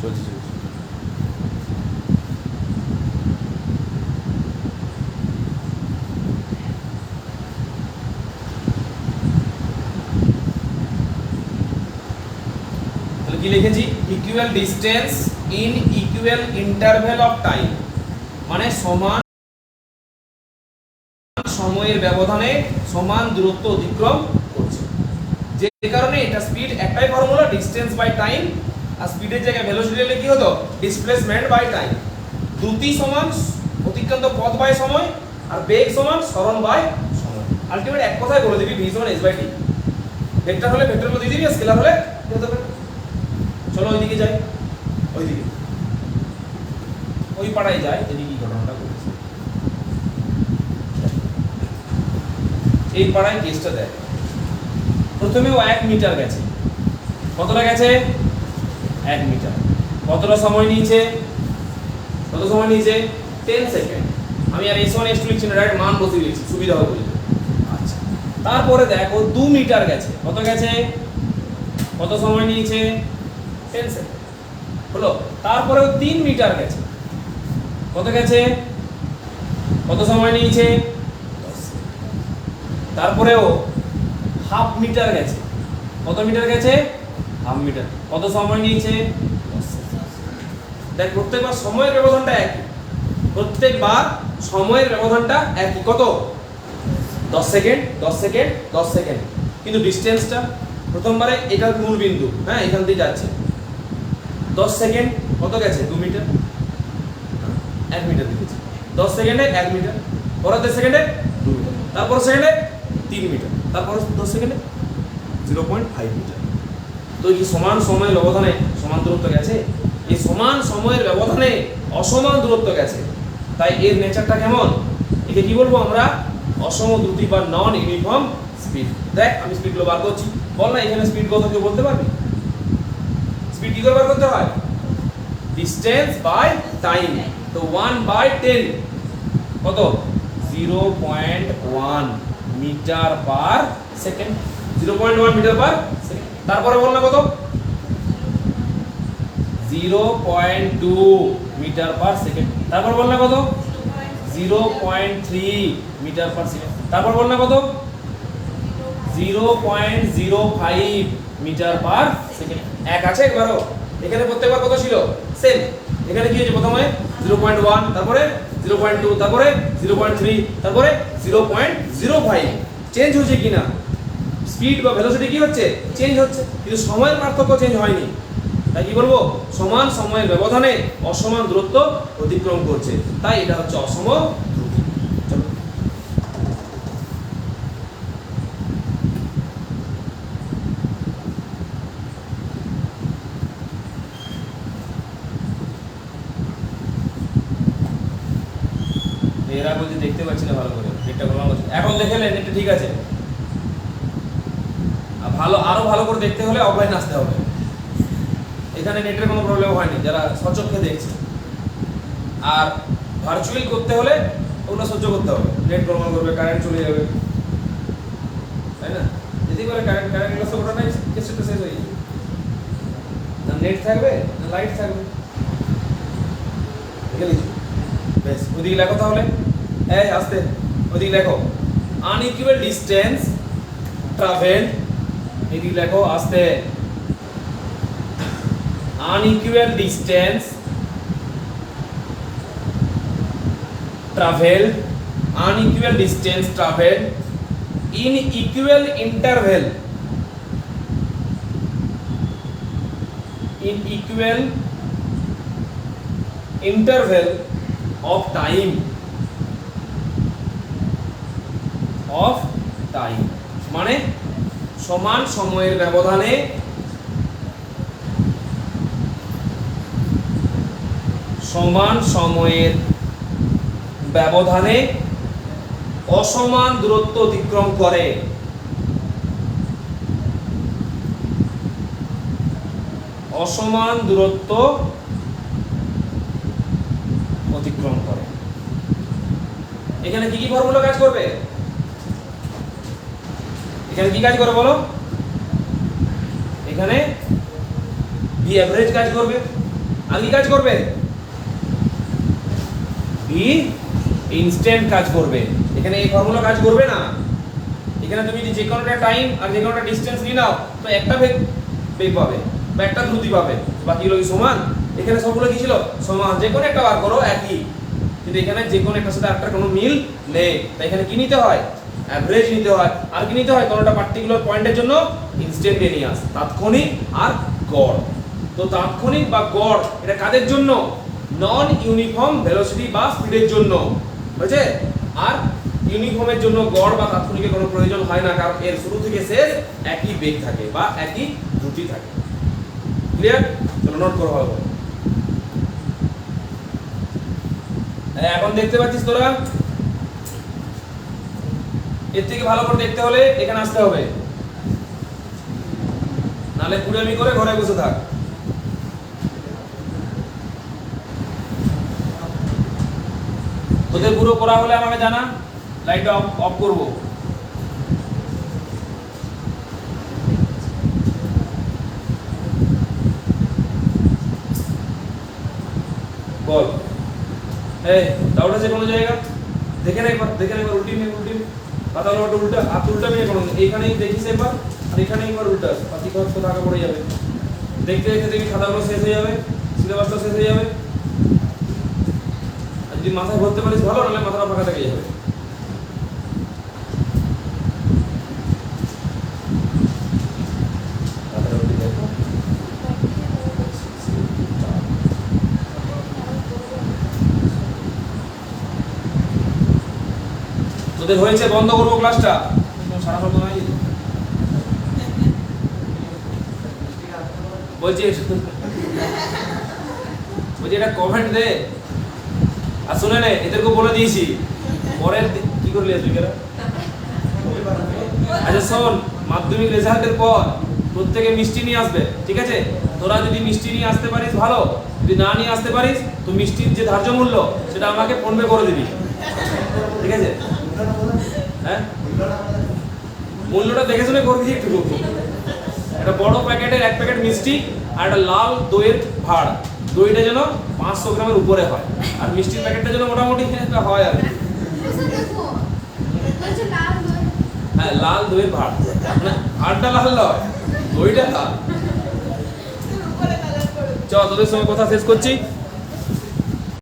চলছে চলছে। তাহলে কি লিখেছি? Equal distance in equal interval of time, মানে সমান সময়ের ব্যবধানে সমান দূরত্ব অতিক্রম করছে। যে কারণে এটা স্পিড একটাই ফর্মুলা, ডিসটেন্স বাই টাইম, আর স্পিডের জায়গায় ভেলোসিটি হলে কি হতো? Displacement by time. দ্রুতি সমান অতিক্রান্ত পথ বাই সময়, আর বেগ সমান সরণ বাই সময়। আলটিমেট এক কথায় বলে দিবি v সমান s বাই t। ভেক্টর হলে ভেক্টর বলে দিবি, স্কেলার হলে কি হতে পারে? চলো ওইদিকে যাই, ওইদিকে ওই পাড়ায় যাই, এদিকে কি ঘটনাটা ঘটেছে। এই পাড়ায় কেসটা দেখ। প্রথমে ও 1 মিটার গেছে। কতটা গেছে? 1 মিটার। কতটা সময় নিয়েছে? কত সময় নিয়েছে? 10 সেকেন্ড। আমি আর s1 s2 লিখছি না, ডাইরেক্ট মান বসিয়ে লিখছি, সুবিধা হবে বলে। আচ্ছা, তারপরে দেখো 2 মিটার গেছে। কত গেছে? কত সময় নিয়েছে? 10 সেকেন্ড। হলো? তারপরে 3 মিটার গেছে। কত গেছে? কত সময় নিয়েছে? 10 সেকেন্ড। তারপরেও হাফ মিটার গেছে। কত মিটার গেছে? Half metre. কত সময় নিয়েছে? 10 সেকেন্ড। দেখ, প্রত্যেকবার সময়ের ব্যবধানটা একই, প্রত্যেকবার সময়ের ব্যবধানটা একই। কত? 10 সেকেন্ড 10 সেকেন্ড 10 সেকেন্ড। কিন্তু ডিসটেন্সটা প্রথমবারে এটা মূল বিন্দু, হ্যাঁ, এখান থেকে যাচ্ছে 10 সেকেন্ড। কত গেছে? 2 মিটার, 1 মিটার দিয়েছে। 10 সেকেন্ডে 1 মিটার, পরের 10 সেকেন্ডে 2 মিটার, তারপর সেকেন্ডে 3 মিটার, তারপর 10 সেকেন্ডে 0.5 মিটার। তো এই সমান সময়ের ব্যবধানে সমান দূরত্ব গেছে, এই সমান সময়ের ব্যবধানে অসমান দূরত্ব গেছে, তাই এর নেচারটা কেমন? একে কি বলবো আমরা? অসম দ্রুতি বা নন ইউনিফর্ম স্পিড। দেখ আমি স্পিডগুলো বার করছি, বল না এখানে স্পিড কত কেউ বলতে পারবি? স্পিড কি করে বার করতে হয়? Distance by time. তো 1/10 কত? 0.1 metre per second. 0.1 metre per second. তারপরে বললাম কত? 0.2 মিটার পার সেকেন্ড। তারপর বললাম কত? 0.3 মিটার পার সেকেন্ড। তারপর বললাম কত? 0.05 মিটার পার সেকেন্ড। এক আছে একবারও? এখানে প্রত্যেকবার কত ছিল? সেম। এখানে কি হয়েছে? প্রথমে 0.1, তারপরে 0.2, তারপরে 0.3, তারপরে 0.05। চেঞ্জ হচ্ছে কিনা? স্পিড বা ভেলোসিটি কি হচ্ছে? চেঞ্জ হচ্ছে, কিন্তু সময়ের পার্থক্য চেঞ্জ হয়নি। তাই কি বলবো? সমান সময়ের ব্যবধানে অসমান দূরত্ব অতিক্রম করছে, তাই এটা হচ্ছে অসম দ্রুতি। চলো এরা বলছে দেখতে পাচ্ছি না ভালো করে, নেটটা ভালো আছে। এখন দেখে নেন, নেটটা ঠিক আছে। আর আরো ভালো করে দেখতে হলে অফলাইন আসতে হবে। এখানে নেটের কোনো প্রবলেম হয়নি যারা সচক্ষে দেখছে। আর ভার্চুয়াল করতে হলে ওগুলো সহ্য করতে হবে, নেট গড়বড় করবে, কারেন্ট চলে যাবে, তাই না? যদি বলে কারেন্ট গেলে তো ওটা নাই, কেসটা শেষ হয়ে যাবে। না নেট থাকবে না লাইট থাকবে, ঠিক আছে? বেশ, ওদিকে লেখো তাহলে। এই আস্তে ওদিকে লেখো। আনইকুয়াল ডিসটেন্স ট্রাভেল, এদিকে লেখো আস্তে। unequal distance traveled, unequal distance traveled in equal interval, in equal interval of time, মানে সমান সময়ের ব্যবধানে অসমান দূরত্ব অতিক্রম করে। অসমান দূরত্ব অতিক্রম করে। এখানে কি কি ফর্মুলা কাজ করবে? এখানে কি কাজ করে বলো? এখানে ভি এভারেজ কাজ করবে। আর কি কাজ করবে? ভি ইনস্ট্যান্ট কাজ করবে। এখানে এই ফর্মুলা কাজ করবে না। এখানে তুমি যে কোনো একটা টাইম আর যে কোনো একটা ডিসটেন্স নিয়ে নাও, তো একটা বেগ পাবে বা একটা দ্রুতি পাবে, বাকিগুলো কি সমান? এখানে সবগুলো কি ছিল? সমান। যে কোনো একটা বার করো একই, কিন্তু এখানে যে কোনো একটার সাথে আরেকটার কোনো মিল নেই। তাই এখানে কি নিতে হয়? অ্যাভারেজ নিতে হয়। আর কি নিতে হয়? কোনোটা পার্টিকুলার পয়েন্টের জন্য ইনস্ট্যান্টেনিয়াস, তাৎক্ষণিক আর গড়। তো তাৎক্ষণিক বা গড় এটা কাদের জন্য? নন ইউনিফর্ম ভেলোসিটি বা স্পিডের জন্য, বুঝছে? আর ইউনিফর্মের জন্য গড় বা তাৎক্ষণিকের কোনো প্রয়োজন হয় না, কারণ এর শুরু থেকে শেষ একই বেগ থাকে বা একই দ্রুতি থাকে। ক্লিয়ার? চলো নোট করো ভালো। এখন দেখতে পাচ্ছিস তোরা? এর থেকে ভালো করে দেখতে হলে এখানে আসতে হবে, নালে কুড়েমি করে ঘরে বসে থাক। তোদের পুরো করা হলে আমাকে জানা, লাইটটা অফ করব। বল, এই ডাউট আছে কোনো জায়গা? দেখে নে একবার, উল্টি নে, পাতা হলো উল্টা, হাত উল্টা নিয়ে করুন। এইখানেই দেখিস একবার, আর এখানেই একবার উল্টা, পাতি খরচ তো টাকা পড়ে যাবে। দেখতে দেখতে দেখবি খাতাগুলো শেষ হয়ে যাবে, সিলেবাসটা শেষ হয়ে যাবে। আর যদি মাথায় ভরতে পারিস ভালো, নাহলে মাথাটা ফাঁকা থেকে যাবে। তোদের হয়েছে? বন্ধ করবো ক্লাসটা, সারা শব্দ নাই বলছি। এটা কমেন্ট দে। আর শুনে নে, এদেরকে বলে দিয়েছি পরের কি করলি তুই কেন? আচ্ছা শোন, মাধ্যমিক রেজাল্টের পর প্রত্যেকে মিষ্টি নিয়ে আসবে, ঠিক আছে? তোরা যদি মিষ্টি নিয়ে আসতে পারিস ভালো, যদি না নিয়ে আসতে পারিস তো মিষ্টির যে ধার্য মূল্য সেটা আমাকে ফোন পে করে দিবি। ঠিক আছে? হ্যাঁ, মূল্যটা দেখে শুনে করবি একটু। একটা বড় প্যাকেটের 1 প্যাকেট মিষ্টি আর একটা লাল দইয়ের ভাড়। দইটা যেন 500 গ্রামের উপরে হয়, আর মিষ্টির প্যাকেটটা যেন মোটামুটি একটা হয় আর কি। হ্যাঁ, লাল দইয়ের ভাড়, মানে ভাড়টা লাল নয়, দইটা লাল। চল, তোদের সঙ্গে কথা শেষ করছি।